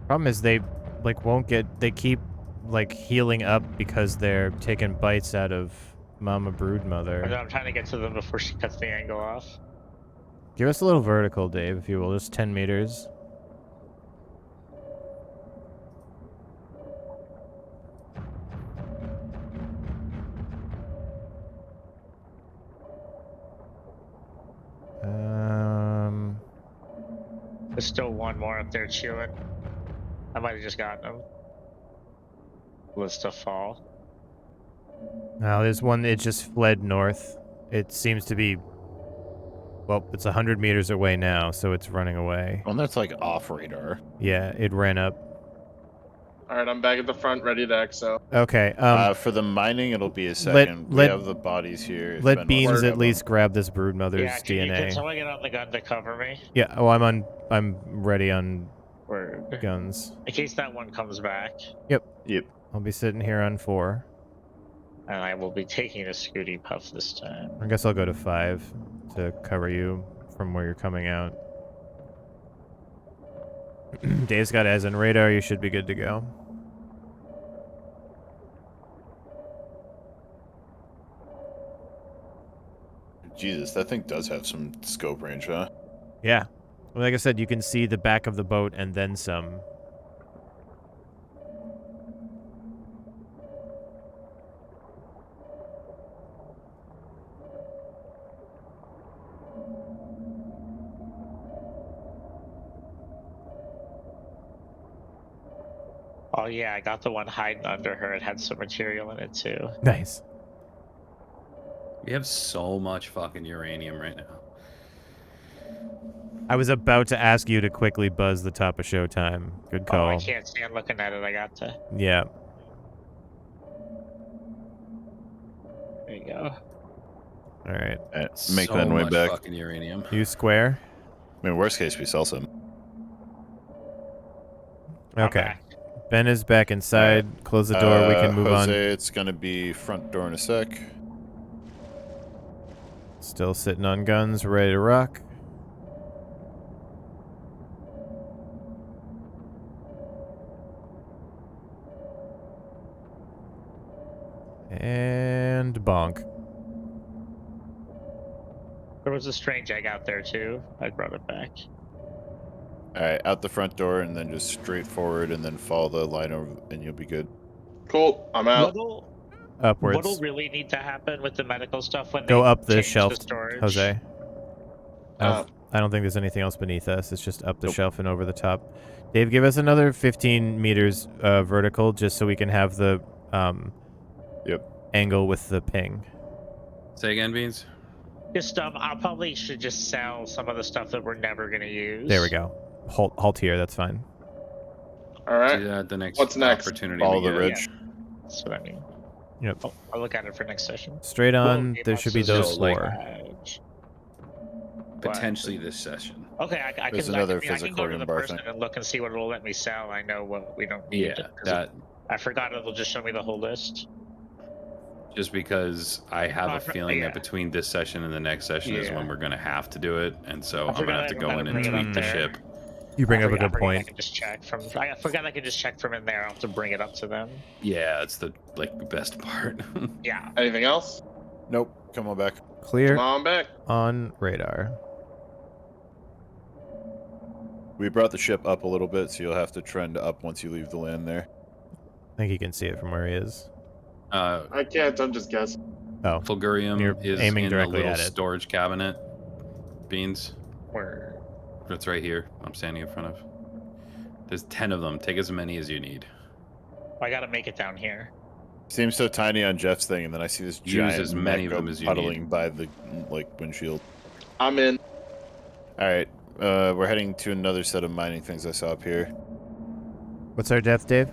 Problem is they like won't get. They keep like healing up because they're taking bites out of Mama Brood I know, Mother. I'm trying to get to them before she cuts the angle off. Give us a little vertical, Dave, if you will. Just 10 meters. There's still one more up there chewing. I might have just gotten him. List of fall. Now there's one that just fled north. It seems to be. Well, it's 100 meters away now, so it's running away. One that's like off radar. Yeah, it ran up. Alright, I'm back at the front, ready to exo. Okay. For the mining, it'll be a second. We have the bodies here. if Ben Let wants Beans to at grab least grab this brood mother's Yeah, can DNA. someone get on the gun to cover me? Yeah. Oh, I'm ready on Word. guns. In case that one comes back. them. Yep. I'll be sitting here on 4. And I will be taking a Scooty Puff this time. I guess I'll go to 5 to cover you from where you're coming out. Dave's got as in radar. You should be good to go. Jesus, that thing does have some scope range, huh? Yeah. Well, like I said, you can see the back of the boat and then some. Oh yeah, I got the one hiding under her. It had some material in it too. Nice. We have so much fucking uranium right now. I was about to ask you to quickly buzz the top of Showtime. Good Oh, I call. can't stand looking at it. I got to. Yeah. There you go. All right. Make so that way much back. fucking uranium. You square. I mean, worst case, we sell some. I'm Okay. back. Ben is back inside. Close the door. We can move Jose, on. it's gonna be front door in a sec. Still sitting on guns, ready to rock. And bonk. There was a strange egg out there too. I brought it back. Alright, out the front door and then just straight forward and then follow the line over and you'll be good. Cool. I'm out. Upwards. What'll really need to happen with the medical stuff when Go they up the change shelf, the storage? Jose. Uh, I don't think there's anything else beneath us. It's just up the shelf and over the top. Dave, give us another 15 meters vertical just so we can have the angle with the ping. Say again, Beans. Just I probably should just sell some of the stuff that we're never gonna use. There we go. Halt here. That's fine. all right. Do that at the next What's next? opportunity. Follow we the get. ridge. That's what I mean. Yep. I'll look at it for next session. Straight on. Well, There should be boxes those So, like, four. Potentially this session. Okay, I There's can. another I can physical go to the room bar person thing. and look and see what it'll let me sell. I know what we don't need. Yeah, that I forgot it'll just show me the whole list. just because I have Oh, a feeling yeah. that between this session and the next session is Yeah. when we're gonna have to do it, and so I I'm gonna forgot have to I go had in to and bring it up tweak the there. ship. You bring I up a forgot- good I point. can just check from. I forgot I could just check from in there. I'll have to bring it up to them. Yeah, it's the best part. Yeah. Anything else? Nope. Come on back. Clear Come on back. on radar. We brought the ship up a little bit, so you'll have to trend up once you leave the land there. I think you can see it from where he is. I can't. I'm just guessing. Oh, Fulgurium You're is aiming in the directly little at it. storage cabinet. Beans. Where? That's right here. I'm standing in front of. There's 10 of them. Take as many as you need. I gotta make it down here. Seems so tiny on Jeff's thing, and then I see this Use giant as many of mech them as you puddling need. by the windshield. I'm in. All right, we're heading to another set of mining things I saw up here. what's our depth, Dave?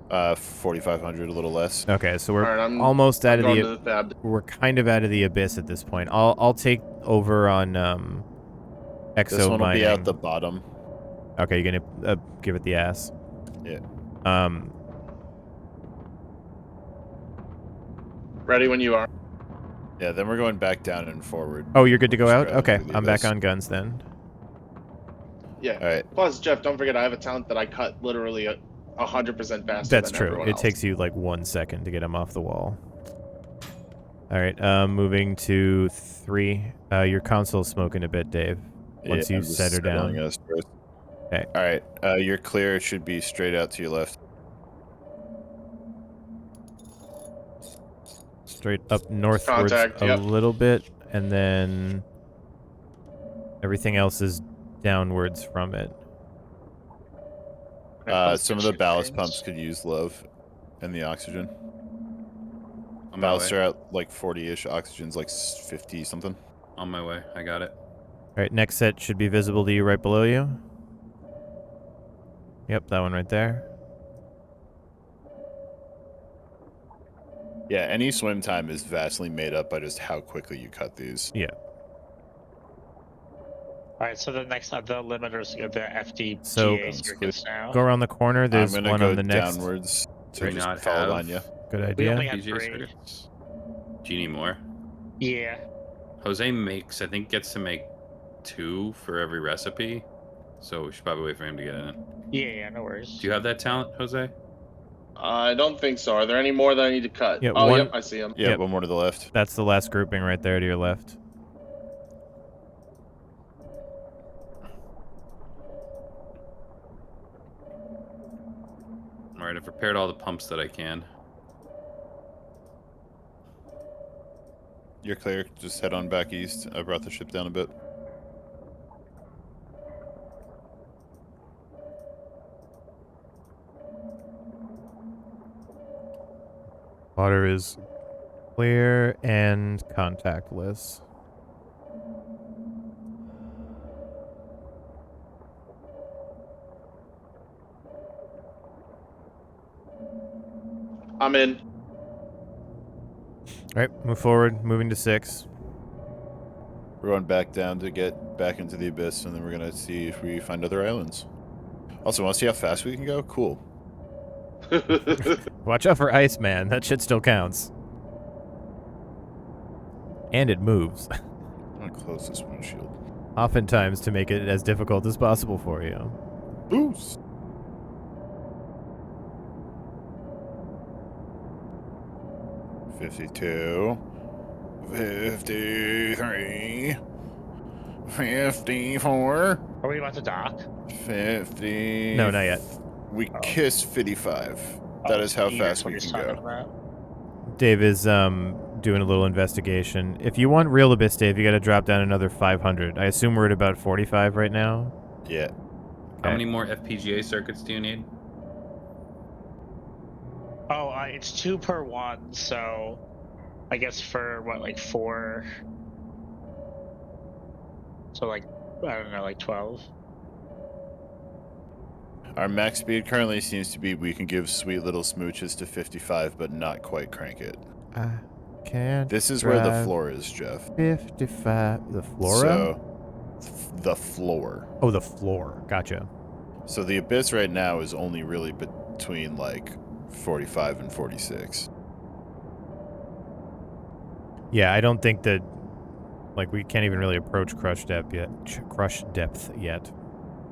4,500, a little less. Okay, so we're All right, I'm almost out of going the. to the fab. We're kind of out of the abyss at this point. I'll take over on exo This one will mining. be out the bottom. Okay, you're gonna give it the ass. Yeah. Ready when you are. Yeah, then we're going back down and forward. Oh, you're good to go Just out. driving Okay, through the I'm back abyss. on guns then. Yeah. All right. Plus, Jeff, don't forget I have a talent that I cut literally 100% faster. That's than true. everyone It else. takes you like 1 second to get him off the wall. All right, moving to 3. Your console's smoking a bit, Dave. Once Yeah, you I'm just set her settling down. us first. Okay. All right, you're clear. It should be straight out to your left. Straight up northwards Contact, a yep. little bit, and then everything else is downwards from it. Some of the ballast pumps could use love and the oxygen. On my Ballasts way. are at like 40-ish. Oxygen's like 50 something. On my way. I got it. All right, next set should be visible to you right below you. Yep, that one right there. Yeah, any swim time is vastly made up by just how quickly you cut these. Yeah. All right, so the next the limiters, the FDGA So- circuits now. Go around the corner. There's I'm gonna one go on the next. downwards to Do we just not follow have on you. Good We only idea. have PJ 3. circuits? Do you need more? Yeah. Jose makes, I think, gets to make 2 for every recipe. So we should probably wait for him to get in. Yeah, no worries. Do you have that talent, Jose? I don't think so. Are there any more that I need to cut? Yeah, oh, one- yep, I see them. Yeah, Yep. one more to the left. That's the last grouping right there to your left. Alright, I've prepared all the pumps that I can. You're clear. Just head on back east. I brought the ship down a bit. Water is clear and contactless. I'm in. All right, move forward. Moving to 6. We're going back down to get back into the abyss, and then we're gonna see if we find other islands. Also, want to see how fast we can go? Cool. Watch out for ice, man. That shit still counts. And it moves. I'm gonna close this windshield. Oftentimes to make it as difficult as possible for you. Boost. $52, $53, $54, Are we about to dock? $50. No, not yet. We kiss 55. That is how fast we can go. Dave is doing a little investigation. If you want real abyss, Dave, you got to drop down another 500. I assume we're at about 45 right now. Yeah. How many more FPGA circuits do you need? Oh, it's 2 per one, so I guess for what, like 4? So like, I don't know, like 12. Our max speed currently seems to be we can give sweet little smooches to 55, but not quite crank it. I can't. This is where the drive floor is, Jeff. 55. The flora? So, the floor. Oh, the floor. Gotcha. So the abyss right now is only really between like 45 and 46. Yeah, I don't think that, like, we can't even really approach crush depth yet.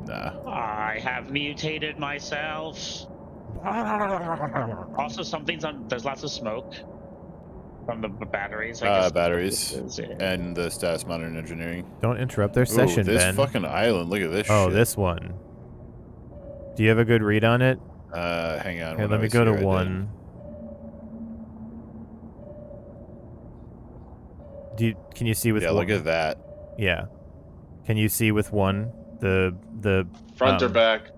Nah. I have mutated myself. Also, there's lots of smoke from the batteries. I guess Batteries is, yeah. and the status monitor engineering. Don't interrupt their session, this Ben. fucking island. Look at this Oh, shit. this one. Do you have a good read on it? Hang on. Okay, when let I me was go to here, I did. 1. Can you see with Yeah, 1? look at that. Yeah. Can you see with 1 the Front or back?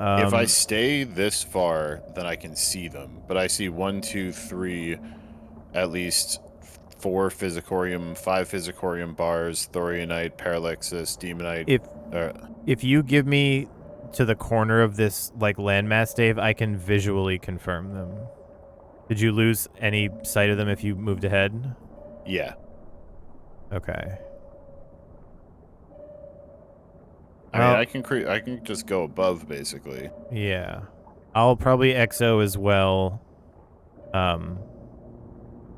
If I stay this far, then I can see them. But I see 1, 2, 3, at least 4 Physicorium, 5 Physicorium bars, Thorianite, Parallaxis, Demonite. If you give me to the corner of this like landmass, Dave, I can visually confirm them. Did you lose any sight of them if you moved ahead? Yeah. Okay. I mean, I can just go above, basically. Yeah. I'll probably XO as well,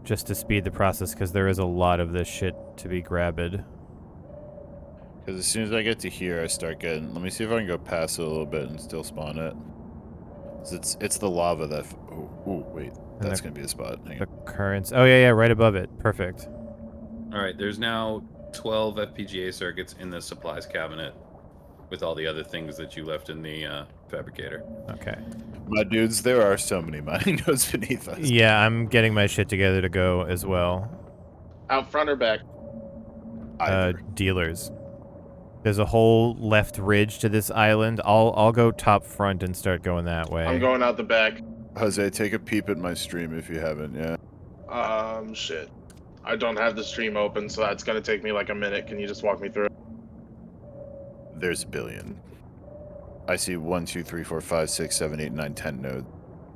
just to speed the process, because there is a lot of this shit to be grabbed. Because as soon as I get to here, I start getting... Let me see if I can go past it a little bit and still spawn it. It's the lava that... Oh, wait. That's going to be a spot. Hang The on. currents... Oh, yeah, right above it. Perfect. All right, there's now 12 FPGA circuits in the supplies cabinet with all the other things that you left in the fabricator. Okay. My dudes, there are so many mining nodes beneath us. Yeah, I'm getting my shit together to go as well. Out front or back? Dealers. There's a whole left ridge to this island. I'll go top front and start going that way. I'm going out the back. Jose, take a peep at my stream if you haven't, yeah. Shit. I don't have the stream open, so that's gonna take me like a minute. Can you just walk me through it? There's a billion. I see 1, 2, 3, 4, 5, 6, 7, 8, 9, 10 nodes.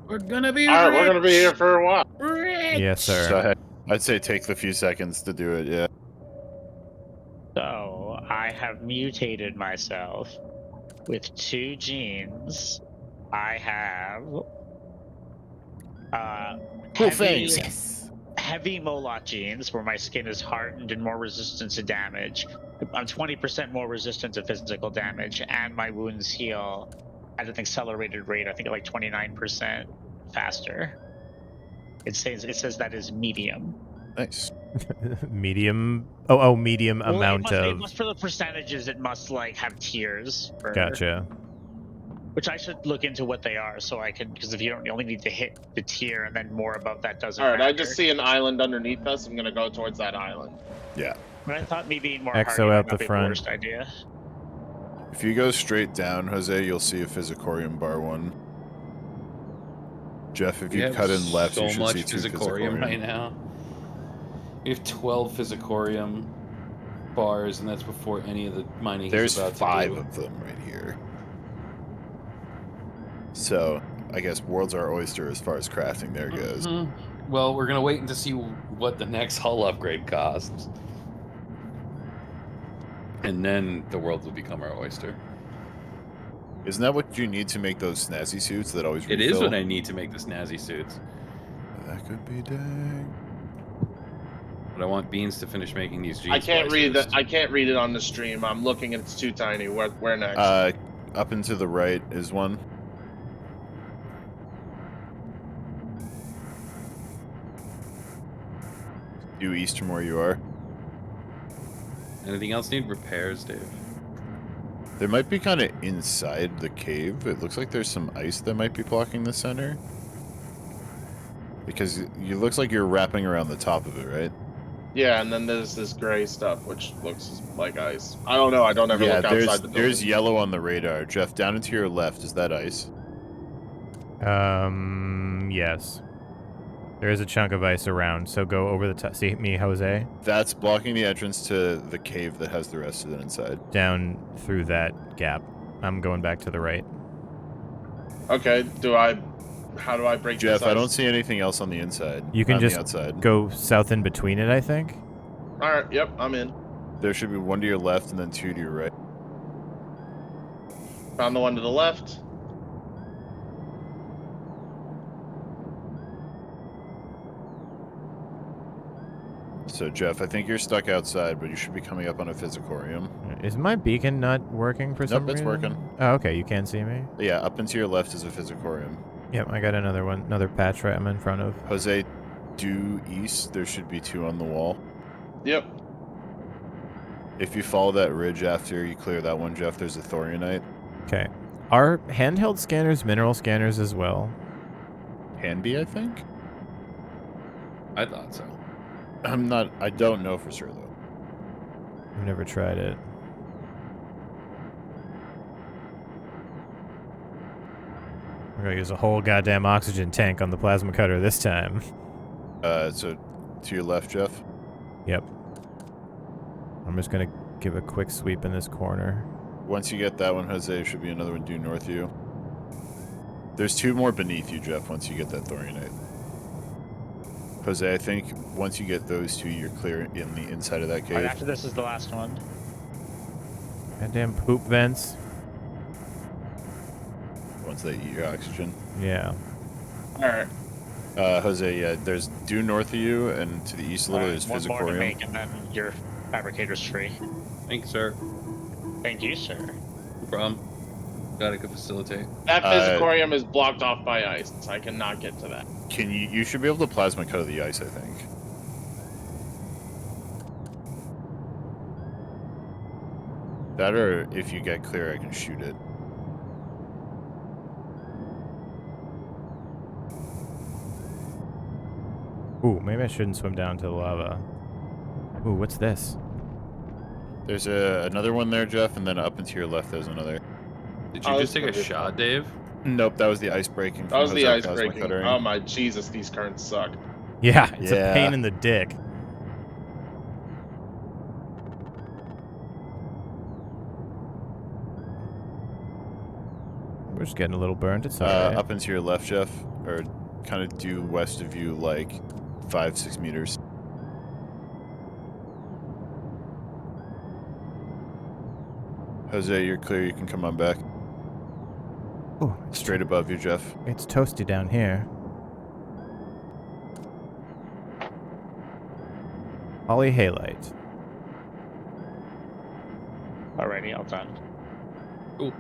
We're gonna be Alright, we're gonna be here for a while. rich. Yes, sir. So I'd say take the few seconds to do it, yeah. So I have mutated myself with 2 genes. I have heavy Moloch genes, where my skin is hardened and more resistant to damage. I'm 20% more resistant to physical damage, and my wounds heal at an accelerated rate. I think like 29% faster. It says that is medium. Nice. Medium. Oh, medium Well, amount it of. must, for the percentages, it must like have tiers. Gotcha. Which I should look into what they are, so I can, because if you only need to hit the tier, and then more above that doesn't Alright, matter. I just see an island underneath us. I'm gonna go towards that island. Yeah. But I thought me being more Exo hardy out might the not be front. the worst idea. If you go straight down, Jose, you'll see a Physicorium bar 1. Jeff, if We you have cut in left, so you should much see 2 Physicorium right now. We have 12 Physicorium bars, and that's before any of the mining There's is about 5 to do. of them right here. So, I guess world's our oyster as far as crafting there goes. Mm-hmm. Well, we're gonna wait to see what the next hull upgrade costs, and then the world will become our oyster. Isn't that what you need to make those snazzy suits that always It refill? is what I need to make the snazzy suits. That could be dang. But I want Beans to finish making these jeans. I can't read that. first. I can't read it on the stream. I'm looking. It's too tiny. Where next? Up and to the right is one. Due east from where you are. Anything else need repairs, Dave? There might be kind of inside the cave. It looks like there's some ice that might be blocking the center. Because it looks like you're wrapping around the top of it, right? Yeah, and then there's this gray stuff which looks like ice. I don't know. I don't ever look outside the building. There's yellow on the radar. Jeff, down and to your left, is that ice? Yes. There is a chunk of ice around, so go over the top. See me, Jose? That's blocking the entrance to the cave that has the rest of it inside. Down through that gap. I'm going back to the right. Okay. How do I break Jeff, this ice? I don't see anything else on the inside. You can on just the outside. go south in between it, I think. All right. Yep. I'm in. There should be one to your left and then two to your right. Found the one to the left. So, Jeff, I think you're stuck outside, but you should be coming up on a physicorium. Is my beacon not working for some Nope, it's reason? working. Oh, okay. You can see me? Yeah, up and to your left is a physicorium. Yep, I got another one. Another patch right I'm in front of. Jose, due east, there should be two on the wall. Yep. If you follow that ridge after you clear that one, Jeff, there's a thorianite. Okay. Are handheld scanners mineral scanners as well? Can be, I think. I thought so. I don't know for sure, though. I've never tried it. We're gonna use a whole goddamn oxygen tank on the plasma cutter this time. So, to your left, Jeff. Yep. I'm just gonna give a quick sweep in this corner. Once you get that one, Jose, there should be another one due north of you. There's two more beneath you, Jeff, once you get that thorianite. Jose, I think once you get those two, you're clear in the inside of that cave. Right after this is the last one. Goddamn poop vents. Once they eat your oxygen. Yeah. All right. Jose, yeah, there's due north of you, and to the east a little, there's One more to physicorium. make, and then your fabricator's free. Thanks, sir. Thank you, sir. No problem. Glad I could facilitate. That physicorium is blocked off by ice. I cannot get to that. You should be able to plasma cut the ice, I think. That, or if you get clear, I can shoot it. Ooh, maybe I shouldn't swim down to the lava. Ooh, what's this? There's another one there, Jeff, and then up and to your left there's another. Did you just take a shot, Dave? Nope, that was the ice breaking. That was the Jose ice plasma breaking. cuttering. Oh my Jesus, these currents suck. Yeah, it's a Yeah. pain in the dick. We're just getting a little burnt. It's alright. Up and to your left, Jeff, or kind of due west of you, like 5-6 meters. Jose, you're clear. You can come on back. Ooh, Straight above you, Jeff. it's toasty down here. Polyhalite. Alrighty, all done. Ooh.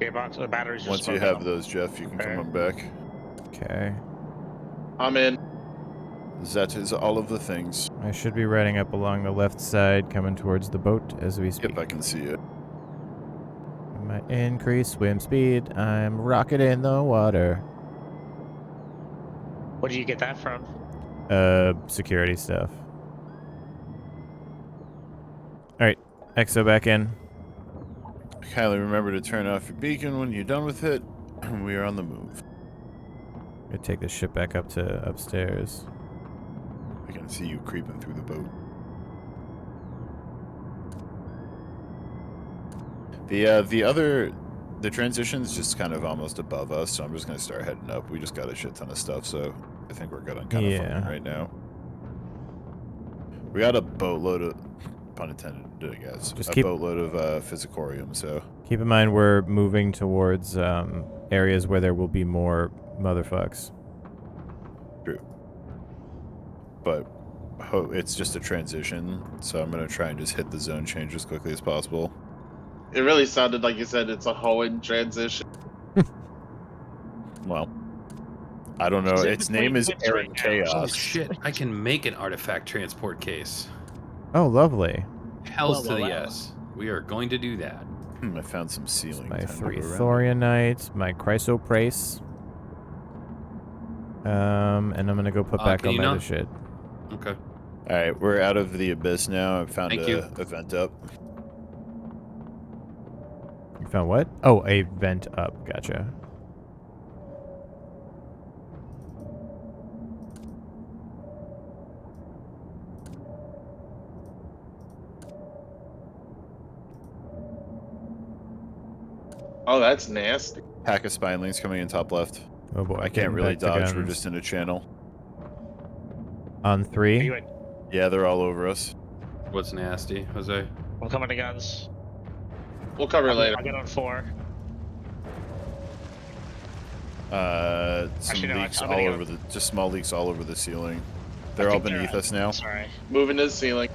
Gearbox, the batteries are Once you smoking have up. those, Jeff, you can Okay. come on back. Okay. I'm in. That is all of the things. I should be riding up along the left side, coming towards the boat as we speak. Yep, I can see it. My increased swim speed. I'm rocketing the water. Where did you get that from? Security stuff. Alright, EXO back in. Kindly remember to turn off your beacon when you're done with it. We are on the move. Gonna take the ship back up to upstairs. I can see you creeping through the boat. The transition's just kind of almost above us, so I'm just gonna start heading up. We just got a shit ton of stuff, so I think we're good on kind of funding right now. We got a boatload of, pun intended, I guess, boatload of physicorium, so. Keep in mind we're moving towards areas where there will be more motherfucks. True. But it's just a transition, so I'm gonna try and just hit the zone change as quickly as possible. It really sounded like you said it's a Hoenn transition. Well, I don't know. Its name is Aaron Chaos. Oh shit! I can make an artifact transport case. Oh, lovely. Hells to the yes. We are going to do that. I found some ceiling. My 3 Thorianite, my Chrysoprase. And I'm gonna go put back all my other shit. Okay. All right, we're out of the abyss now. I found a vent up. You found what? Oh, a vent up. Gotcha. Oh, that's nasty. Pack of spinelings coming in top left. Oh boy, I can't really dodge. We're just in a channel. On 3? Yeah, they're all over us. What's nasty, Jose? I'm coming to guns. We'll cover it later. I'll get on 4. Some leaks all over just small leaks all over the ceiling. They're all beneath us now. Sorry. Moving to the ceiling.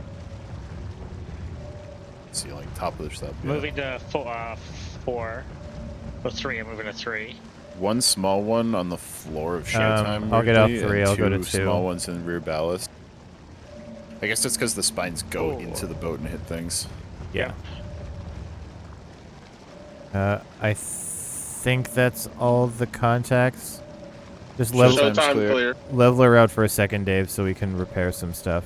Ceiling, top of the stuff. Yeah. Moving to 4. Or 3. I'm moving to 3. One small one on the floor of Showtime. I'll get out 3. I'll go to 2. Small ones in rear ballast. I guess that's because the spines go into the boat and hit things. Yeah. I think that's all the contacts. Just Showtime clear. Level her out for a second, Dave, so we can repair some stuff.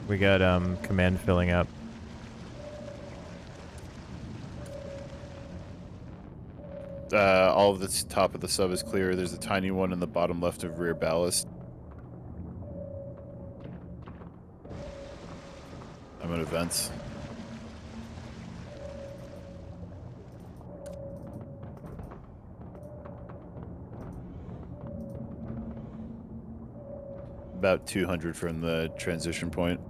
We got command filling up. All of the top of the sub is clear. There's a tiny one in the bottom left of rear ballast. I'm at events. About 200 from the transition point.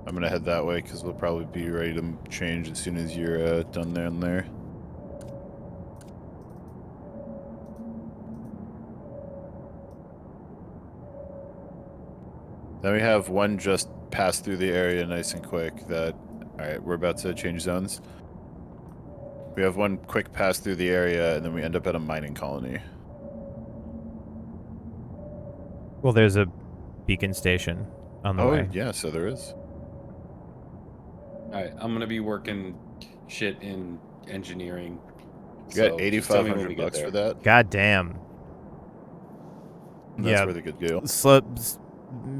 I'm gonna head that way because we'll probably be ready to change as soon as you're done down there. Then we have one just pass through the area nice and quick that... Alright, we're about to change zones. We have one quick pass through the area and then we end up at a mining colony. Well, there's a beacon station on the way. Oh, yeah, so there is. Alright, I'm gonna be working shit in engineering. You got $8,500 for that? God damn. That's really good deal.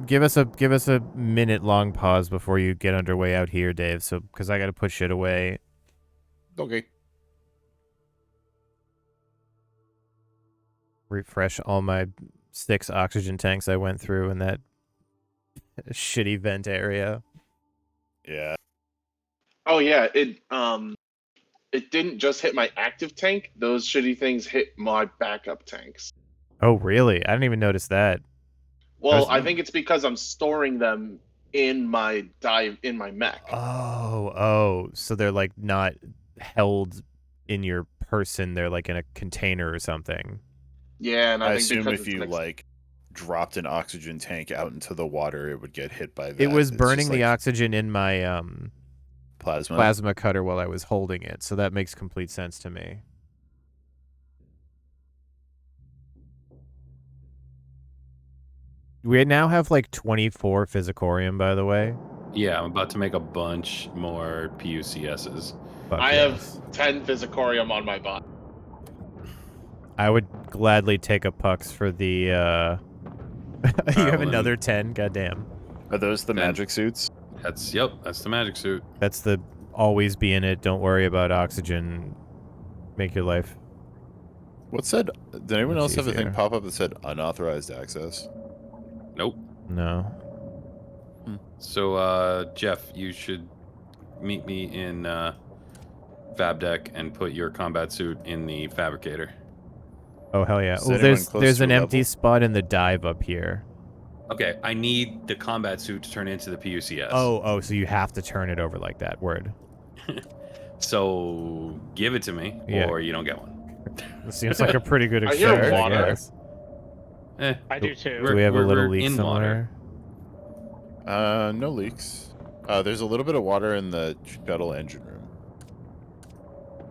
Give us a minute long pause before you get underway out here, Dave. So, because I got to put shit away. Okay. Refresh all my 6 oxygen tanks I went through in that shitty vent area. Yeah. Oh yeah, it didn't just hit my active tank. Those shitty things hit my backup tanks. Oh really? I didn't even notice that. Well, I think it's because I'm storing them in my mech. Oh, so they're like not held in your person. They're like in a container or something. Yeah, and I think assume if you like dropped an oxygen tank out into the water, it would get hit by that. It was burning the oxygen in my plasma cutter while I was holding it, so that makes complete sense to me. We now have like 24 Physicorium, by the way. Yeah, I'm about to make a bunch more PUCSs. I have 10 Physicorium on my bot. I would gladly take a pucks for the, you have another 10? Goddamn. Are those the magic suits? That's the magic suit. That's the always be in it, don't worry about oxygen, make your life. What said? Did anyone else have a thing pop up that said unauthorized access? Nope. No. So, Jeff, you should meet me in Fab Deck and put your combat suit in the fabricator. Oh hell yeah! Is Well, anyone close there's to an a empty level? spot in the dive up here. Okay, I need the combat suit to turn into the PUCS. Oh, so you have to turn it over like that. Word. So give it to me, Yeah. or you don't get one. This seems like a pretty good I hear exchange, I water. guess. I do too. Do we have a little we're leak in somewhere? No leaks. There's a little bit of water in the shuttle engine room.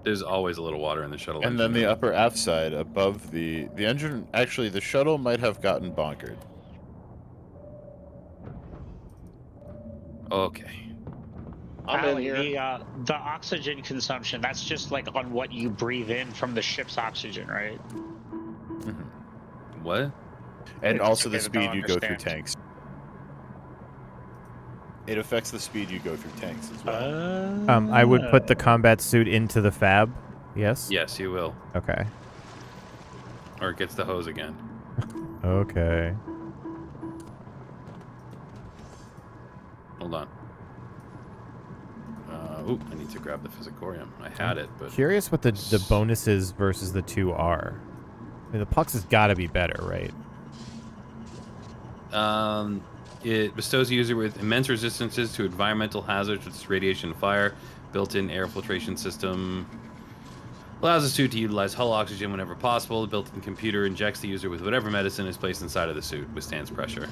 There's always a little water in the shuttle. And then engine the room. upper aft side above the engine, actually the shuttle might have gotten bonkered. Okay. I'm in Allie, here. the oxygen consumption, that's just like on what you breathe in from the ship's oxygen, right? What? And It's also okay the to don't speed you go through understand. tanks. It affects the speed you go through tanks as well. I would put the combat suit into the fab. Yes. Yes, you will. Okay. Or it gets the hose again. Okay. Hold on. Ooh, I need to grab the Physicorium. I had it, but Curious what the bonuses versus the 2 are. I mean, the Pux has got to be better, right? it bestows the user with immense resistances to environmental hazards with its radiation and fire, built-in air filtration system. Allows the suit to utilize hull oxygen whenever possible. The built-in computer injects the user with whatever medicine is placed inside of the suit. Withstands pressure.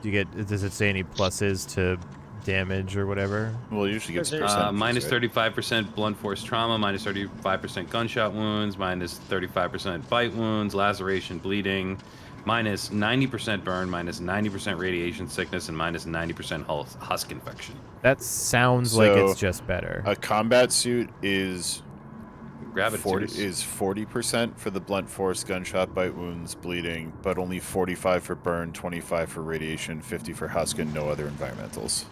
Does it say any pluses to damage or whatever? Well, it usually gets Is it- percentages, Minus right? 35% blunt force trauma, minus 35% gunshot wounds, minus 35% bite wounds, laceration, bleeding, minus 90% burn, minus 90% radiation sickness, and minus 90% husk infection. That sounds like it's So, just better. A combat suit is Grab it, 40% for the blunt force, gunshot, bite wounds, bleeding, but only 45 for burn, 25 for radiation, 50 for husk, and no other environmentals.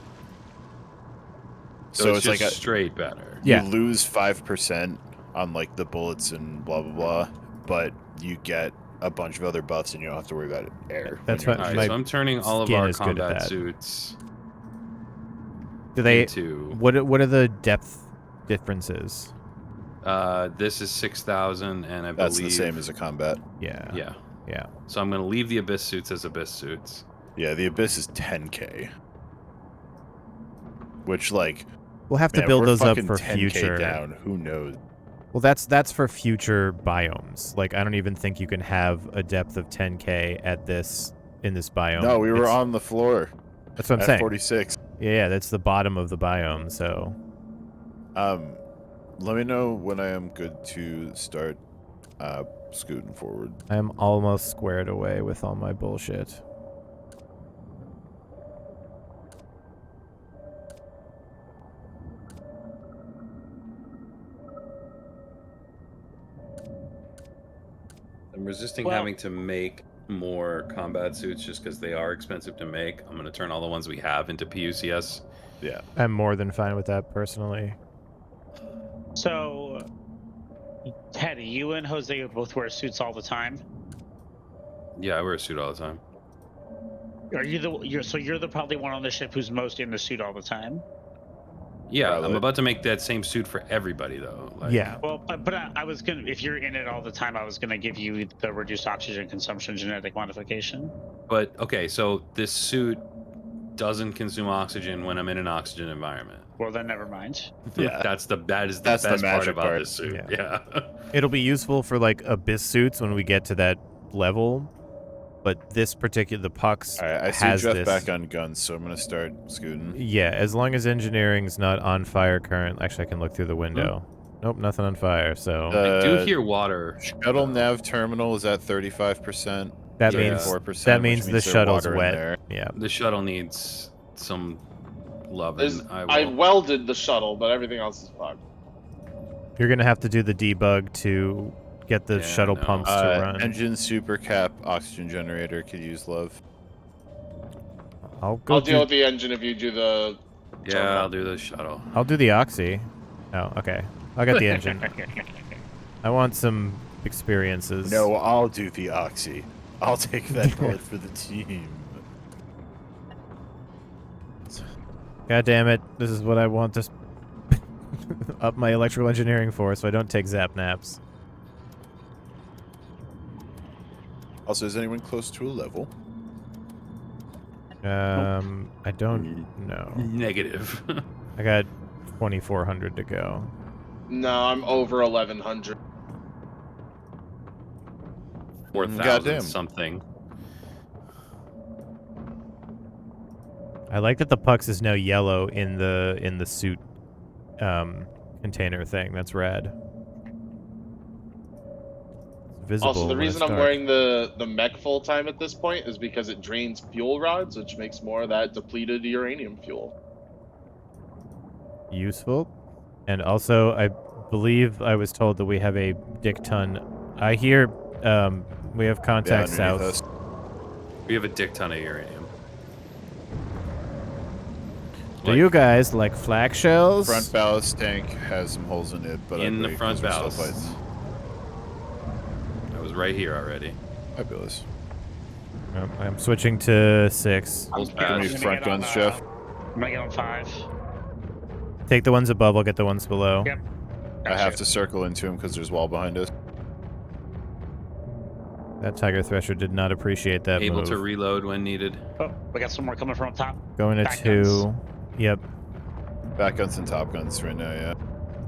So it's like just straight better. Yeah. You lose 5% on like the bullets and blah blah blah, but you get a bunch of other buffs and you don't have to worry about air. That's when what you're Alright, my so I'm turning all of skin our is good at combat that. suits Do they? into... What are the depth differences? This is 6,000, and I That's believe... the same as a combat. Yeah. Yeah. Yeah. So I'm going to leave the Abyss suits as Abyss suits. Yeah, the Abyss is 10k. Which, like, We'll have man, to if build we're those up fucking for 10K future. down, who knows? Well, that's for future biomes. Like, I don't even think you can have a depth of 10k in this biome. No, we were It's- on the floor That's what I'm at saying. 46. Yeah, that's the bottom of the biome. So Let me know when I am good to start scooting forward. I'm almost squared away with all my bullshit. I'm resisting Well- having to make more combat suits just because they are expensive to make. I'm going to turn all the ones we have into PUCS. Yeah. I'm more than fine with that personally. So, Teddy, you and Jose both wear suits all the time. Yeah, I wear a suit all the time. Are you you're the probably one on the ship who's most in the suit all the time? Yeah, Probably. I'm about to make that same suit for everybody, though. Like, Yeah. Well, but I was gonna, if you're in it all the time, I was gonna give you the reduced oxygen consumption genetic modification. But, okay, so this suit doesn't consume oxygen when I'm in an oxygen environment. Well, then never mind. Yeah. That is the That's the best part magic about part. this suit. Yeah. Yeah. It'll be useful for like abyss suits when we get to that level, but this particular the Pux All right, I see has Jeff this. back on guns, so I'm gonna start scooting. Yeah, as long as engineering's not on fire current. Actually, I can look through the window. Nope, nothing on fire. So I do Uh, hear water. Shuttle nav terminal is at 35%. that yeah. means 4%, that which means the there's shuttle's water in wet. there. Yeah. The shuttle needs some loving. I welded the shuttle, but everything else is fucked. You're gonna have to do the debug to get the Yeah, shuttle no. pumps to run. Engine super cap oxygen generator could use love. I'll go I'll deal do. with the engine if you do the. Yeah, I'll do the shuttle. I'll do the oxy. Oh, okay. I got the engine. I want some experiences. No, I'll do the oxy. I'll take that bullet for the team. God damn it. This is what I want to up my electrical engineering for so I don't take zap naps. Also, is anyone close to a level? I don't know. Negative. I got 2,400 to go. No, I'm over 1100. 4,000 Goddamn. something. I like that the Pux is now yellow in the suit container thing. That's rad. It's visible Also, the when reason it's I'm dark. wearing the mech full time at this point is because it drains fuel rods, which makes more of that depleted uranium fuel. Useful. And also, I believe I was told that we have a dick ton. I hear we have contact Yeah, south. underneath us. We have a dick ton of uranium. Do you guys like flak shells? Front ballast tank has some holes in it, but In I the break front 'cause we're ballast. sulfites. I was right here already. Fabulous. Oh, I'm switching to 6. Full Give pass. me gonna front get on, guns, Jeff. I'm gonna get on 5. Take the ones above, I'll get the ones below. Yep. I have to circle into him because there's wall behind us. That Tiger Thresher did not appreciate that Able move. to reload when needed. Oh, we got some more coming from top. Going to back 2. Yep. Back guns and top guns right now, yeah.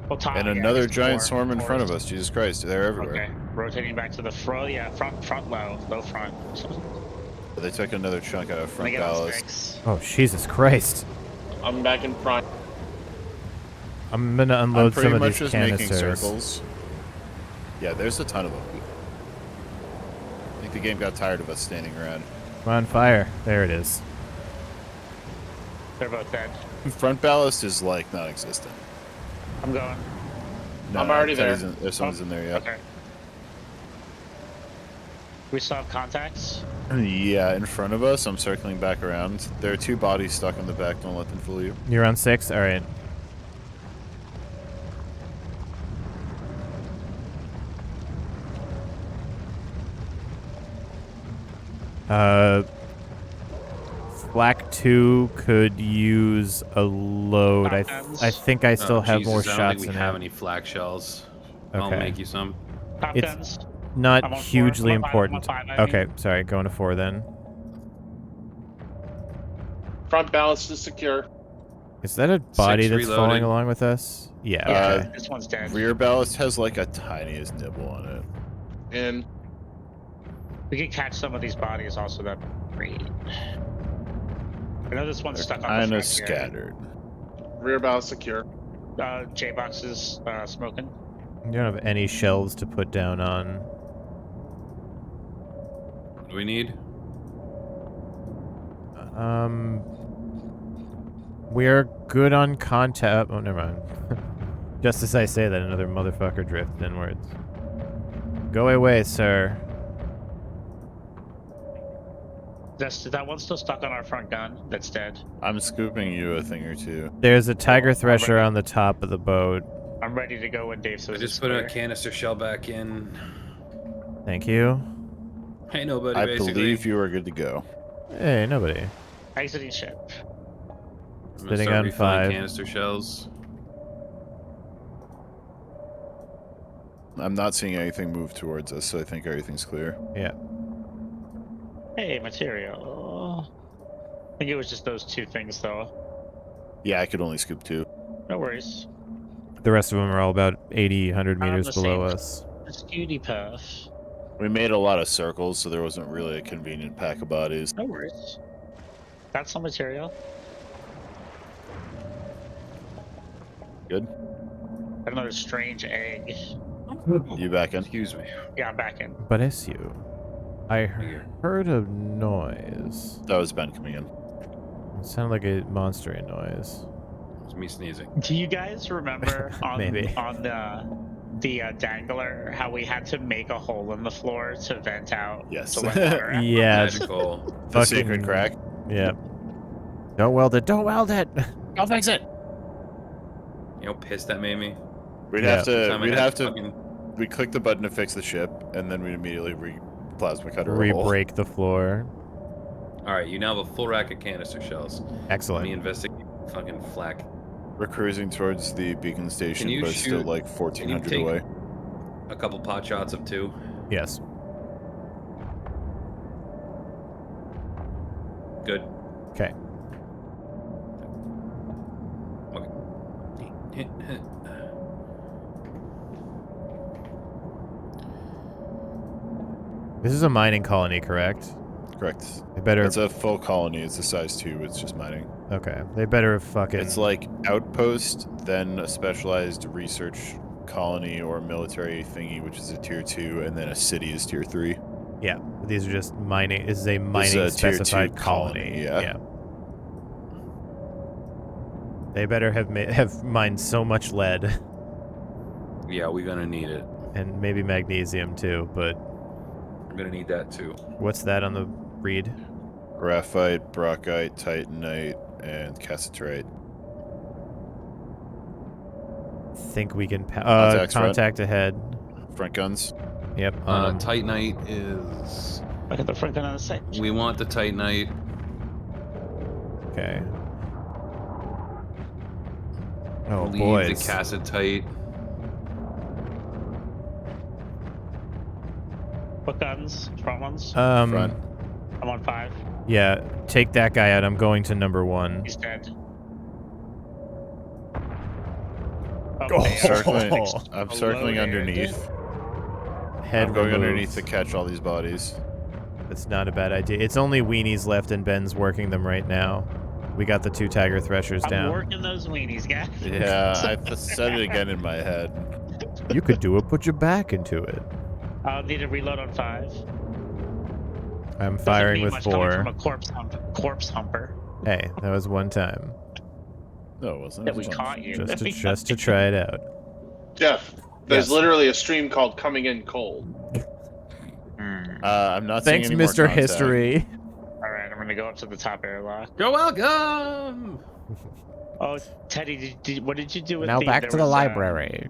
Well, top, And yeah, another there's giant 4, swarm in 4. front of us. Jesus Christ, they're everywhere. Okay, rotating back to the front. Yeah, front low front. They took another chunk out of Let me front get on ballast. 6. Oh, Jesus Christ. I'm back in front. I'm going to I'm unload pretty some of much these just making canisters. circles. Yeah, there's a ton of them. I think the game got tired of us standing around. I'm on fire. There it is. They're both dead. Front ballast is like non-existent. I'm going. No, I'm already there. If someone's in there, yeah. Okay. We still have contacts. Yeah, in front of us. I'm circling back around. There are 2 bodies stuck in the back. Don't let them fool you. You're on 6? All right. Flak 2 could use a load. I think I still have more Jesus, I don't shots think in we have it. any flak shells. I'll Okay. make you some. Top It's- guns. Not I'm on 4. hugely I'm on 5, important. I'm on 5, I mean. Okay, sorry. Going to 4 then. Front ballast is secure. Is that a body that's reloading. falling along with us? Yeah. Yeah, Okay. this one's dead. Rear ballast has like a tiniest nibble on it. In. We can catch some of these bodies also that breed. I know this one's They're stuck on the kind front of here. scattered. Rear ballast secure. J-Box is smoking. You don't have any shelves to put down on. What do we need? We're good on contact. Oh, never mind. Just as I say that, another motherfucker drifted inwards. Go away, sir. That one's still stuck on our front gun. That's dead. I'm scooping you a thing or 2. There's a Tiger Oh, Thresher already. on the top of the boat. I'm ready to go when Dave I says just it's put a clear. canister shell back in. Thank you. Hey, nobody, I basically. believe you are good to go. Hey, nobody. Exiting ship. I'm gonna Sitting start on refilling 5. canister shells. I'm not seeing anything move towards us, so I think everything's clear. Yeah. Hey, material. I think it was just those 2 things, though. Yeah, I could only scoop 2. No worries. The rest of them are all about 80, 100 On meters the below same- us. It's cutie path. We made a lot of circles, so there wasn't really a convenient pack of bodies. No worries. Got some material. Good. Got another strange egg. You back in? Excuse me. Yeah, I'm back in. But it's you. I Here. heard a noise. That was Ben coming in. It sounded like a monstery noise. It's me sneezing. Do you guys remember on Maybe. on the dangler how we had to make a hole in the floor to vent out? Yes. To let water out? Yeah. Magical. The Fucking- secret crack. Yeah. Don't weld it. Don't weld it. I'll fix it. You know, how pissed that made me. We'd Yeah. have to. Time I We'd had have to. fucking- We click the button to fix the ship, and then we'd immediately plasma cutter a hole. Re-break the floor. All right, you now have a full rack of canister shells. Let me Excellent. investigate fucking flak. We're cruising towards the beacon station, you but it's still shoot- like Can 1,400 you take away. a couple pot shots of 2? Yes. Good. Okay. Okay. This is a mining colony, correct? Correct. They better. It's a full colony. It's a size 2. It's just mining. Okay. They better fucking. It's like outpost, then a specialized research colony or military thingy, which is a tier 2, and then a city is tier 3. Yeah. These are just mining. This is a mining This is a tier 2 specified colony. yeah. They better have mined so much lead Yeah, we're gonna need it. and maybe magnesium too. But I'm gonna need that too. what's that on the read? Graphite, brockite, titanite, and cassiterite. Think we can Contacts, right? contact ahead. Front guns. Yep. Titanite is. Look at the front end on the site. We want the Titanite. Okay. Oh, Leave boys. the Cassitite. What guns? Front ones? Front. I'm on 5. Yeah, take that guy out. I'm going to number 1. He's dead. Oh. they are Circling, I'm Below circling there, underneath. Head I'm going removed. underneath to catch all these bodies. That's not a bad idea. It's only weenies left, and Ben's working them right now. We got the 2 tiger threshers I'm down. working those weenies, guys. Yeah, I said it again in my head. You could do it. Put your back into it. I'll need to reload on 5. I'm Doesn't firing mean with much coming 4. From a corpse humper. Hey, that was one time. No, it wasn't. That It we was caught you. Just to try it out. Jeff, there's Yes. literally a stream called Coming In Cold. I'm not Thanks, seeing any more Mr. contact. History. All right, I'm gonna go up to the top airlock. You're welcome. Oh, Teddy, what did you do with Now back there to the was, library.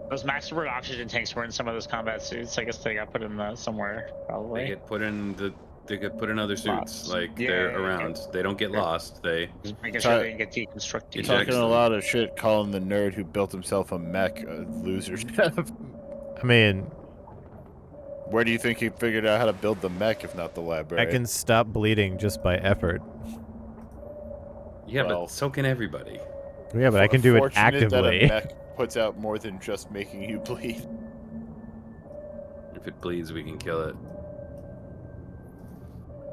Those maximum oxygen tanks were in some of those combat suits. I guess they got put in somewhere, They probably. get put in other suits. Lots. Like Yeah, they're yeah, around. They don't get lost. They. Just making sure they didn't get deconstructed. You're Eject talking a them. lot of shit, calling the nerd who built himself a mech a loser. I mean, Where do you think he figured out how to build the mech if not the library? I can stop bleeding just by effort. Yeah, Well- but so can everybody. Yeah, but I can do it Fortunate that a actively. mech puts out more than just making you bleed. If it bleeds, we can kill it.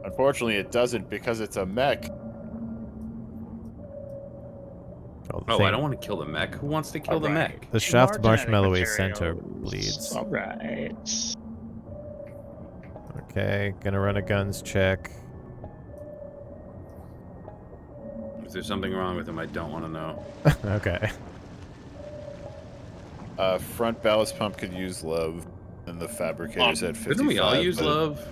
Unfortunately, it doesn't because it's a mech. Oh, Oh, I don't want to kill the mech. Who wants to kill the Alright. mech? The Two shaft more genetic marshmallowy center materials. bleeds. All right. Okay, gonna run a guns check. If there's something wrong with him, I don't want to know. Okay. Front ballast pump could use love, and the fabricator's at 55. Didn't we all use but- love?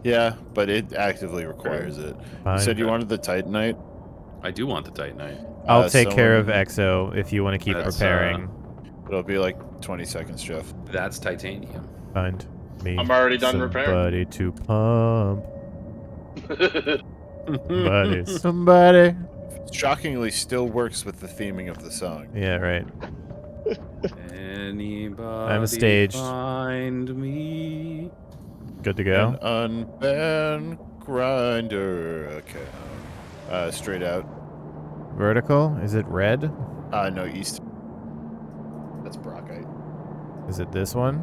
Yeah, but it actively requires it. Fine. You said you wanted the Titanite? I do want the Titanite. I'll take care of someone- EXO if you want to keep That's, preparing. It'll be like 20 seconds, Jeff. That's titanium. Find me. I'm already done repairing. Somebody to pump. Somebody. Shockingly, still works with the theming of the song. Yeah, right. Anybody staged. find me? Good to go. An unbanned grinder. Okay. Straight out. Vertical? Is it red? No, east. That's brockite. Is it this one?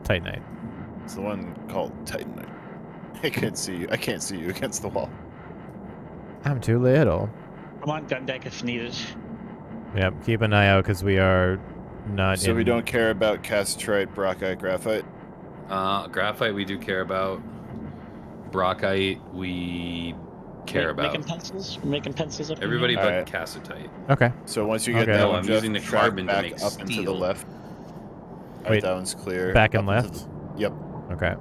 Titanite. It's the one called Titanite. I can't see you. I can't see you against the wall. I'm too little. I'm on gun deck if needed. Yep, keep an eye out because we are not So in... we don't care about cassiterite, brockite, graphite. Graphite we do care about. Brockite we care about. Making pencils? Making pencils up in Everybody here? but Alright. cassitite. Okay. So once you get Okay. that No, one, I'm Jeff, using the track carbon to back make up into the steel. left. Alright, Wait, that one's clear. back and Up into left? Yep. Okay.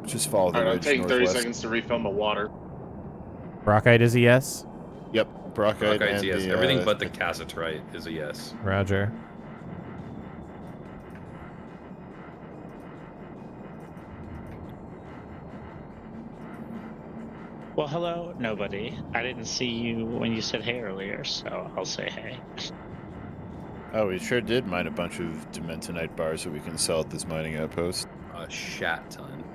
Just follow the Alright, I'm ridge taking 30 northwest. seconds to refill my water. Brockite is a yes? Yep, brockite Brockite's and yes. the, Everything but the cassiterite is a yes. Roger. Well, hello, nobody. I didn't see you when you said hey earlier, so I'll say hey. Oh, we sure did mine a bunch of dementonite bars that we can sell at this mining outpost. A shat ton.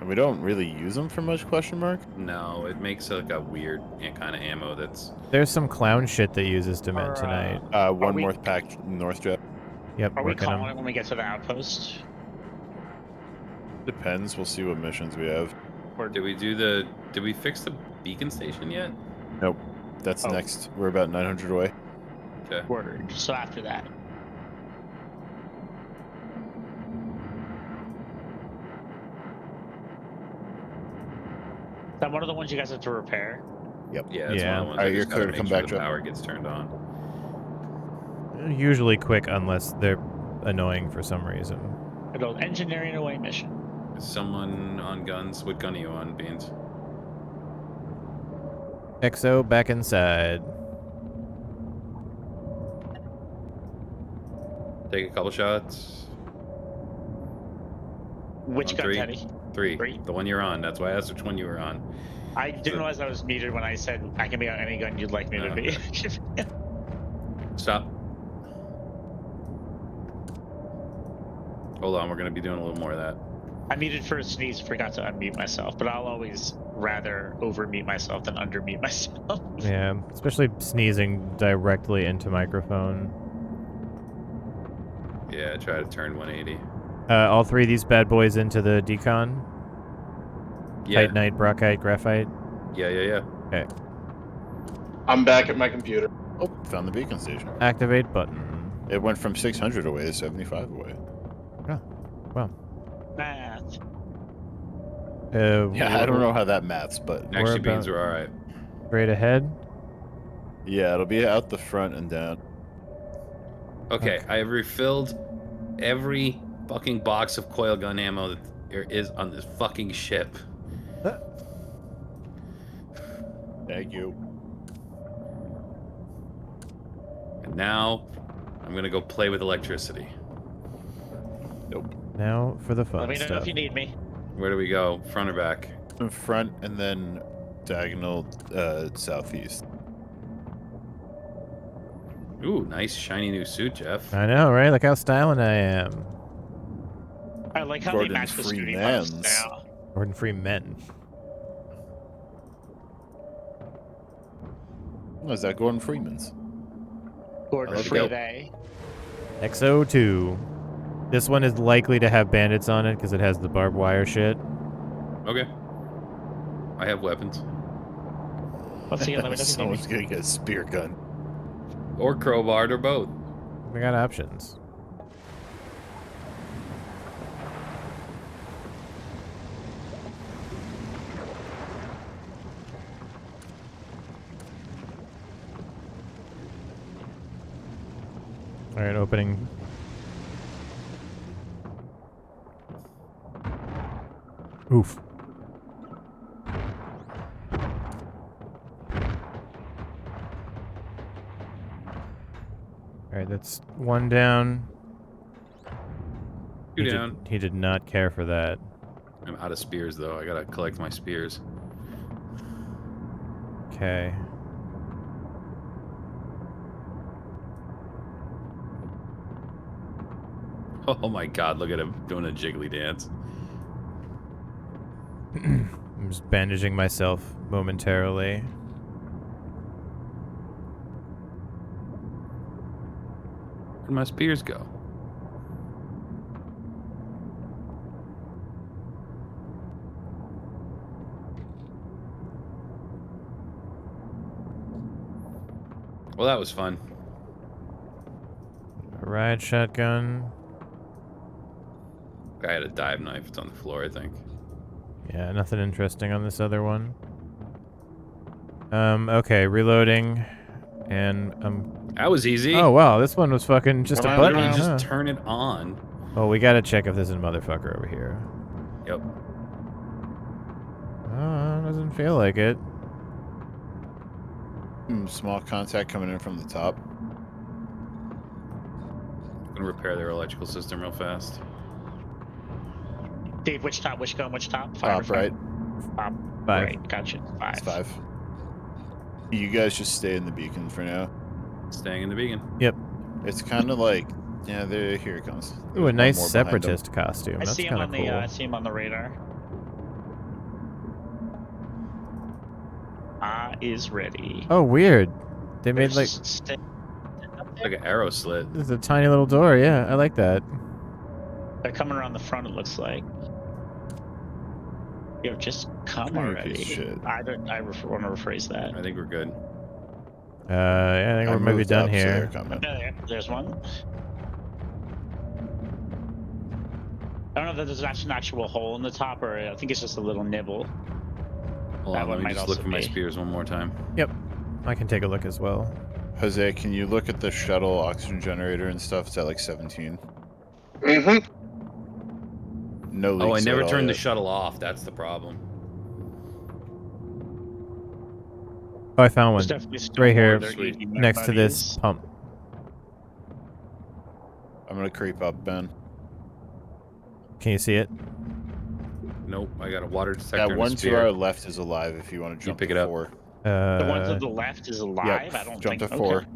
And we don't really use them for much, question mark? No, it makes like a weird kind of ammo that's. There's some clown shit that uses dement tonight. One we- more pack north, Jeff. Yep, Are we working calling them. it when we get to the outpost? Depends. We'll see what missions we have. Or Did we fix the beacon station yet? Nope. That's Oh. next. We're about 900 away. Okay. word? So after that. Is that one of the ones you guys have to repair? Yeah, that's Yeah. one of the ones. Alright, I you're just gotta clear to make come sure back, the Jeff. power gets turned on. Usually quick unless they're annoying for some reason. An old engineering away mission. Is someone on guns? What gun are you on, Beans? XO back inside. Take a couple shots. Which On gun, three. Teddy? Three. Three? The one you're on. That's why I asked which one you were on. I didn't realize I was muted when I said I can be on any gun you'd like me to be. Stop. Hold on, we're gonna be doing a little more of that. I muted for a sneeze, forgot to unmute myself, but I'll always rather over-mute myself than under-mute myself. Yeah, especially sneezing directly into microphone. Yeah, try to turn 180. All three of these bad boys into the decon. Yeah, Titanite, Brockite, Graphite. yeah. I'm back at my computer. Oh, found the beacon station. Activate button. It went from 600 away to 75 away. Math. Yeah, I don't know how that maths, but Actually, about- Beans are all right. Straight ahead. yeah, it'll be out the front and down. Okay, Okay. I have refilled every fucking box of coil gun ammo that there is on this fucking ship. Thank you. And now I'm gonna go play with electricity. Nope. Now for the fun Let me know stuff. if you need me. Where do we go? Front or back? In front and then diagonal southeast. Ooh, nice shiny new suit, Jeff. I know, right? Look how styling I am. I like how Gordon they match the Scooty Freeman's. buffs now. Gordon Freeman. Oh, is that Gordon Freeman's? Gordon I love Freeman. XO2. This one is likely to have bandits on it because it has the barbed wire shit. Okay. I have weapons. Once again, let me know if you need Someone's me. gonna get a spear gun. Or crowbarred or both. We got options. All right, opening. Oof. All right, that's one down. Two down. He did not care for that. I'm out of spears though. I gotta collect my spears. Okay. Oh my god, look at him doing a jiggly dance. I'm just bandaging myself momentarily. Where'd my spears go? Well, that was fun. A ride shotgun. I had a dive knife. It's on the floor, I think. Yeah, nothing interesting on this other one. Okay, reloading. And That was easy. oh wow, this one was fucking just a Come on, button. Literally huh? just turn it on. Oh, we gotta check if there's a motherfucker over here. Yep. Doesn't feel like it. Small contact coming in from the top. Gonna repair their electrical system real fast. Dave, which top? Which gun? Which top? Top right. Top. 5. Right, gotcha. 5. It's 5. You guys just stay in the beacon for now. Staying in the beacon. It's kind of like, yeah, here it comes. Ooh, There's a one nice more behind 'em. separatist costume. I That's see him kind on of cool. I see him on the radar. Is ready. Oh, weird. They made There's like just stick up there. Like an arrow slit. there's a tiny little door. Yeah, I like that. They're coming around the front. It looks like. Yo, just come Come here, already. piece of shit. I don't. I want to rephrase that. I think we're good. Yeah, I think I we're maybe moved done up, so they're here. coming. There's one. I don't know if there's an actual hole in the top, or I think it's just a little nibble. Hold That on, one let me might just look also for my be. spears one more time. I can take a look as well. Jose, can you look at the shuttle oxygen generator and stuff? It's at like 17. Mm-hmm. No leaks Oh, I never at all turned the yet. shuttle off. That's the problem. Oh, I found There's one definitely still right more here of their Sweet. EV next to this buddies. pump. I'm gonna creep up, Ben. Can you see it? Nope, I got a water detector That and one a to spear. our left is alive if you want to jump pick to it up. 4. The one to Uh, the left is alive. I don't jump think. to 4. Okay.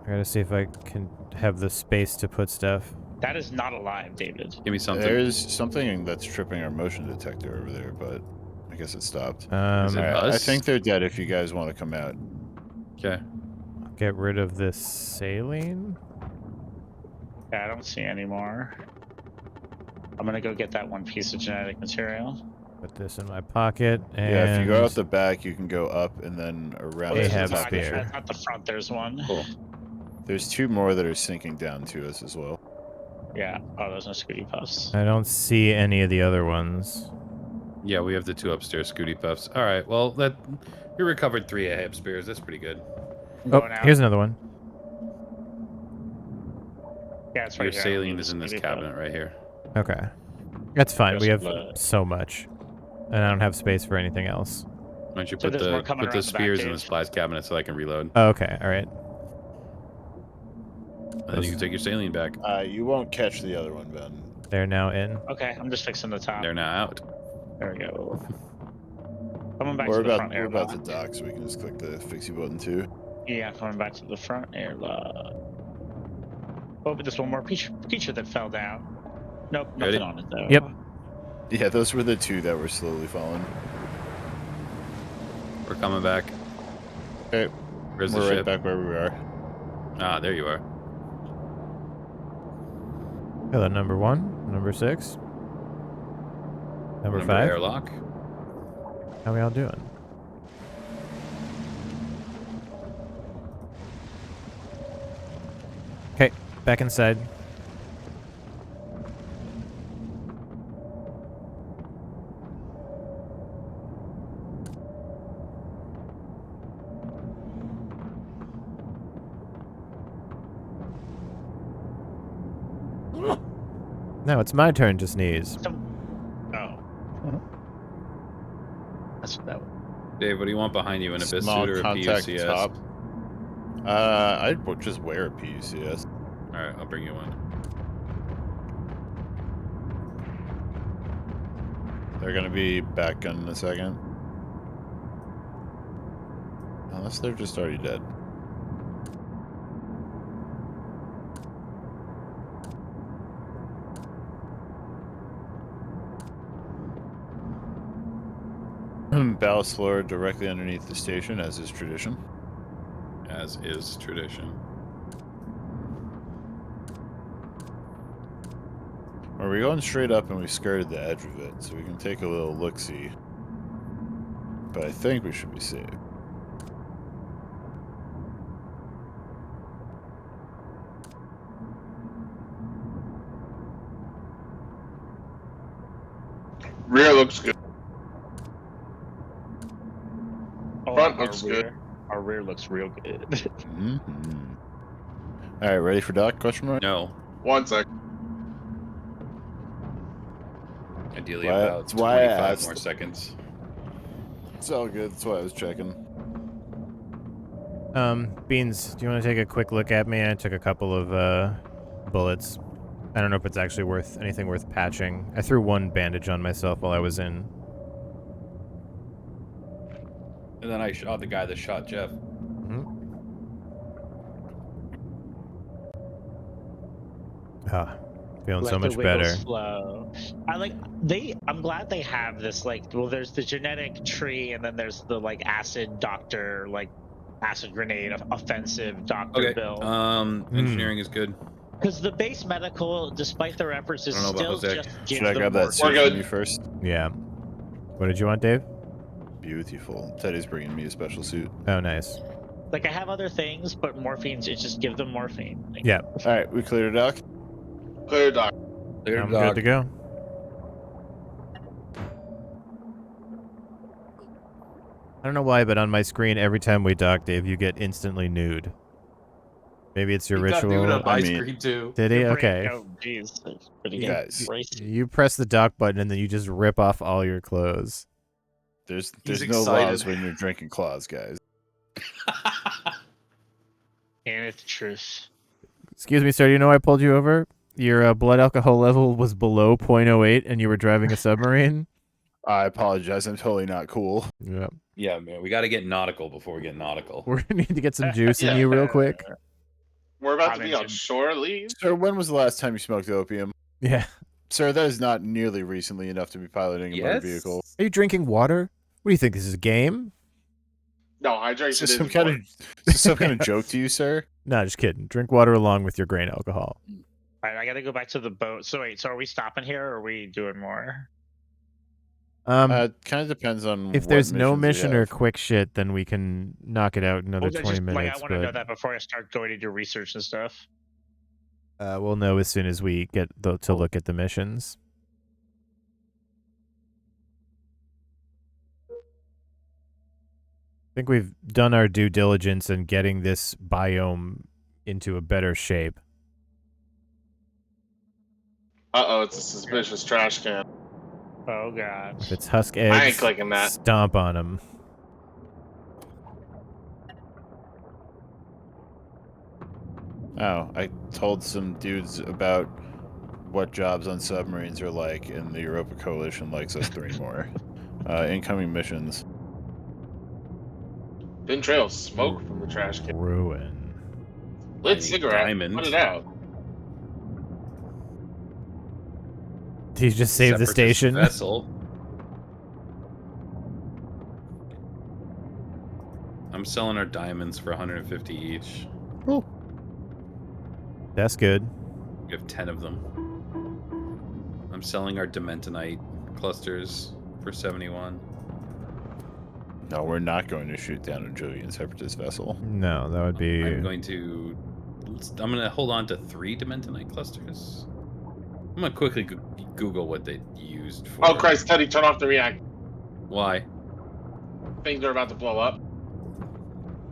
I gotta see if I can have the space to put stuff. That is not alive, David. Give me something. There's something that's tripping our motion detector over there, but I guess it stopped. Is it Alright, I us? think they're dead if you guys want to come out. Okay. Get rid of this saline. Yeah, I don't see any more. I'm gonna go get that one piece of genetic material. Put this in my pocket. And Yeah, if you go out the back, you can go up and then around They to the have top. spear. At the front, there's one. Cool. There's 2 more that are sinking down to us as well. Yeah. Oh, there's no Scooty Puffs. I don't see any of the other ones. Yeah, we have the 2 upstairs Scooty Puffs. All right, well, we recovered 3 hip spears. That's pretty good. I'm Oh, going out. here's another one. Yeah, it's Your right here. I don't saline need is the in this Scooty Puff. cabinet right here. Okay. That's fine. We Just have let- so much. And I don't have space for anything else. Why don't you So put there's more coming the around the back, spears in the Dave. supplies cabinet so I can reload, Oh, okay, alright. and then you can take your saline back. You won't catch the other one, Ben. They're now in. Okay, I'm just fixing the top. They're now out. There we go. Coming back We're to the about front we're about to airlock. dock, so we can just click the fixie button too. Yeah, coming back to the front airlock. Oh, but there's one more creature that fell down. Nope, Ready? nothing on it though. Yep. Yeah, those were the 2 that were slowly falling. We're coming back. Okay, Where's the we're right ship? back where we are. Ah, there you are. Hello, number 1, number 6. Number 5. airlock. How we all doing? Okay, back inside. Now it's my turn to sneeze. Oh. That's what that was. Dave, what do you want behind you? An abyss Small suit or a contact PUCS? top. I'd just wear a PUCS. All right, I'll bring you one. They're gonna be back in a second. Unless they're just already dead. Ballast floor directly underneath the station, as is tradition. As is tradition. Are we going straight up and we skirted the edge of it, so we can take a little look-see. But I think we should be safe. Rear looks good. Oh, Front our looks rear, good. Our rear looks real good. Mm-hmm. Alright, ready for dock? Question mark? No. 1 sec. Ideally, Why- about that's why I 25 asked. more seconds. It's all good. That's why I was checking. Beans, do you want to take a quick look at me? I took a couple of bullets. I don't know if it's actually worth anything worth patching. I threw one bandage on myself while I was in. And then I shot the guy that shot Jeff. Feeling Let so the much wiggles better. flow. I'm glad they have this, like, well, there's the genetic tree, and then there's the, like, acid doctor, like, acid grenade offensive doctor Okay. build. Engineering is good. Because the base medical, despite their efforts, is I don't know about still Jose. just Should give I them grab more. that suit We're good. from you first? Yeah. What did you want, Dave? Beautiful. Teddy's bringing me a special suit. Oh, nice. Like, I have other things, but morphine's, it just give them morphine. Like, Yeah, All right, we cleared it, Doc. Clear, Doc. Clear I'm dog. good to go. I don't know why, but on my screen, every time we dock, Dave, you get instantly nude. Maybe it's your He got ritual. nude on my I mean- screen too. Did he? your brain- Okay. Oh, jeez. That's pretty You- Guys. racist. You press the dock button and then you just rip off all your clothes. There's He's no excited. laws when you're drinking claws, guys. And it's the truth. Excuse me, sir. Do you know I pulled you over? Your blood alcohol level was below 0.08 and you were driving a submarine? I apologize. I'm totally not cool. Yep. Yeah, man, we got to get nautical before we get nautical. We're going to need to get some juice in you real quick. We're about I to be on mentioned- shore leave. Sir, when was the last time you smoked opium? Yeah. Sir, that is not nearly recently enough to be piloting a motor vehicle. Are you drinking water? What do you think? This is a game? No, Is hydration this is some kind of important. is this some kind of joke to you, sir? No, just kidding. Drink water along with your grain alcohol. All right, I gotta go back to the boat. So wait, so are we stopping here, or are we doing more? Kind of depends on If what there's no missions we mission or have. quick shit, then we can knock it out in another Well, 20 just, minutes. Like, I want to know but that before I start going to do research and stuff. we'll know as soon as we get to look at the missions. I think we've done our due diligence in getting this biome into a better shape. Uh-oh, it's a suspicious trash can. Oh god. If it's husk I ain't eggs, clicking that. stomp on them. Oh, I told some dudes about what jobs on submarines are like, and the Europa Coalition likes us 3 more. Incoming missions. Thin trail of smoke from the trash can. Ruin. Lit Tiny cigarette. diamond. Put it out. Did you just save the Separatist station? Vessel. I'm selling our diamonds for 150 each. That's good. We have 10 of them. I'm selling our Dementonite clusters for 71. No, we're not going to shoot down a Jovian separatist vessel. No, that would be... I'm going to hold on to 3 Dementonite clusters. I'm going to quickly Google what they used for. Oh, Christ, Teddy, turn off the reactor. Why? Things are about to blow up.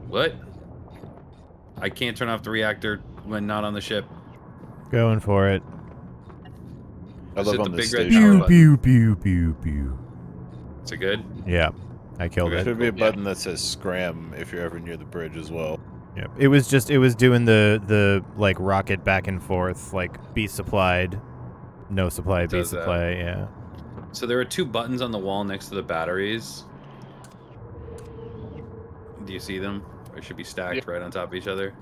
What? I can't turn off the reactor when not on the ship. Going for it. I Just live hit on the this big red station. power Pew, button. pew, pew, pew, pew. Is it good? Yeah, I killed Okay. it. Should be a Cool. button that says scram if you're ever near the bridge as well. Yep. It was doing the like rocket back and forth, like be supplied, no supply, It be does that. supply, yeah. So there are 2 buttons on the wall next to the batteries. Do you see them? They should be stacked right on top of each other.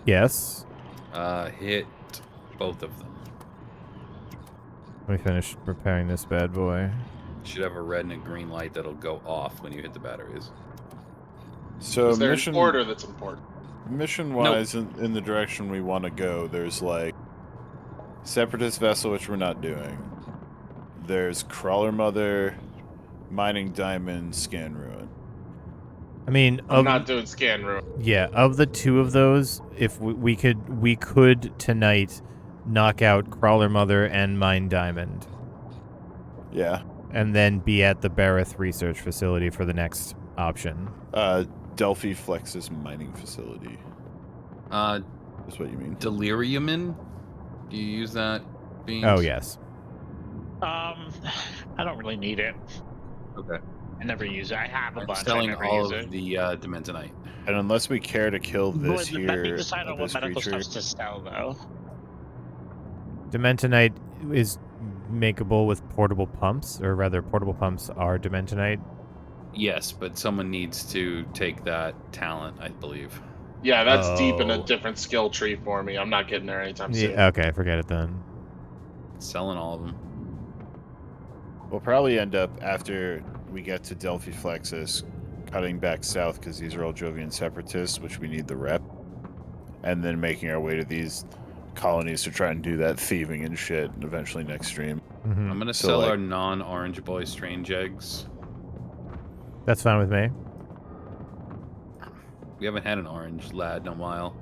Yes. Hit both of them. Let me finish repairing this bad boy. You should have a red and a green light that'll go off when you hit the batteries. So Is there mission an order that's important? wise in the direction we want to go, there's like separatist vessel, which we're not doing. There's crawler mother, mining diamond, scan ruin. I mean, I'm not doing scan room. yeah, of the 2 of those, if we could tonight knock out Crawler Mother and Mine Diamond, Yeah. and then be at the Barith Research Facility for the next option. Delphi Flexus mining facility. That's what you mean. Deliriumin? Do you use that? Beans? Oh yes. I don't really need it. Okay. I never use it. I have a I'm bunch. I selling never all use of it. the Dementonite. And unless we care to kill this Let me here, decide on what this medical creature, stuff to sell, though. Dementonite is makeable with portable pumps, or rather, portable pumps are Dementonite. Yes, but someone needs to take that talent, I believe. Yeah, that's deep in a Oh. different skill tree for me. I'm not getting there anytime soon. Yeah, okay, forget it then. Selling all of them. We'll probably end up, after we get to Delphi Flexus, cutting back south because these are all Jovian separatists, which we need the rep, and then making our way to these colonies to try and do that thieving and shit, and eventually next stream. Mhm. I'm gonna So, sell like- our non-orange boy strange eggs. That's fine with me. We haven't had an orange lad in a while.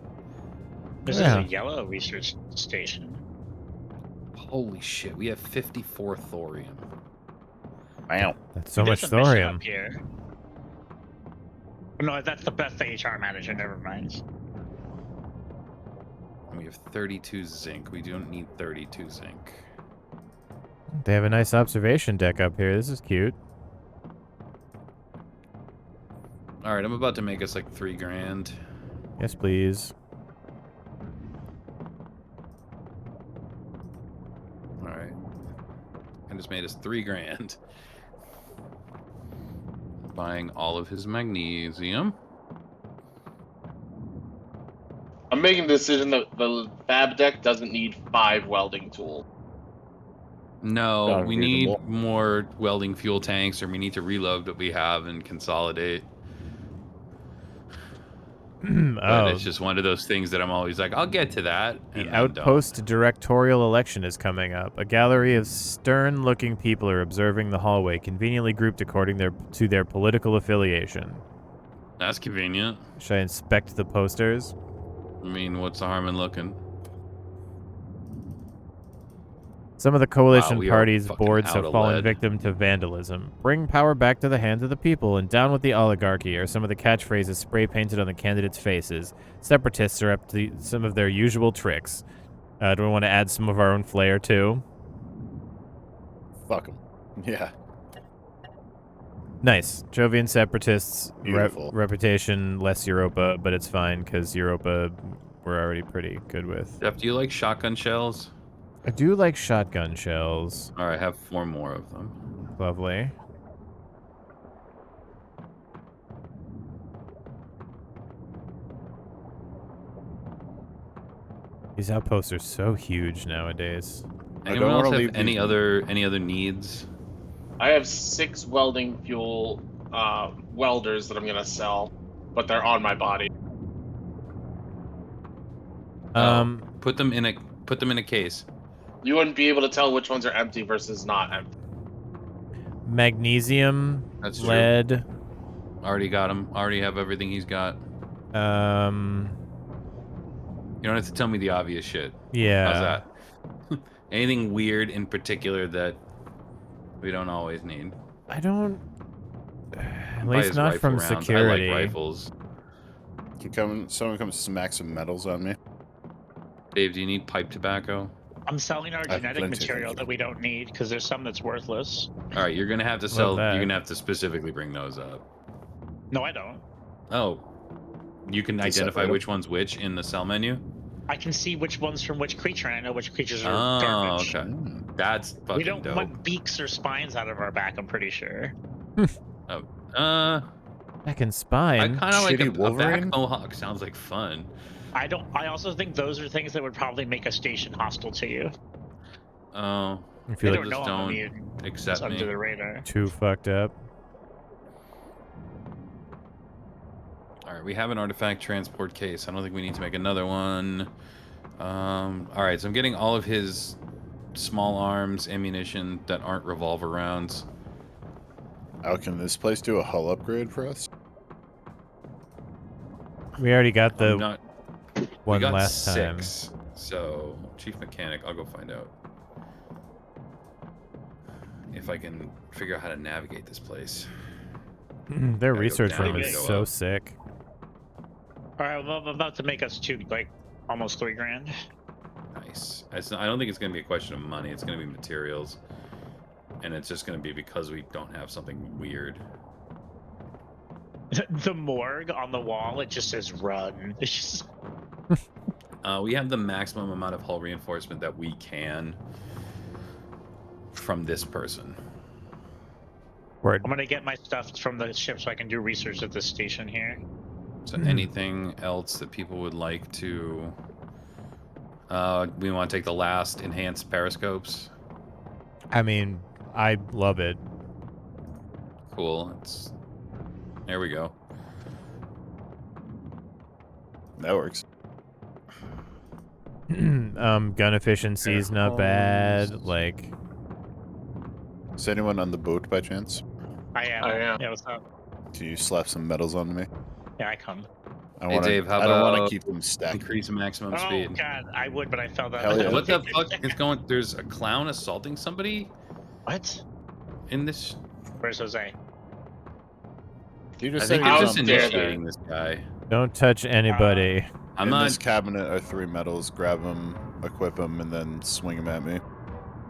This Yeah. is a yellow research station. Holy shit, we have 54 thorium. Wow. That's so much There's a mission thorium. up here. No, that's the best HR manager. Never mind. And we have 32 zinc. We don't need 32 zinc. They have a nice observation deck up here. This is cute. Alright, I'm about to make us like 3 grand. Yes, please. Alright. I just made us 3 grand. Buying all of his magnesium. I'm making the decision that the fab deck doesn't need 5 welding tools. No, Sounds we need reasonable. more welding fuel tanks, or we need to reload what we have and consolidate. But Oh, it's just one of those things that I'm always like, I'll get to that. the And then outpost directorial election is coming up. A gallery of stern-looking people are observing the hallway, conveniently grouped according to their political affiliation. don't. That's convenient. Should I inspect the posters? I mean, what's the harm in looking? Some of the coalition we are parties' fucking boards out have of fallen lead. victim to vandalism. Bring power back to the hands of the people and down with the oligarchy are some of the catchphrases spray painted on the candidates' faces. Separatists are up to some of their usual tricks. Do we want to add some of our own flair too? Fuck them. Yeah. Nice. Jovian separatists, Beautiful. reputation less Europa, but it's fine because Europa we're already pretty good with. Jeff, do you like shotgun shells? I do like shotgun shells. All right, have 4 more of them. Lovely. These outposts are so huge nowadays. I Anyone don't else wanna have leave any these- other needs? I have 6 welding fuel welders that I'm gonna sell, but they're on my body. Put them in a case. You wouldn't be able to tell which ones are empty versus not empty. Magnesium, That's true. lead, Already got him. Already have everything he's got. You don't have to tell me the obvious shit. yeah. How's that? Anything weird in particular that we don't always need? I don't. At Buy least his not rifle from rounds. security. I like rifles. Someone come smack some medals on me. Dave, do you need pipe tobacco? I'm selling our have genetic plenty, material thank you. that we don't need because there's some that's worthless. All right, you're gonna have to sell. that. You're gonna have to specifically bring those up. No, I don't. Oh, you can To identify separate 'em? which one's which in the sell menu. I can see which one's from which creature, and I know which creatures are Oh, garbage. okay. Mm. That's We fucking don't dope. want beaks or spines out of our back, I'm pretty sure. Back in I spine. kind of like a Shitty back Wolverine? mohawk. Sounds like fun. I also think those are things that would probably make a station hostile to you. Oh, I They feel like don't know I'm don't immune. It's accept under me. the radar. too fucked up. All right, we have an artifact transport case. I don't think we need to make another one. All right, so I'm getting all of his small arms ammunition that aren't revolver rounds. How can this place do a hull upgrade for us? We already got I'm the not. one we got last time. 6. So chief mechanic, I'll go find out if I can figure out how to navigate this place. Their Gotta go research down room and is go so up. sick. Alright, well, I'm about to make us almost 3 grand. Nice. I don't think it's going to be a question of money. It's going to be materials. And it's just going to be because we don't have something weird. The morgue on the wall, it just says run. It's just... We have the maximum amount of hull reinforcement that we can from this person. Word. I'm gonna get my stuff from the ship so I can do research at this station here. So anything else that people would like to... we want to take the last enhanced periscopes. I mean, I love it. Cool. There we go. That works. Gun efficiency is not bad. Almost. Like, Is anyone on the boat by chance? I am. I am. Yeah, what's up? Can you slap some medals on me? Yeah, I come. I Hey, want Dave, how I don't want about to keep them stacked. increase maximum Oh speed? god, I would, but I fell down. Hell yeah. What the fuck is going? There's a clown assaulting somebody What? in this. Where's Jose? You I just think said it's How just dare initiating this guy. don't touch anybody. I'm in not. this cabinet are 3 medals. Grab them, equip them, and then swing them at me.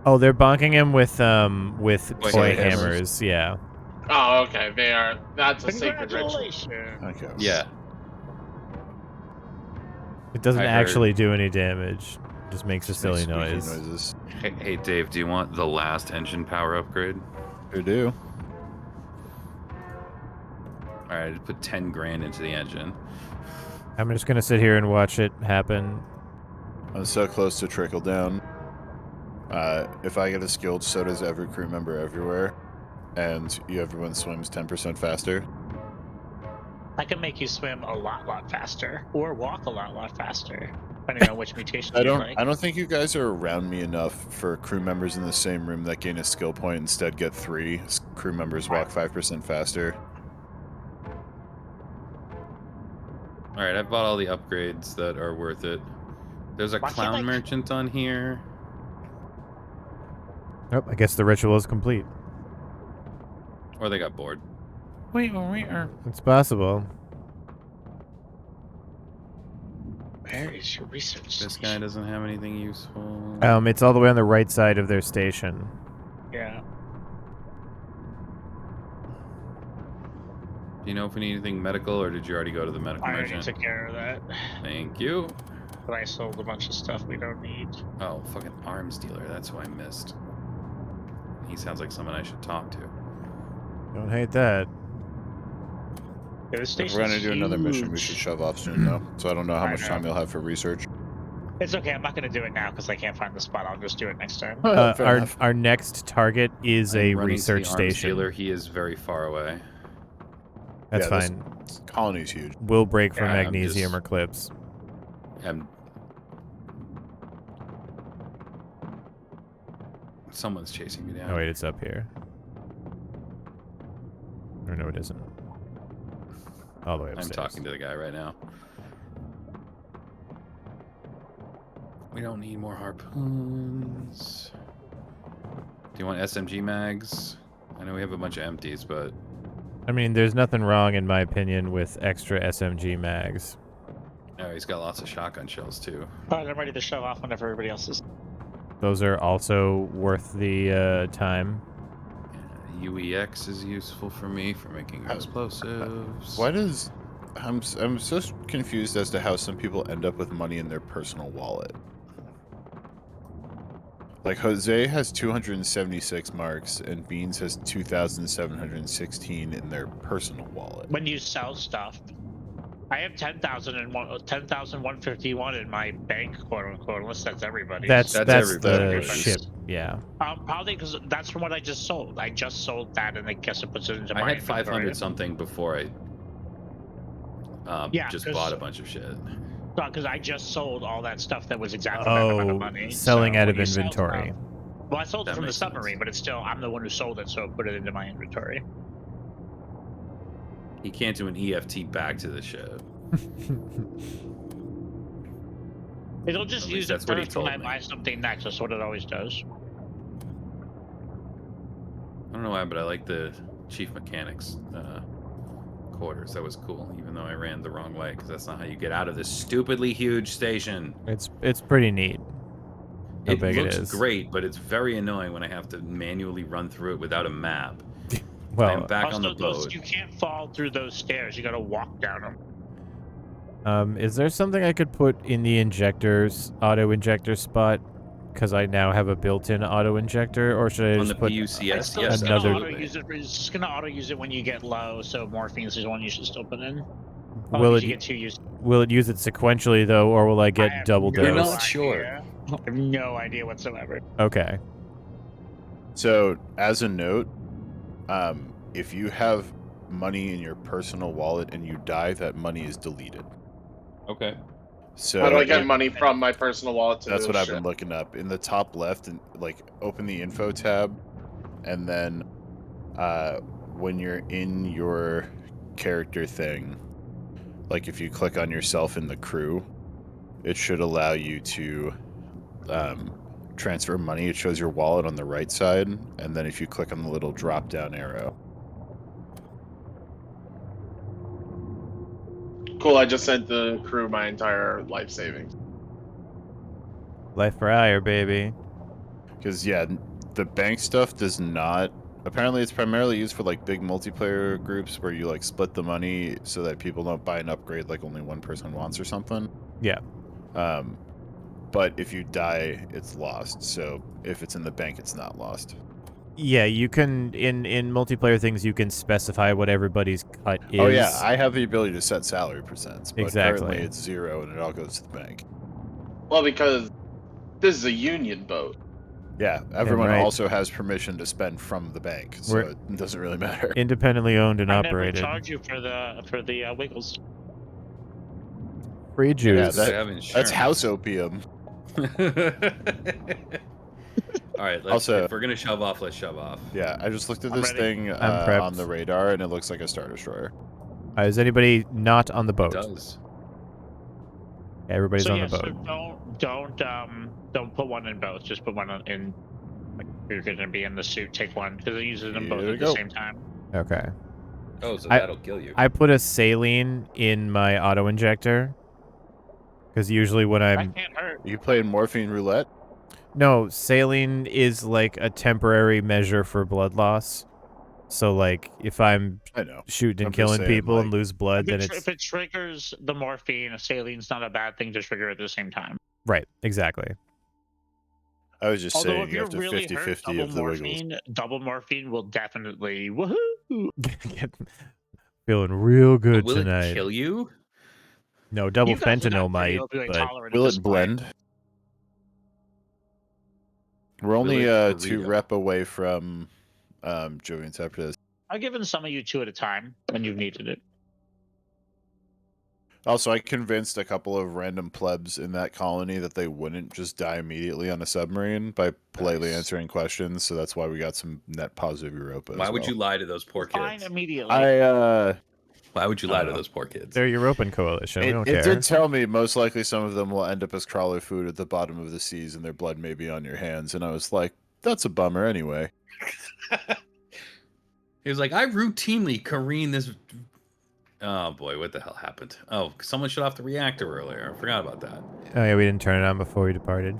Oh, they're bonking him with Toy toy hammers. hammers. Yeah. Oh, okay. They are. That's a sacred ritual. Congratulations. Okay. Yeah. It doesn't I actually do any damage. It just makes a Just silly make squeaky noise. noises. Hey, Dave, do you want the last engine power upgrade? Who do? All right, I put 10 grand into the engine. I'm just gonna sit here and watch it happen. I'm so close to trickle down. If I get a skilled, so does every crew member everywhere. And everyone swims 10% faster. I can make you swim a lot faster, or walk a lot faster, depending on which mutation I you don't. like. I don't think you guys are around me enough for crew members in the same room that gain a skill point instead get 3. Crew members walk 5% faster. All right, I've bought all the upgrades that are worth it. There's a Why can't clown I- merchant on here. Oh, I guess the ritual is complete. Or they got bored. It's possible. Where is your research? This station? guy doesn't have anything useful. It's all the way on the right side of their station. Yeah. Do you know if we need anything medical, or did you already go to the medical I already merchant? took care of that. Thank you. But I sold a bunch of stuff we don't need. Oh, fucking arms dealer. That's who I missed. He sounds like someone I should talk to. Don't hate that. Yeah, this If station's we're gonna do another mission, we huge. should shove off soon, though. So I don't know how I much know. time you'll have for research. It's okay. I'm not gonna do it now because I can't find the spot. I'll just do it next time. Fair enough. Our next target is I'm a running to research the arms station. dealer. He is very far away. That's Yeah, this- fine. Colony's huge. We'll break for Yeah, I'm magnesium just- or clips. Someone's chasing me down. Oh wait, it's up here. Or no, it isn't. All the way I'm upstairs. talking to the guy right now. We don't need more harpoons. Do you want SMG mags? I know we have a bunch of empties, but I mean, there's nothing wrong, in my opinion, with extra SMG mags. no, he's got lots of shotgun shells too. Alright, I'm ready to shove off whenever everybody else is. Those are also worth the time. UEX is useful for me for making explosives. Why does... I'm so confused as to how some people end up with money in their personal wallet. Like, Jose has 276 marks, and Beans has 2,716 in their personal wallet. When you sell stuff, I have 10,151 in my bank, quote unquote, unless that's everybody's. That's everybody. the Everybody's. ship. Yeah. Probably because that's from what I just sold. I just sold that, and I guess it puts it into my I had inventory. 500 something before I Yeah, just 'cause- bought a bunch of shit. Because I just sold all that stuff that was exactly that amount of Oh, money. selling so out when of you sell inventory. stuff- well, I sold it That from the makes sense. submarine, but it's still I'm the one who sold it, so I put it into my inventory. He can't do an EFT back to the ship. It'll just At use least it that's what he first when told I me. buy something next. That's what it always does. I don't know why, but I like the chief mechanics quarters. That was cool, even though I ran the wrong way, because that's not how you get out of this stupidly huge station. It's pretty neat. How It big looks it is. great, but it's very annoying when I have to manually run through it without a map. I'm Well, back on Also, the boat. you can't fall through those stairs. You got to walk down them. Is there something I could put in the auto injector spot? Because I now have a built-in auto injector, or should I On just the put? PUCS, Still, yes, it's gonna another- auto use it. It's just gonna auto use it when you get low. So morphine is one you should still put in. Will You it get 2 use. will it use it sequentially though, or will I I get have double no You're dose? not sure. idea. I have no idea whatsoever. Okay. So, as a note, if you have money in your personal wallet and you die, that money is deleted. Okay. So How do I get money from my personal wallet to that's the what I've ship? been looking up. In the top left, and like open the info tab, and then when you're in your character thing, like if you click on yourself in the crew, it should allow you to transfer money. It shows your wallet on the right side, and then if you click on the little drop down arrow. Cool, I just sent the crew my entire life savings. Life for hire, baby. Because, yeah, the bank stuff does not... Apparently, it's primarily used for, like, big multiplayer groups where you, like, split the money so that people don't buy an upgrade like only one person wants or something. Yeah. But if you die, it's lost. So if it's in the bank, it's not lost. Yeah, you can in multiplayer things you can specify what everybody's cut is. Oh, yeah, I have the ability to set salary percents, but Exactly. currently it's 0 and it all goes to the bank. Well, because this is a union boat. Yeah, everyone right. also has permission to spend from the bank, so We're- it doesn't really matter. Independently owned and I operated. never charge you for the wiggles. Free juice. that- I have That's insurance. house opium. All right, Also- if we're gonna shove off, let's shove off. Yeah, I just looked at I'm this ready. thing I'm prepped. on the radar, and it looks like a Star Destroyer. Is anybody not on the It boat? does. Everybody's So on yeah, the boat. so don't put one in both. Just put one in. Like, you're gonna be in the suit. Take one because it uses them both Here we at the go. same time. Okay. Oh, so I- that'll kill you. I put a saline in my auto injector. Because usually when That I'm can't hurt. You playing morphine roulette? no, saline is like a temporary measure for blood loss. So like if I'm I know. shooting and I'm just killing saying, people and like- lose blood, then If it's it triggers the morphine, saline's not a bad thing to trigger at the same time. right. Exactly. I was just Although saying if you you're have to really 50-50 hurt, of the wiggles. double morphine will definitely woohoo. Feeling real good Will tonight. it kill you? No, double You guys are fentanyl not pretty might, opioid but tolerant at Will this it point. blend? We're only it 2 burrito? rep away from Jovian Separatist. I've given some of you 2 at a time when you've needed it. Also, I convinced a couple of random plebs in that colony that they wouldn't just die immediately on a submarine by politely Nice. answering questions, so that's why we got some net positive Europa Why as would well. you lie to those poor Fine kids? immediately. Why would you I lie don't to know. those poor kids? they're European coalition. We It, don't it care. did tell me most likely some of them will end up as crawler food at the bottom of the seas and their blood may be on your hands, and I was like, that's a bummer anyway. He was like, I routinely careen this. Oh boy, what the hell happened? Oh, someone shut off the reactor earlier. I forgot about that. Oh yeah, we didn't turn it on before we departed.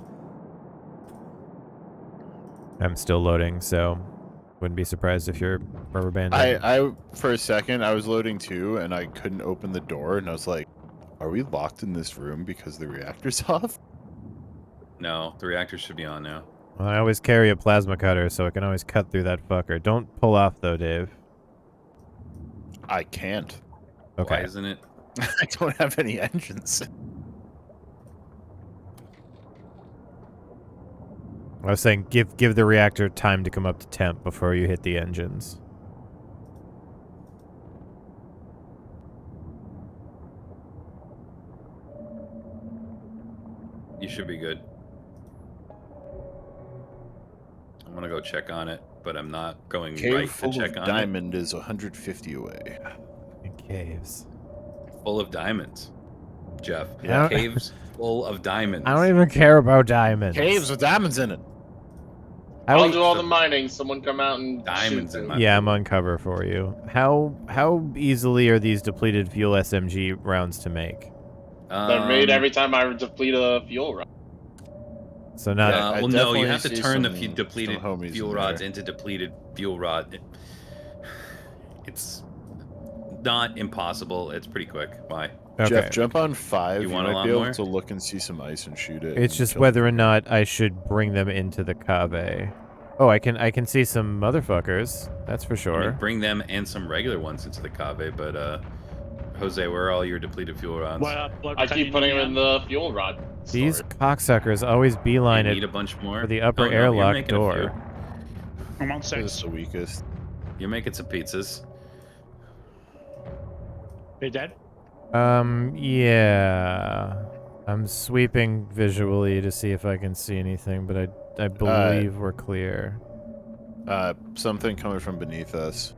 I'm still loading, so wouldn't be surprised if you're rubber banding. I for a second I was loading too and I couldn't open the door and I was like, are we locked in this room because the reactor's off? No, the reactor should be on now. Well, I always carry a plasma cutter, so I can always cut through that fucker. Don't pull off though, Dave. I can't. Why Okay. isn't it? I don't have any engines. I was saying give the reactor time to come up to temp before you hit the engines. You should be good. I'm gonna go check on it, but I'm not going Cave right to full check of on diamond is 150 away. In caves. it. Full of diamonds, Jeff. Yeah. Caves full of diamonds. I don't even care about diamonds. Caves with diamonds in it. How I'll do all the mining. Someone come out and Diamonds shoot in me. my- Yeah, I'm on cover for you. How easily are these depleted fuel SMG rounds to make? They're made every time I deplete a fuel rod. So not Yeah. I well, no, you definitely have to see turn the some depleted homies fuel in rods there. into depleted fuel rod. It's not impossible. It's pretty quick. Why? Okay. Jeff, jump on 5. You You want a might lot be able more? to look and see some ice and shoot it. It's and just kill whether or it. not I should bring them into the cave. Oh, I can see some motherfuckers. That's for I sure. mean, bring them and some regular ones into the cave, but Jose, where are all your depleted fuel rods? What I keep putting them in the fuel rod. These storage. cocksuckers always beeline You it need a bunch more for the upper Oh, no, you're airlock making a door. few. I'm on This 6. is the weakest. You're making some pizzas. They dead? Yeah. I'm sweeping visually to see if I can see anything, but I believe we're clear. Something coming from beneath us.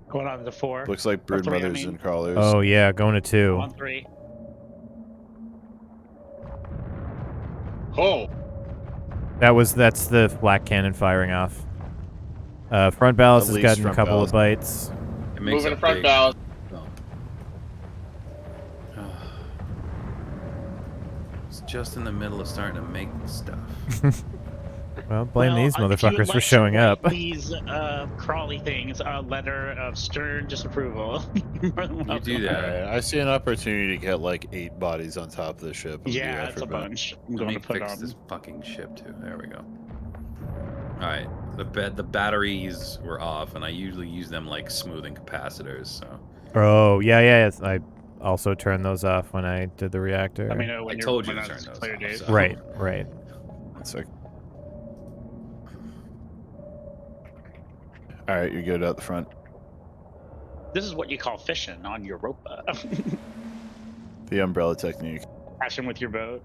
Going on to 4. Looks like brood 3, I mothers mean. and crawlers. Oh yeah, going to I'm 2. on 3. Oh, That's the black cannon firing off. Front ballast At has least gotten a front couple ballast. of bites. It makes moving a to front big- ballast. Oh. It's just in the middle of starting to make stuff. Well, blame these if you would motherfuckers for like to showing write up. These crawly things, a letter of stern disapproval. More than You welcome. do that. Alright, I see an opportunity to get like 8 bodies on top of the ship. I'm gonna do Yeah, that it's for a Ben. bunch. I'm Let going me to put fix on. this fucking ship too. There we go. All right, the batteries were off, and I usually use them like smoothing capacitors. So Oh, yeah. I also turned those off when I did the reactor. Let me know when I you're told you when to that's turn those clear, off, Dave. so- Right. 1 sec. Alright, you're good out the front. This is what you call fishing on Europa. The umbrella technique. Crashing with your boat.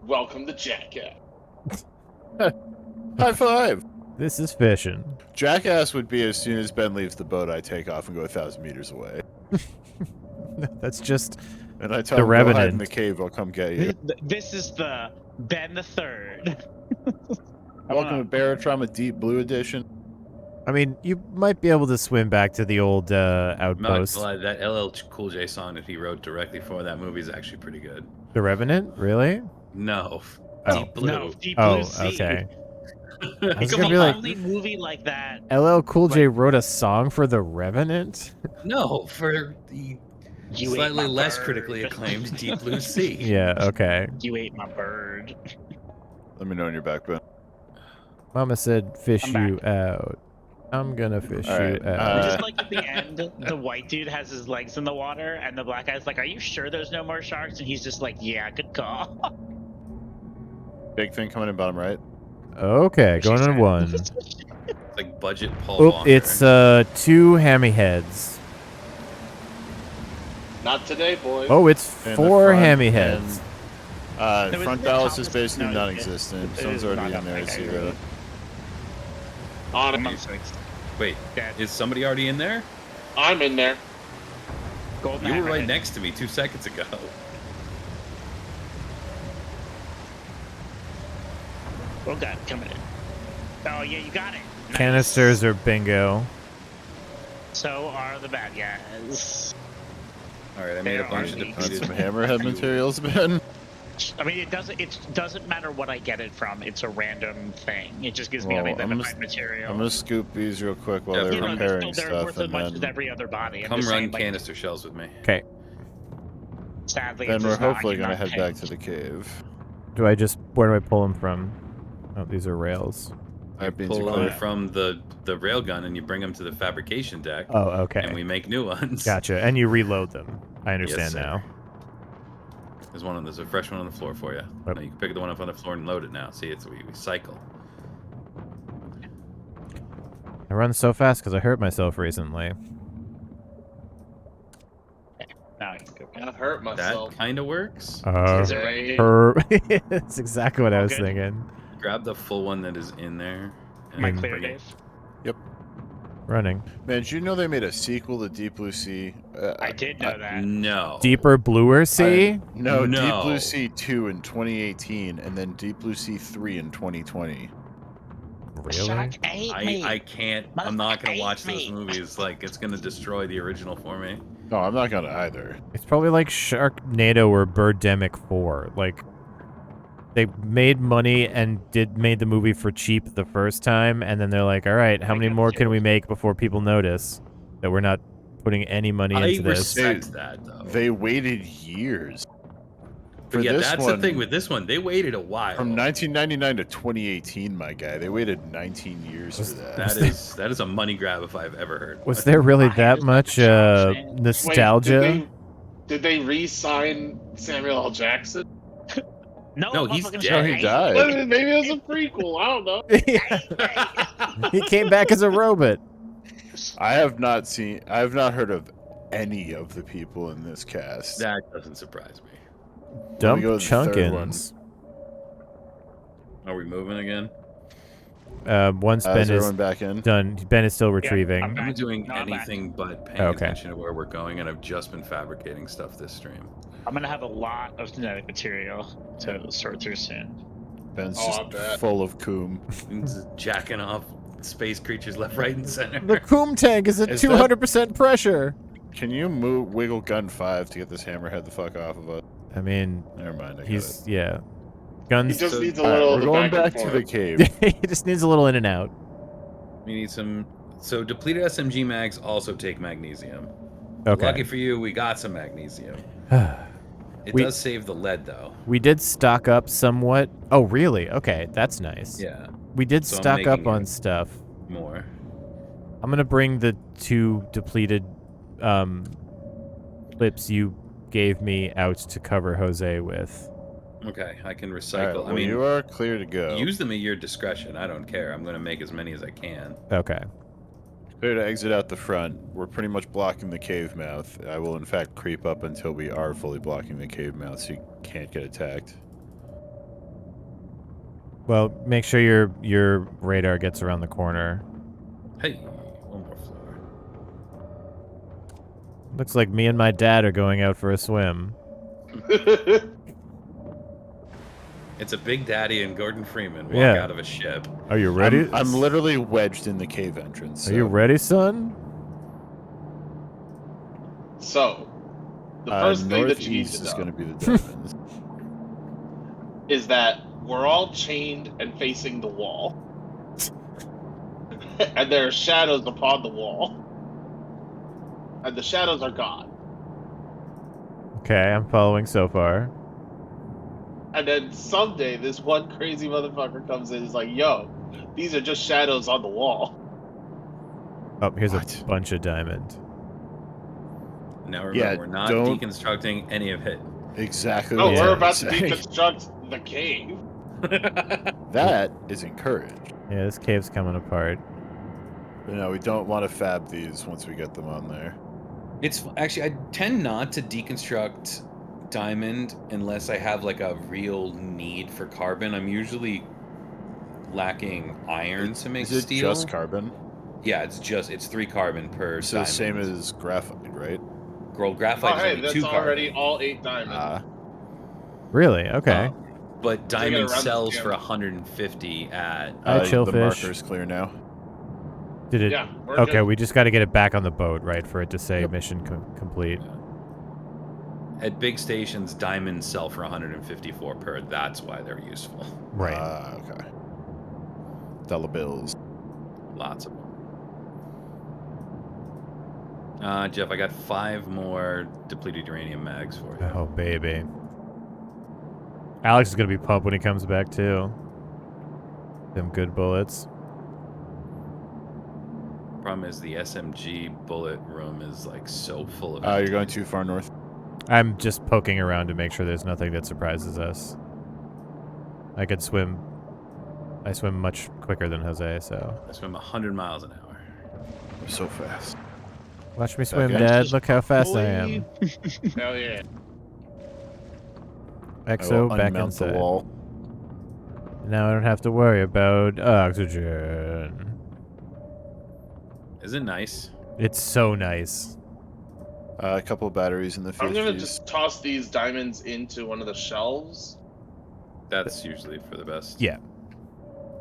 Welcome to Jackass. High five! This is fishing. Jackass would be as soon as Ben leaves the boat, I take off and go 1,000 meters away. That's just And I tell The him, go hide in Revenant. the cave, I'll come get you. This is the Ben the Third. Welcome to Barotrauma Deep Blue Edition. I mean, you might be able to swim back to the old I'm not gonna outpost. lie, that LL Cool J song that he wrote directly for that movie is actually pretty good. The Revenant? Really? No, Oh. Deep Blue. No, Deep Blue Oh, Sea. okay. I was It's gonna the be like- only movie like that. LL Cool J wrote a song for The Revenant? No, for the You ate slightly my less bird. critically acclaimed Deep Blue Sea. Yeah, okay. You ate my bird. Let me know when you're back, Ben. Mama said fish I'm you out. I'm gonna fish All right, you out. Just like at the end, the white dude has his legs in the water, and the black guy's like, "Are you sure there's no more sharks?" And he's just like, "Yeah, good call." Big thing coming in bottom right. Okay, going on 1. It's like budget Paul Oh, Walker. it's 2 hammy heads. Not today, boys. Oh, it's In the 4 front hammy and, heads. There was Front no ballast is Thomas- basically no, non-existent. it Someone's is already not in there. up, It's okay. 0. On I'm it. on 6. Wait, Dead. is somebody already in there? I'm in there. Golden You were right Hammerhead. next to me 2 seconds ago. Oh god, coming in. Oh yeah, you got it. Nice. Canisters are bingo. So are the bad guys. All right, I made a There bunch are of leaks. That's depleted. some hammerhead materials, Ben. I mean, it doesn't matter what I get it from. It's a random thing. It just gives me Well, unidentified material. I'm gonna scoop these real quick while Yeah, they're you know, repairing they're stuff, worth as and much as then every other body. I'm Come just run saying, like, canister shells with me. Okay. sadly, then it's we're just not- hopefully I gonna cannot head back pay. to the cave. Where do I pull them from? Oh, these are rails. That means Pull you them clear. from the railgun and you bring them to the fabrication deck, Oh, okay. and we make new ones. Gotcha. And you reload them. I understand sir. now. There's a fresh one on the floor for you. Yep. Now you can pick the one up on the floor and load it now. See, we cycle. I run so fast because I hurt myself recently. Now you can go. I hurt myself. That kind of works. Is it ready? That's exactly what I All was good? thinking. Grab the full one that is in there. and Am I Mm. clear, bring it- Dave? Running. Man, did you know they made a sequel to Deep Blue Sea? I did know that. No. Deeper, bluer sea? No, Deep No. Blue Sea 2 in 2018, and then Deep Blue Sea 3 in 2020. Really? Shark ate me. I can't. I'm not Motherfucker gonna ate watch those me. movies. Like, it's gonna destroy the original for me. No, I'm not gonna either. It's probably like Sharknado or Birdemic 4. Like, they made money and made the movie for cheap the first time, and then they're like, all right, how I many got more you. can we make before people notice? that we're not putting any money I into this. respect that, though. They waited years. For But yeah, this that's one, the thing with this one. They waited a while. From 1999 to 2018, my guy. They waited 19 years for that. That is a money grab if I've ever heard. Was there really My that hand is like much a shark's fin. nostalgia? Wait, did they re-sign Samuel L. Jackson? No, he's motherfucking dead. No, he died. Maybe it was a prequel. I don't know. He came back as a robot. I have not heard of any of the people in this cast. That doesn't surprise me. Dump go with the third one. Chunkins. Are we moving again? Once Ben Is is everyone back in? done, Ben is still retrieving. I'm I'm back. doing No, I'm back. anything but paying Okay. attention to where we're going, and I've just been fabricating stuff this stream. I'm gonna have a lot of genetic material to sort through soon. Ben's Oh, I just bet. full of coom. Just jacking off space creatures left, right, and center. The Coom tank is at Is that- 200% pressure. Can you wiggle gun 5 to get this hammerhead the fuck off of us? I mean, Never mind. I got he's it. yeah. He Guns. just needs a All right, little. we're of the going back back and to the forth. cave. He just needs a little in and out. We need some. So depleted SMG mags also take magnesium. Okay. Lucky for you, we got some magnesium. It We- does save the lead, though. We did stock up somewhat. Oh, really? Okay, that's nice. Yeah, We did So I'm stock up making on it. stuff. more. I'm gonna bring the 2 depleted clips you gave me out to cover Jose with. Okay, I can All right, recycle. well, I mean, you are clear to go. use them at your discretion. I don't care. I'm going to make as many as I can. Okay. Clear to exit out the front. We're pretty much blocking the cave mouth. I will, in fact, creep up until we are fully blocking the cave mouth so you can't get attacked. Well, make sure your radar gets around the corner. Hey, one more floor. Looks like me and my dad are going out for a swim. It's a Big Daddy and Gordon Freeman walk Yeah. out of a ship. Are you ready? I'm literally wedged in the cave entrance. Are you ready, son? So, the first thing that you need northeast to is know going to be the diamonds. is that we're all chained and facing the wall, and there are shadows upon the wall, and the shadows are gone. Okay, I'm following so far. And then someday, this one crazy motherfucker comes in and is like, "Yo, these are just shadows on the wall." Oh, here's What? a bunch of diamond. Now remember, Yeah, we're not don't- deconstructing any of it. Exactly. No, what we're I'm about to saying. deconstruct the cave. That is encouraged. Yeah, this cave's coming apart. But no, we don't want to fab these once we get them on there. It's actually, I tend not to deconstruct diamond unless I have like a real need for carbon. I'm usually lacking iron to make Is it steel. just carbon? Yeah, it's 3 carbon per So the diamond. same as graphite, right? Girl, Oh, graphite is hey, only that's 2 already carbon. all 8 diamonds. Ah, Really? Okay. But Take it diamond around the sells for camera. 150 at. Hi, the Chillfish. marker's clear now. Did it? Yeah, we're Okay, good. we just got to get it back on the boat, right, for it to say Yep. mission complete. At big stations, diamonds sell for 154 per. That's why they're useful. Right. Ah, okay. Dollar bills. Lots of them. Jeff, I got 5 more depleted uranium mags for you. Oh, baby. Alex is going to be pumped when he comes back, too. Them good bullets. Problem is the SMG bullet room is like so full of. You're going too far north. I'm just poking around to make sure there's nothing that surprises us. I could swim. I swim much quicker than Jose, so. I swim 100 miles an hour. We're so fast. Watch me swim, Okay. Dad. Look how fast I am. Hell yeah. I Exo, will back unmount inside. the wall. Now I don't have to worry about oxygen. Is it nice? It's so nice. A couple of batteries in the I'm fish gonna fuse. just toss these diamonds into one of the shelves. That's usually for the best. Yeah.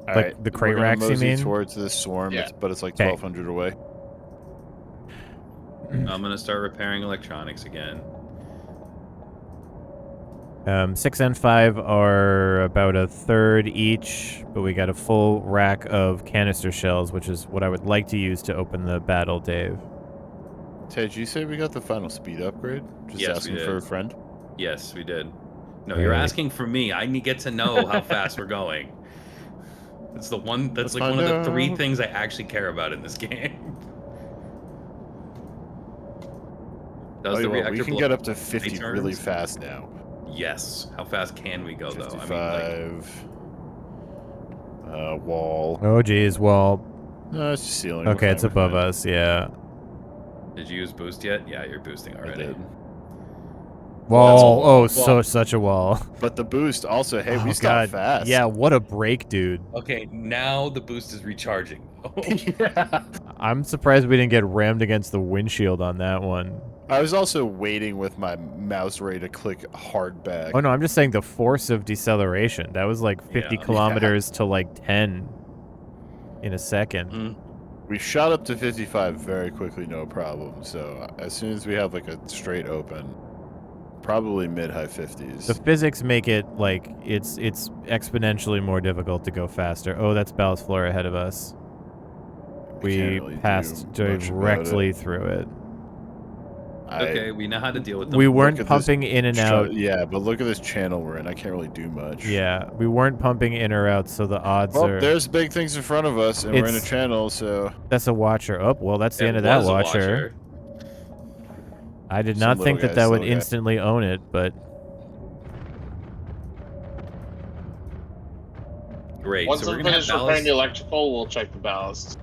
All like right, the crate we're gonna racks, you mosey mean? towards this swarm, Yeah. but it's like 'Kay. 1,200 away. I'm gonna start repairing electronics again. 6 and 5 are about a third each, but we got a full rack of canister shells, which is what I would like to use to open the battle, Dave. Ted, did you say we got the final speed upgrade? Just Yes, we asking did. for a friend. Yes, we did. No, you're Right. asking for me. I need get to know how fast we're going. That's the one. That's Let's like one of find the 3 out. things I actually care about in this game. Does the Oh, well, reactor we can blow get up to 50 really turns? fast now. Yes. How fast can we go though? 55. Wall. Oh, geez. Well, No, it's just ceiling. We're okay, fine, it's we're above fine. us. Yeah. Did you use boost yet? Yeah, you're boosting I already. did. Wall. wall. Oh, so such a wall. But the boost also, hey, Oh, we start God. fast. Yeah, what a break, dude. Okay, now the boost is recharging. Yeah. I'm surprised we didn't get rammed against the windshield on that one. I was also waiting with my mouse ready to click hard back. Oh, no, I'm just saying the force of deceleration. That was like 50 Yeah. kilometers to like 10 in a second. Mm. We shot up to 55 very quickly, no problem. So as soon as we have like a straight open, probably mid-high 50s. The physics make it like it's exponentially more difficult to go faster. Oh, that's ballast floor ahead of us. We can't really passed do much about directly it. through it. Okay, we know how to deal with them. We Look weren't at this pumping in and out. Yeah, but look at this channel we're in. I can't really do much. Yeah, we weren't pumping in or out, so the odds Well, are. there's big things in front of us, and we're in a It's- channel, so That's a watcher. Oh, well, that's the It end of that was a watcher. I did Some not little think that guy, that would little guy. instantly own it, but Great. Once so we're I'm gonna have finished repairing ballast. the electrical, we'll check the ballast.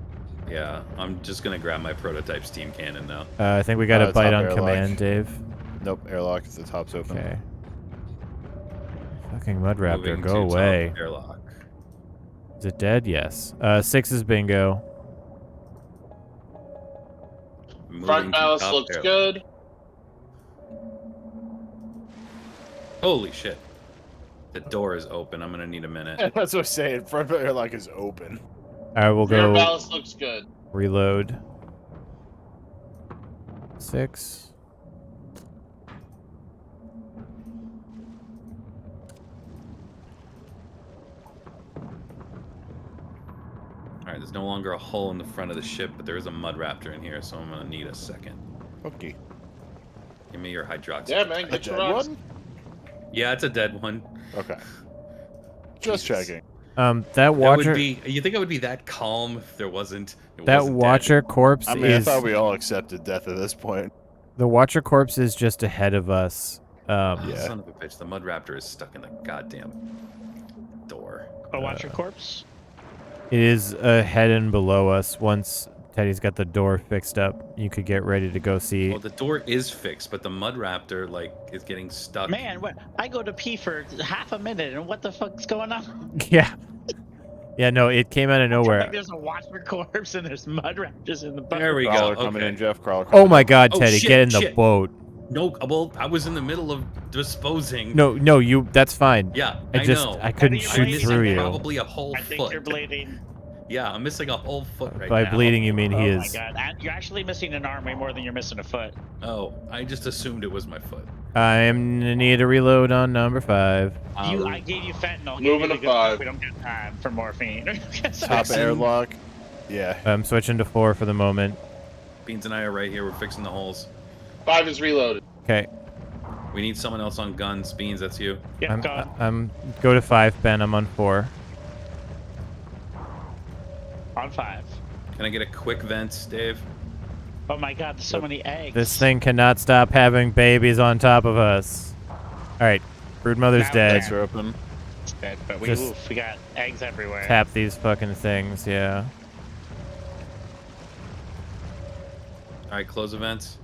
Yeah, I'm just gonna grab my prototype steam cannon now. I think we got a Top bite on airlock. command, Dave. Nope, airlock. The top's open. Okay. Fucking mud raptor, Moving go to top away. airlock. Is it dead? Yes. 6 is bingo. Moving Front to ballast top looks airlock. good. Holy shit! The door is open. I'm gonna need a minute. That's what I'm saying. Front airlock is open. All right, we'll Rear go ballast looks good. reload. 6. All right, there's no longer a hole in the front of the ship, but there is a mud raptor in here, so I'm gonna need a second. Okay. Give me your hydroxy. Yeah, man, A get your dead rocks. one? Yeah, it's a dead one. Okay. Just Jesus. checking. That That watcher. would be. You think I would be that calm if there wasn't? It That wasn't watcher corpse I mean, is. I thought we all accepted death at this point. The watcher corpse is just ahead of us. Dead. Yeah. Son of a bitch! The mud raptor is stuck in the goddamn door. Oh, watch your corpse. It is ahead and below us. Once Teddy's got the door fixed up, you could get ready to go see. Well, the door is fixed, but the mud raptor like is getting stuck. Man, what? I go to pee for half a minute, and what the fuck's going on? Yeah. Yeah, no, it came out of nowhere. Like there's a watcher corpse and there's mud raptors in the boat. There we go. Crawler coming Okay. in, Jeff. Crawler coming Oh my God, Oh, Teddy, shit, get in the shit. boat. No, well, I was in the middle of disposing. No, you. That's fine. Yeah, I just know. I couldn't I think shoot you're through bleeding. you. Probably a whole I think foot. you're bleeding. Yeah, I'm missing a whole foot right By now. bleeding, you mean he Oh my is. god, you're actually missing an arm way more than you're missing a foot. Oh, I just assumed it was my foot. I am need a reload on number 5. I gave you fentanyl. Moving Give me to the 5. We don't get time for morphine. Top Fixing- airlock. Yeah. I'm switching to 4 for the moment. Beans and I are right here. We're fixing the holes. 5 is reloaded. Okay. We need someone else on guns. Beans, that's you. Yep, gone. I'm go to 5, Ben. I'm on 4. On 5. Can I get a quick vent, Dave? Oh my god, there's so many eggs. This thing cannot stop having babies on top of us. All right, broodmother's Now dead. Lights are open. It's dead, but we Just- we got eggs everywhere. Tap these fucking things, yeah. All right, close events.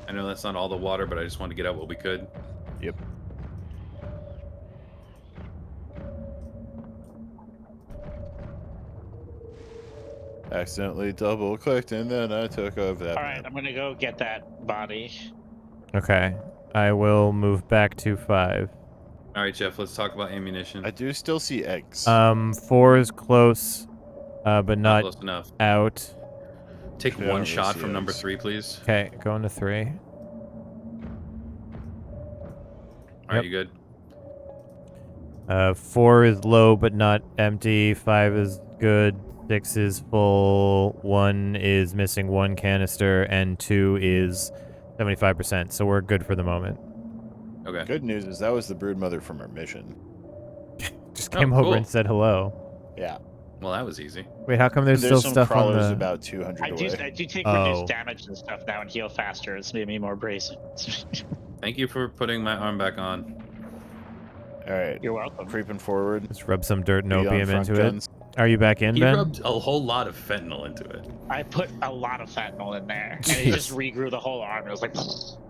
I know that's not all the water, but I just wanted to get out what we could. Yep. Accidentally double clicked and then I took over that. All right, map. I'm gonna go get that body. Okay, I will move back to 5. All right, Jeff, let's talk about ammunition. I do still see eggs. 4 is close, but not close enough. out. Take Yeah, I one don't shot see from number eggs. 3, please. Okay, going to 3. Are Yep. you good? 4 is low but not empty. 5 is good. 6 is full, 1 is missing 1 canister, and 2 is 75%. So we're good for the moment. Okay. Good news is that was the broodmother from our mission. Just came Oh, over cool. and said hello. Yeah. Well, that was easy. Wait, how come there's still some stuff on crawlers the... about 200 I away. do take Oh. reduced damage and stuff now and heal faster. It's made me more bracing. Thank you for putting my arm back on. All right. You're welcome. Creeping forward. Let's rub some dirt and Be on opium front into guns. it. Are you back in, He Ben? rubbed a whole lot of fentanyl into it. I put a lot of fentanyl in there, and it just regrew the whole arm. It was like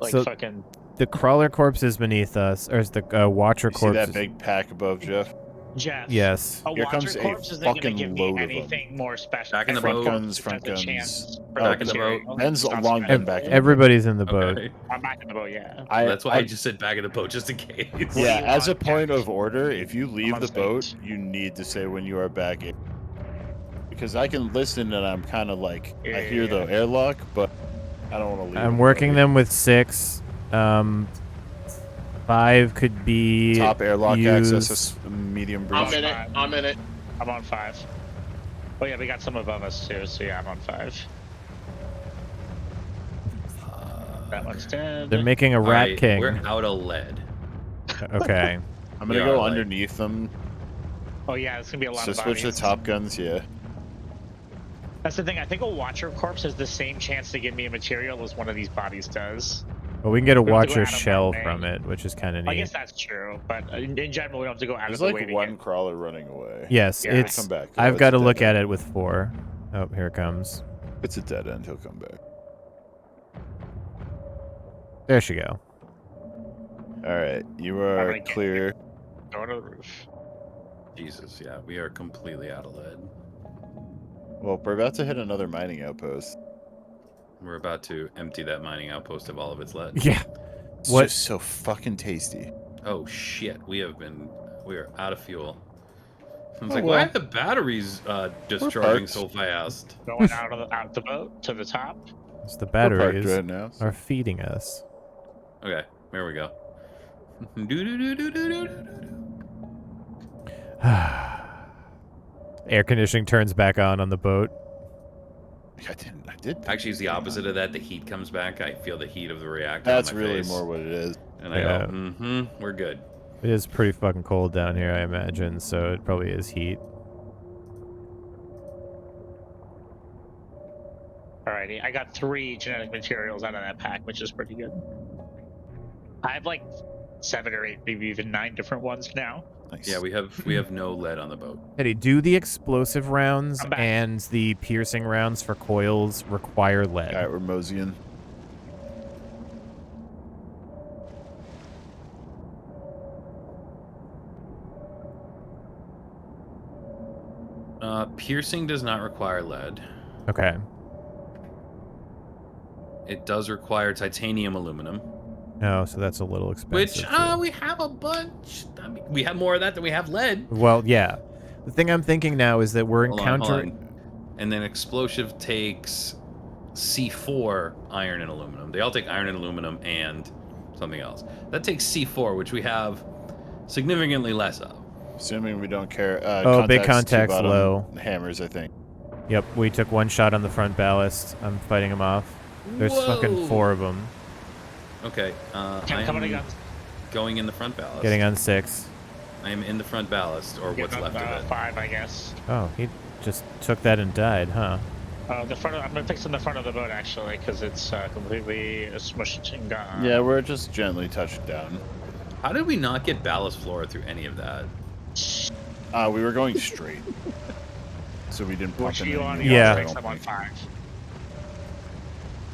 So- fucking. The crawler corpse is beneath us, or is the watcher You see corpse? that big pack above Jeff? Jeff. Yes. A Here Watcher comes a corpse isn't going to fucking give me load of them. anything more special. Back in the Every boat. corpse Front has a guns. chance Oh, for back the in the material. boat. Ben's It's not long special. been back in the Everybody's in the boat. Okay. I'm back in the boat, yeah. That's why I just said back in the boat, just in case. What do Yeah, you as a want, point Jeff? of order, if you leave on the boat, stage. you need to say when you are back in. Because I can listen and I'm kind of like, I hear the airlock, but I don't want to leave. I'm working them with 6. 5 could be Top airlock used. access, medium breach. I'm in it. I'm in it. I'm on 5. Oh yeah, we got some above us too, so yeah, I'm on 5. That one's dead. They're making a rat Alright, king. We're out of lead. Okay. I'm gonna Yeah, go like- underneath them. Oh yeah, it's gonna be a lot So of switch the bodies. top guns, yeah. That's the thing. I think a Watcher corpse has the same chance to give me a material as one of these bodies does. Well, we can get a We have to go watcher out of our shell way. from it, which is kind of I neat. guess that's true, but in general, we don't have to go out There's of the like way to one get. crawler running away. Yes, Yeah. it's. Come back. I've it's got a to look dead at end. it with 4. Oh, here it comes. It's a dead end. He'll come back. There she go. All right, you I'm are gonna get clear. Go to the roof. Jesus, yeah, we are completely out of lead. Well, we're about to hit another mining outpost. We're about to empty that mining outpost of all of its lead. Yeah. It's What- just so fucking tasty. Oh shit, we are out of fuel. I was Oh, like, well. why are the batteries discharging parked. so fast? Going out the boat to the top. It's the We're parked batteries right now. are feeding us. Okay, there we go. Do-do-do-do-do-do-do-do. Air conditioning turns back on the boat. I did. Actually, it's the opposite of that. The heat comes back. I feel the heat of the reactor. That's on my really face, more what it is. And I Yeah. go, we're good. It is pretty fucking cold down here, I imagine, so it probably is heat. Alrighty, I got 3 genetic materials out of that pack, which is pretty good. I have like 7 or 8, maybe even 9 different ones now. Nice. Yeah, we have no lead on the boat. Eddie, do the explosive rounds I'm back. and the piercing rounds for coils require lead? All right, we're moseying. Piercing does not require lead. Okay. It does require titanium aluminum, No, so that's a little expensive. which too. we have a bunch. I mean, we have more of that than we have lead. Well, yeah. The thing I'm thinking now is that we're Hold on, encountering... And then explosive takes C4 iron and aluminum. They all take iron and aluminum and something else. That takes C4, which we have significantly less of. Assuming we don't care. Oh, big contacts, contacts two bottom low. Hammers, I think. Yep, we took 1 shot on the front ballast. I'm fighting them off. There's fucking Whoa. 4 of them. Okay, I Coming am again. going in the front ballast. Getting on 6. I am in the front ballast, or what's left of it. 5, I guess. Oh, he just took that and died, huh? The front. I'm gonna fix in the front of the boat actually, because it's completely smushed and gone. Yeah, we're just gently touched down. How did we not get ballast flora through any of that? We were going straight. So we didn't pump Which in you any on? new You Yeah. on oil, I 6, don't I'm on think. 5.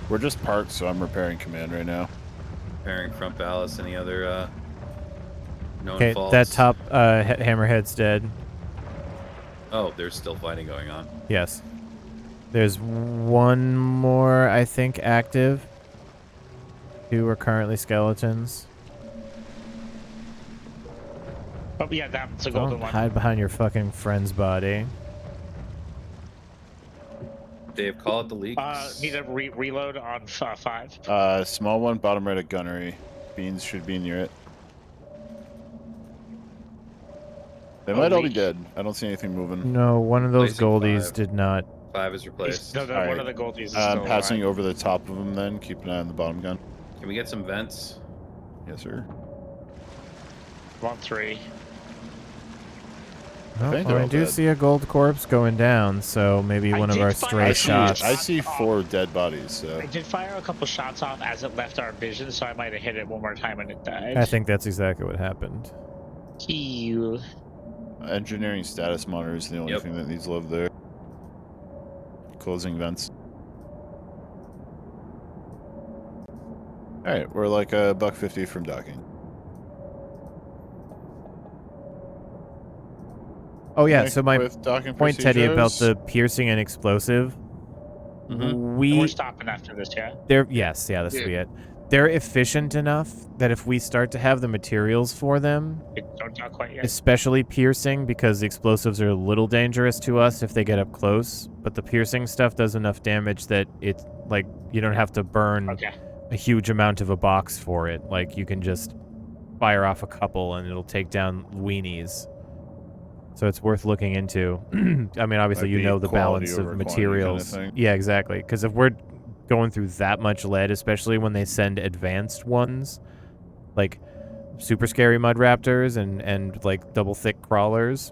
We're just parked, so I'm repairing command right now. Repairing front ballast, any other known Okay, faults? that top hammerhead's dead. Oh, there's still fighting going on. Yes. There's 1 more, I think, active. 2 are currently skeletons. Oh yeah, that's a golden Don't one. hide behind your fucking friend's body. Dave, call it the leaks. Need a reload on 5. Small one, bottom right of gunnery. Beans should be near it. They might all be dead. I don't see anything moving. No, one of those Replacing goldies 5. did not. 5 is replaced. No, All one right. of the goldies is I'm still passing alive. over the top of them then. Keep an eye on the bottom gun. Can we get some vents? Yes, sir. I'm on 3. Oh, think well, they're I all do dead. see a gold corpse going down, so maybe I one of did our fire stray a I few shots. see 4 dead bodies. So I did fire a couple shots off as it left our vision, so I might have hit it one more time and it died. I think that's exactly what happened. Heal. engineering status monitor is the only Yep. thing that needs love there. Closing vents. All right, we're like a $1.50 from docking. Oh yeah, Okay, so my with docking point, Teddy, about procedures. the piercing and explosive. Mhm. And We we're stopping after this, yeah? they're yes, yeah, this will be it. They're efficient enough that if we start to have the materials for them, Don't talk quite yet. especially piercing, because the explosives are a little dangerous to us if they get up close, but the piercing stuff does enough damage that it's like you don't have to burn Okay. a huge amount of a box for it. Like you can just fire off a couple and it'll take down weenies. So it's worth looking into. I mean, obviously, Might you be know the quality balance of over quantity materials. kinda thing. Yeah, exactly. Because if we're going through that much lead, especially when they send advanced ones, like super scary mud raptors and like double thick crawlers.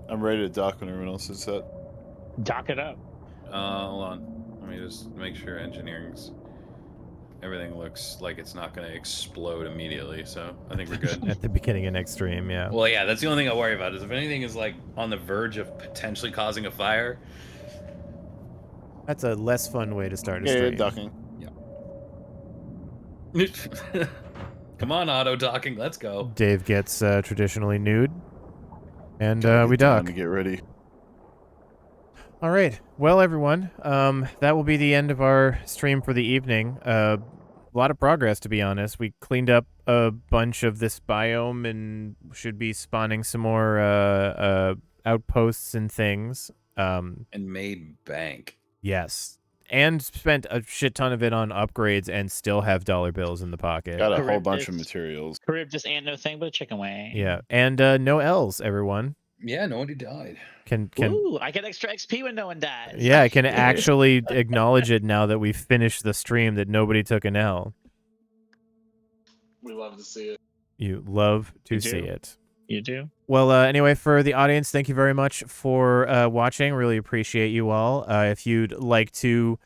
I'm ready to dock when everyone else is set. Dock it up. Hold on. Let me just make sure engineering's... Everything looks like it's not going to explode immediately, so I think we're good. At the beginning of next stream, yeah. Well, yeah, that's the only thing I worry about, is if anything is, like, on the verge of potentially causing a fire. That's a less fun way to start a Yeah, stream. docking. Come on, auto-docking, let's go. Dave gets traditionally nude, and Gotta we get down dock. to get ready. All right. Well, everyone, that will be the end of our stream for the evening. A lot of progress, to be honest. We cleaned up a bunch of this biome and should be spawning some more outposts and things. And made bank. Yes. And spent a shit ton of it on upgrades and still have dollar bills in the pocket. Got a whole Correct. bunch of materials. Carib just ain't no thing but a chicken wing. Yeah. And no L's, everyone. Yeah, nobody died. Can Ooh, I get extra XP when no one dies. Yeah, I can actually acknowledge it now that we've finished the stream that nobody took an L. We love to see it. You love to You see do. it. You do? Well, anyway, for the audience, thank you very much for watching. Really appreciate you all. If you'd like to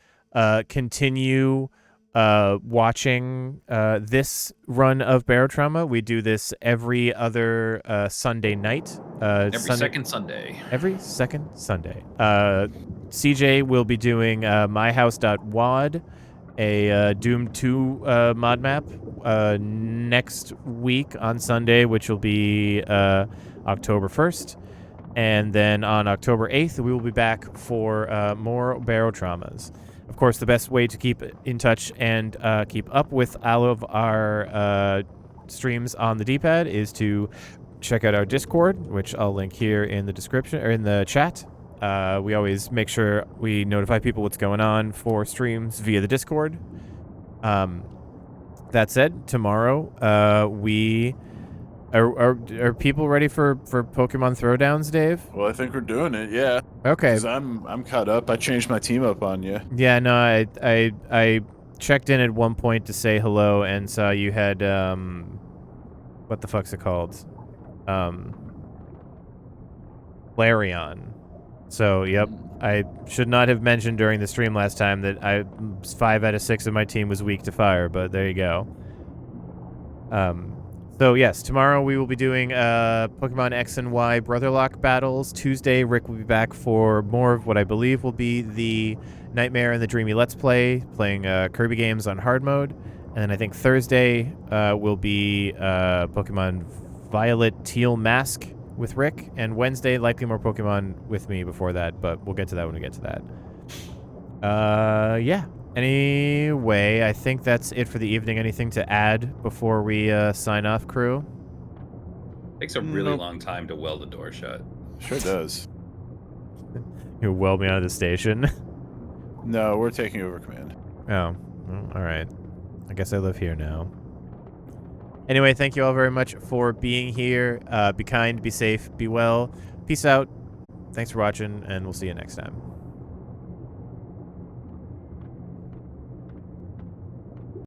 continue watching this run of Barotrauma, we do this every other Sunday night. Every second Sunday. Every second Sunday. CJ will be doing myhouse.wad, a Doom 2 mod map next week on Sunday, which will be October 1st. And then on October 8th, we will be back for more Barotraumas. Of course, the best way to keep in touch and keep up with all of our streams on the D-pad is to check out our Discord, which I'll link here in the description or in the chat. We always make sure we notify people what's going on for streams via the Discord. That said, tomorrow we are people ready for Pokemon Throwdowns, Dave? Well, I think we're doing it. Yeah. Okay. 'Cause I'm caught up. I changed my team up on you. Yeah, no, I checked in at one point to say hello and saw you had what the fuck's it called? Flareon. So, yep. I should not have mentioned during the stream last time that 5 out of 6 of my team was weak to fire, but there you go. So yes, tomorrow we will be doing Pokemon X and Y Brotherlock battles. Tuesday, Rick will be back for more of what I believe will be the Nightmare and the Dreamy Let's Play, playing Kirby games on hard mode. And then I think Thursday will be Pokemon Violet Teal Mask with Rick. And Wednesday, likely more Pokemon with me before that, but we'll get to that when we get to that. Yeah. Anyway, I think that's it for the evening. Anything to add before we sign off, crew? Takes a really Nope. long time to weld the door shut. Sure does. You weld me out of the station? No, we're taking over command. Oh, well, all right. I guess I live here now. Anyway, thank you all very much for being here. Be kind, be safe, be well. Peace out. Thanks for watching, and we'll see you next time.